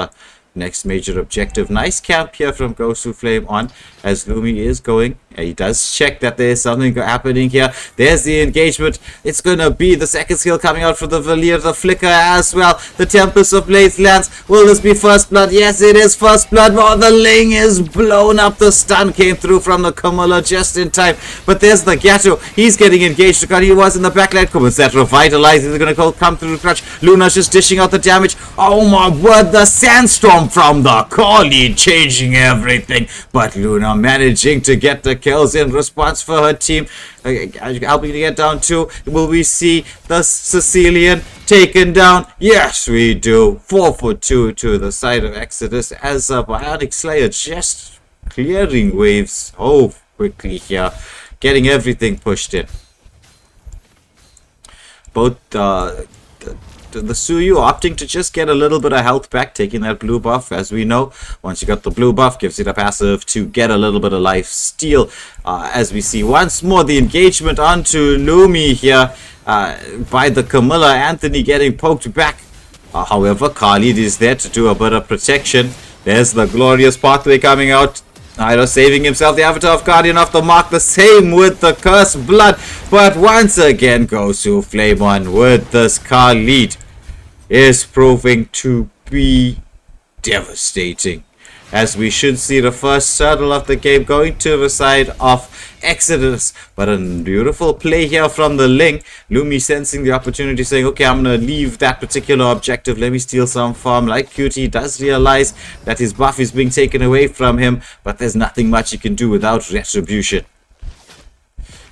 next major objective. Nice camp here from Gosu Flame on, as Lumi is going. He does check that there's something happening here. There's the engagement. It's going to be the second skill coming out for the Valier, the flicker as well. The Tempest of Blades lands. Will this be first blood? Yes, it is first blood. Oh, the Ling is blown up. The stun came through from the Kamala just in time. But there's the Gatto. He's getting engaged. He was in the backline. Is that revitalizing? They're going to come through the clutch. Luna's just dishing out the damage. Oh my word, the sandstorm from the Kali changing everything. But Luna managing to get the kills in response for her team. Helping to get down to, will we see the Sicilian taken down? Yes, we do. 4 for 2 to the side of Exodus, as Bionic Slayer just clearing waves so quickly here, getting everything pushed in. Both the Suyu opting to just get a little bit of health back, taking that blue buff. As we know, once you got the blue buff, gives it a passive to get a little bit of life steal. As we see once more the engagement onto Lumi here by the Camilla. Anthony getting poked back. However, Khalid is there to do a bit of protection. There's the glorious pathway coming out. Nairo saving himself, the Avatar of Guardian off the mark, the same with the Cursed Blood, but once again goes to Flame on with this Khalid is proving to be devastating, as we should see the first turtle of the game going to the side of Exodus. But a beautiful play here from the Ling. Lumi sensing the opportunity, saying, okay, I'm going to leave that particular objective, let me steal some farm. Like QT does realize that his buff is being taken away from him, but there's nothing much he can do without retribution.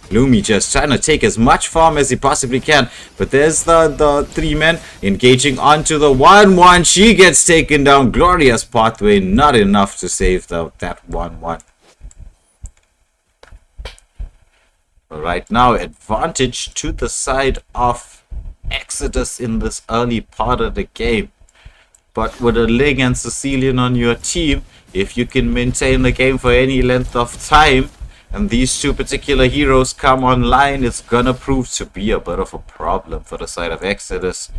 Lumi just trying to take as much farm as he possibly can, but there's the 3 men engaging onto the 1-1. She gets taken down. Glorious pathway, not enough to save that 1-1. Right now, advantage to the side of Exodus in this early part of the game. But with a Ling and Sicilian on your team, if you can maintain the game for any length of time, and these two particular heroes come online, it's gonna prove to be a bit of a problem for the side of Exodus,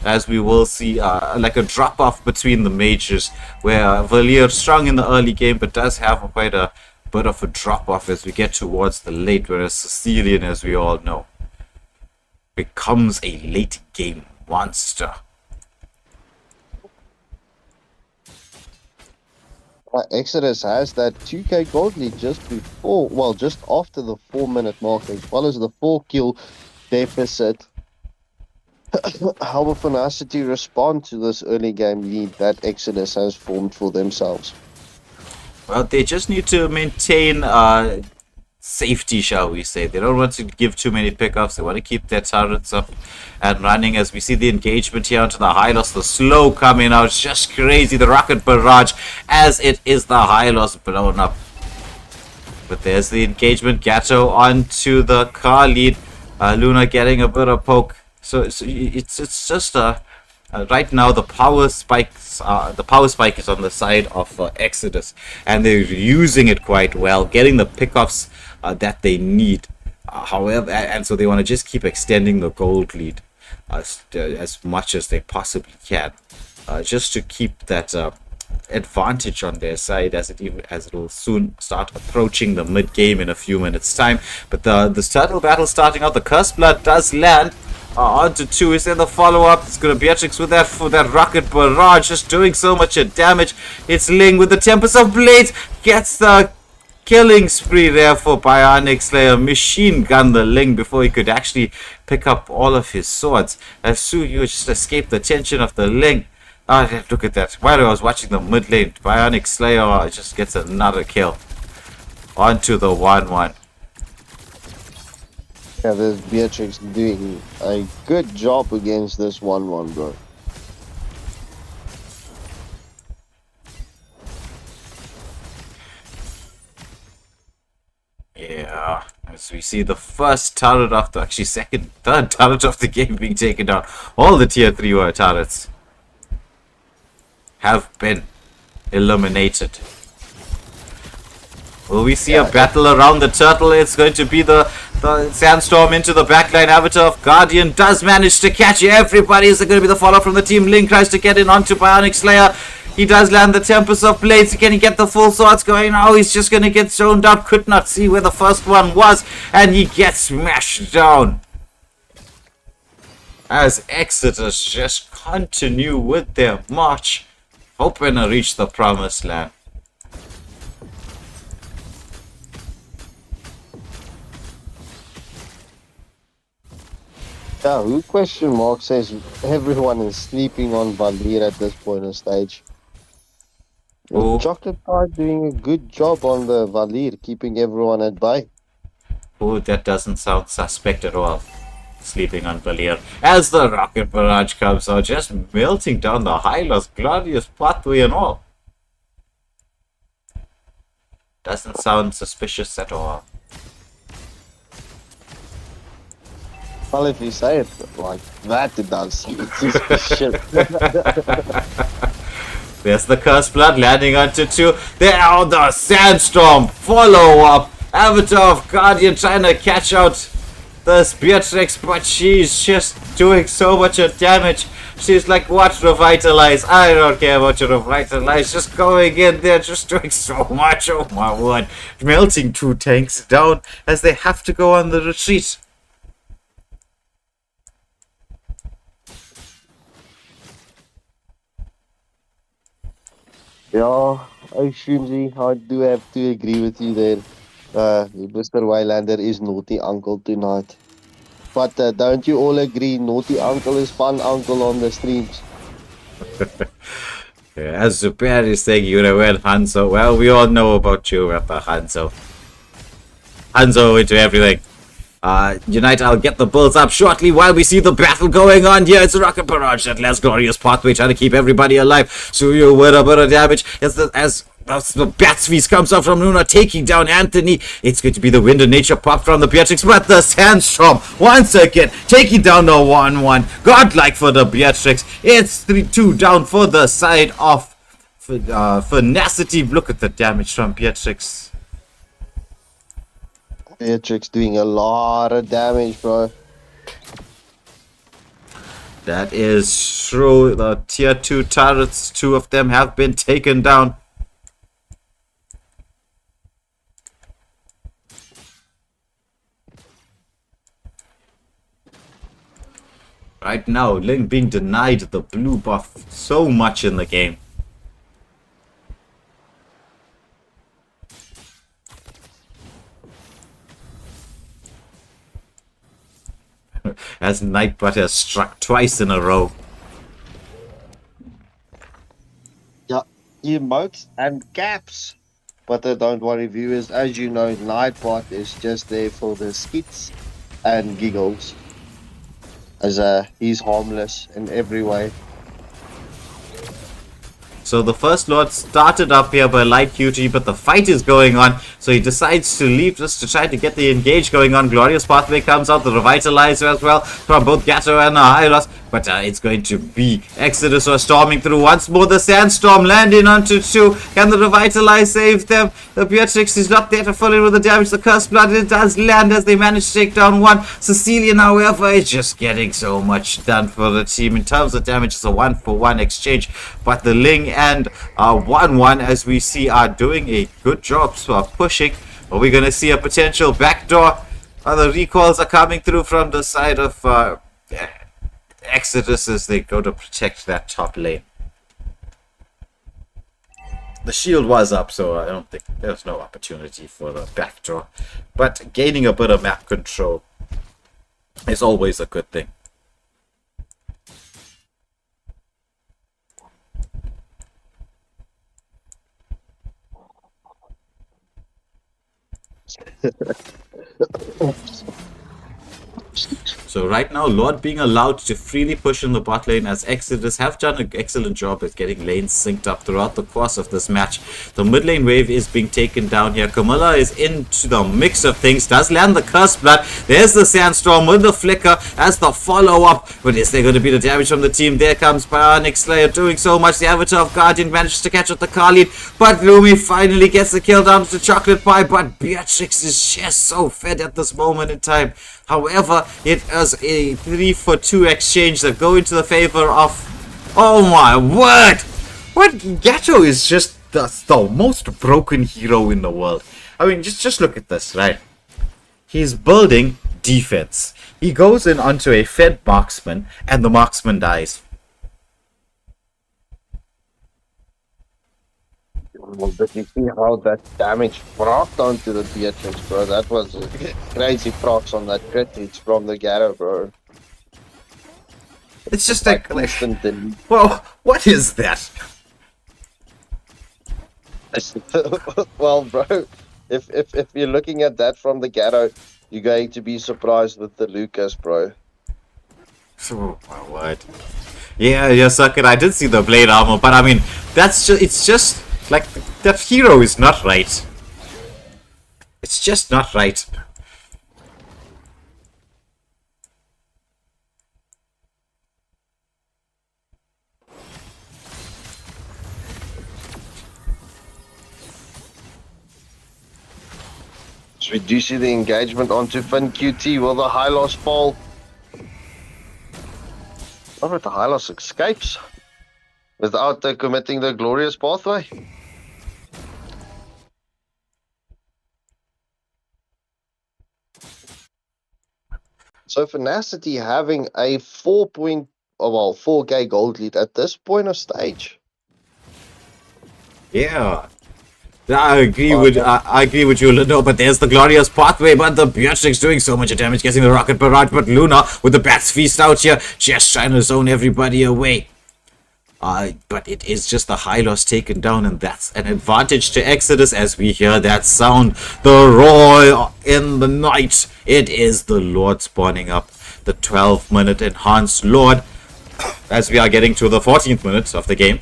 as we will see like a drop off between the majors, where Valier strong in the early game but does have quite a bit of a drop off as we get towards the late, whereas Sicilian, as we all know, becomes a late game monster. Exodus has that 2k gold lead just before, well, just after the 4-minute mark, as well as the 4-kill deficit. How will Finacity respond to this early game lead that Exodus has formed for themselves? Well, they just need to maintain safety, shall we say. They don't want to give too many pickups. They want to keep their turrets up and running, as we see the engagement here onto the Hylos. The slow coming out, just crazy. The rocket barrage, as it is the Hylos blown up. But there's the engagement. Gatto onto the Khalid. Luna getting a bit of poke. So it's just right now the power spike is on the side of Exodus, and they're using it quite well, getting the pickoffs that they need. However, and so they want to just keep extending the gold lead as much as they possibly can, just to keep that advantage on their side as it will soon start approaching the mid game in a few minutes time. But the turtle battle starting out. The Cursed Blood does land onto 2. Is there the follow-up? It's gonna be Beatrix with that rocket barrage, just doing so much damage. It's Ling with the Tempest of Blades, gets the killing spree there for Bionic Slayer. Machine gun the Ling before he could actually pick up all of his swords. As Suyu just escaped the tension of the Ling. Oh, look at that. While I was watching the mid lane, Bionic Slayer just gets another kill. Onto the 1-1. Yeah, this Beatrix doing a good job against this 1-1, bro. Yeah, as we see the first turret of the, actually third turret of the game being taken down. All the tier 3 turrets have been eliminated. Will we see a battle around the turtle? It's going to be the Sandstorm into the backline. Avatar of Guardian does manage to catch everybody. Is it going to be the follow from the team? Link tries to get in onto Bionic Slayer. He does land the Tempest of Blades. Can he get the full swords going? Oh, he's just going to get zoned out. Could not see where the first one was. And he gets smashed down. As Exodus just continue with their march, hoping to reach the promised land. Yeah, who question mark says everyone is sleeping on Valir at this point of stage? Oh. Chocolate Pie doing a good job on the Valir, keeping everyone at bay. Oh, that doesn't sound suspect at all. Sleeping on Valir. As the rocket barrage comes out, just melting down the Hylos, Glorious pathway and all. Doesn't sound suspicious at all. Well, if you say it like that, it does. It's suspicious. There's the Cursed Blood landing onto 2. There, the Sandstorm follow-up. Avatar of Guardian trying to catch out the Beatrix, but she's just doing so much damage. She's like, what, revitalize? I don't care about your revitalize. Just going in there, just doing so much. Oh my word. Melting 2 tanks down as they have to go on the retreat. Yeah, Shunji, I do have to agree with you there. Mr. Wylander is naughty uncle tonight. But don't you all agree naughty uncle is fun uncle on the streams? Yeah, as Zubair is saying, you know, well, Hanzo. Well, we all know about you, Rapper Hanzo. Hanzo into everything. Unite, I'll get the bulls up shortly while we see the battle going on here. It's a rocket barrage, that less glorious pathway trying to keep everybody alive. Suyu with a bit of damage as the Bat's Feast comes out from Luna, taking down Anthony. It's going to be the Wind of Nature pop from the Beatrix, but the Sandstorm once again taking down the 1-1. Godlike for the Beatrix. It's 3-2 down for the side of Finacity. Look at the damage from Beatrix. Beatrix doing a lot of damage, bro. That is true. The tier 2 turrets, 2 of them have been taken down. Right now, Ling being denied the blue buff so much in the game. As Nightbot has struck twice in a row. Yeah, emotes and gaps. But don't worry, viewers. As you know, Nightbot is just there for the skits and giggles. As he's harmless in every way. So the First Lord started up here by Light QT, but the fight is going on. So he decides to leave just to try to get the engage going on. Glorious Pathway comes out, the Revitalizer as well from both Gato and Hylos. But it's going to be Exodus are storming through once more. The Sandstorm landing onto 2. Can the Revitalize save them? The Beatrix is not there to fill in with the damage. The Cursed Blood, it does land as they manage to take down 1. Cecilian, however, is just getting so much done for the team. In terms of damage, it's a 1-for-1 exchange. But the Ling and 1-1, as we see, are doing a good job pushing. Are we going to see a potential backdoor? The recoils are coming through from the side of Exodus as they go to protect that top lane. The shield was up, so I don't think there's no opportunity for the backdoor. But gaining a bit of map control is always a good thing. So right now, Lord being allowed to freely push in the bot lane as Exodus have done an excellent job at getting lanes synced up throughout the course of this match. The mid lane wave is being taken down here. Camilla is into the mix of things, does land the Cursed Blood. There's the Sandstorm with the Flicker as the follow-up. But is there going to be the damage from the team? There comes Bionic Slayer doing so much. The Avatar of Guardian manages to catch up the Khalid, but Lumi finally gets the kill down to Chocolate Pie. But Beatrix is just so fed at this moment in time. However, it is a 3-for-2 exchange that go into the favor of... Oh my word! What? Gato is just the most broken hero in the world. I mean, just look at this, right? He's building defense. He goes in onto a fed marksman, and the marksman dies. But you see how that damage procced onto the Beatrix, bro. That was crazy procs on that crit hits from the Garo, bro. It's just like well, what is that? Well, bro, if you're looking at that from the Garo, you're going to be surprised with the Lucas, bro. Oh my word. Yeah, Circuit, I did see the blade armor, but I mean, it's just like, that hero is not right. It's just not right. So we do see the engagement onto Fin QT. Will the high loss fall? Not if the high loss escapes without committing the glorious pathway. So Finacity having a 4K gold lead at this point of stage. Yeah. I agree with you, Lino, but there's the glorious pathway, but the Beatrix doing so much damage, getting the rocket barrage, but Luna with the Bat's Feast out here, just trying to zone everybody away. But it is just the high loss taken down, and that's an advantage to Exodus as we hear that sound. The roar in the night. It is the Lord spawning up. The 12-minute enhanced Lord as we are getting to the 14th minute of the game.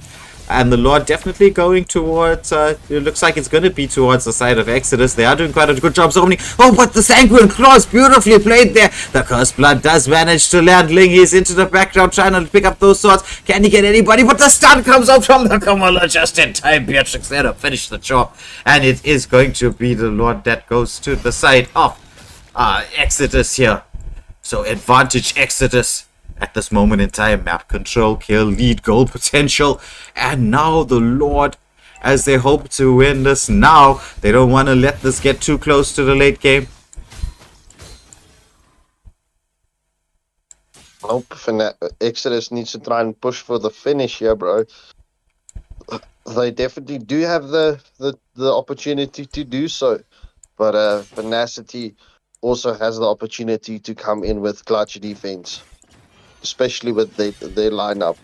And the Lord definitely going towards, it looks like it's going to be towards the side of Exodus. They are doing quite a good job zoning. Oh, but the Sanguine Claws, beautifully played there. The Cursed Blood does manage to land. Ling is into the background trying to pick up those swords. Can he get anybody? But the stun comes out from the Kamala just in time. Beatrix there to finish the job. And it is going to be the Lord that goes to the side of Exodus here. So advantage Exodus. At this moment in time, map control, kill, lead, goal potential, and now the Lord, as they hope to win this now, they don't want to let this get too close to the late game. Nope, Exodus needs to try and push for the finish here, bro. They definitely do have the opportunity to do so, but Finacity also has the opportunity to come in with clutch defense. Especially with their lineup.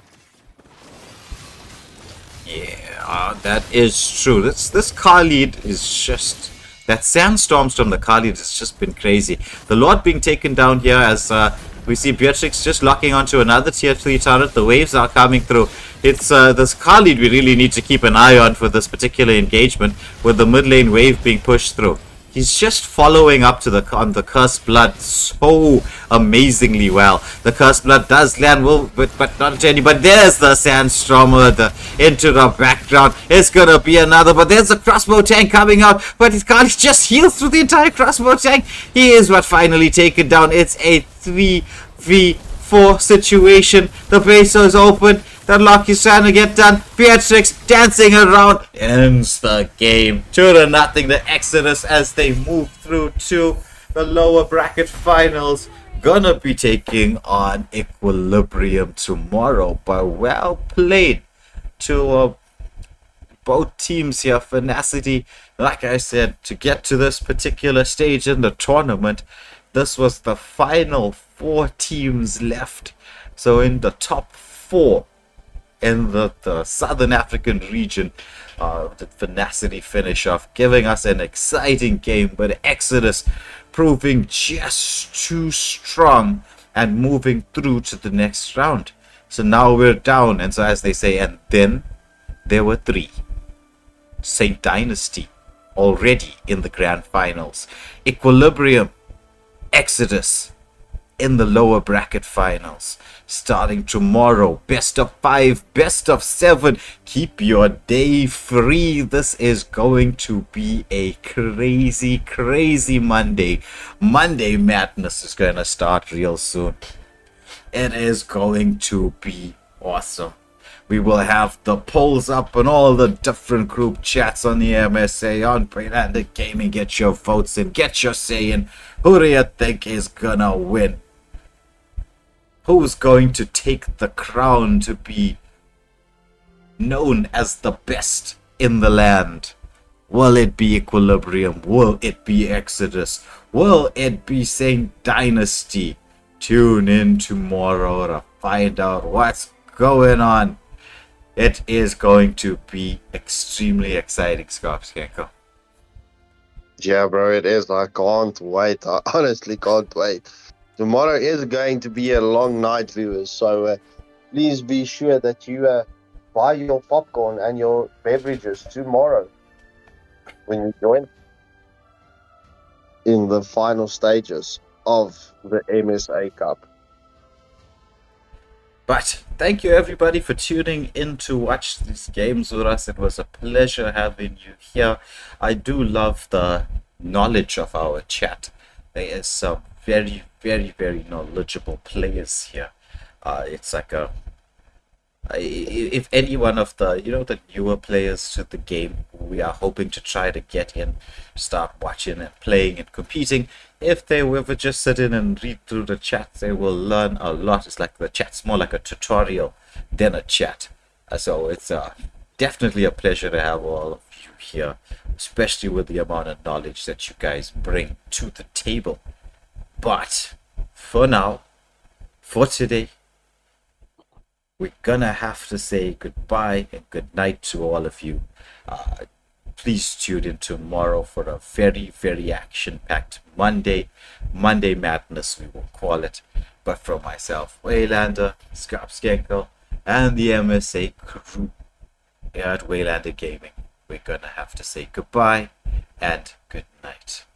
Yeah, that is true. This Khalid is just... That Sandstorms from the Khalid has just been crazy. The Lord being taken down here as we see Beatrix just locking onto another tier 3 turret. The waves are coming through. It's this Khalid we really need to keep an eye on for this particular engagement with the mid lane wave being pushed through. He's just following up to on the Cursed Blood so amazingly well. The Cursed Blood does land well, but not to anybody. There's the Sandstormer into the background. It's gonna be another, but there's a crossbow tank coming out, but he can't just heal through the entire crossbow tank. He is what finally taken down. It's a 3v4 situation. The base is open. The lock is trying to get done. Beatrix dancing around ends the game 2-0. The Exodus as they move through to the lower bracket finals. Gonna be taking on Equilibrium tomorrow. But well played to both teams here. Finacity, like I said, to get to this particular stage in the tournament, this was the final 4 teams left. So in the top 4 in the Southern African region, the Finacity finish off, giving us an exciting game, but Exodus proving just too strong and moving through to the next round. So now we're down, and so as they say, and then there were 3. Saint Dynasty already in the grand finals. Equilibrium, Exodus in the lower bracket finals. Starting tomorrow, best of 5, best of 7. Keep your day free. This is going to be a crazy, crazy Monday. Monday Madness is going to start real soon. It is going to be awesome. We will have the polls up on all the different group chats on the MSA, on Waylander Gaming. Get your votes in, get your say in. Who do you think is gonna win? Who's going to take the crown to be known as the best in the land? Will it be Equilibrium? Will it be Exodus? Will it be Saint Dynasty? Tune in tomorrow to find out what's going on. It is going to be extremely exciting, Scarpskanko. Yeah, bro, it is. I can't wait. I honestly can't wait. Tomorrow is going to be a long night, viewers. So please be sure that you buy your popcorn and your beverages tomorrow when you join in the final stages of the MSA Cup. But thank you everybody for tuning in to watch these games with us. It was a pleasure having you here. I do love the knowledge of our chat. There is some very, very, very knowledgeable players here. It's like if any one of the the newer players to the game, we are hoping to try to get in, start watching and playing and competing. If they will ever just sit in and read through the chat, they will learn a lot. It's like the chat's more like a tutorial than a chat. So it's definitely a pleasure to have all of you here, especially with the amount of knowledge that you guys bring to the table. But for now, for today, we're gonna have to say goodbye and good night to all of you. Please tune in tomorrow for a very, very action-packed Monday Madness, we will call it. But for myself, Waylander, Scarpskanko, and the MSA crew here at Waylander Gaming, we're gonna have to say goodbye and good night.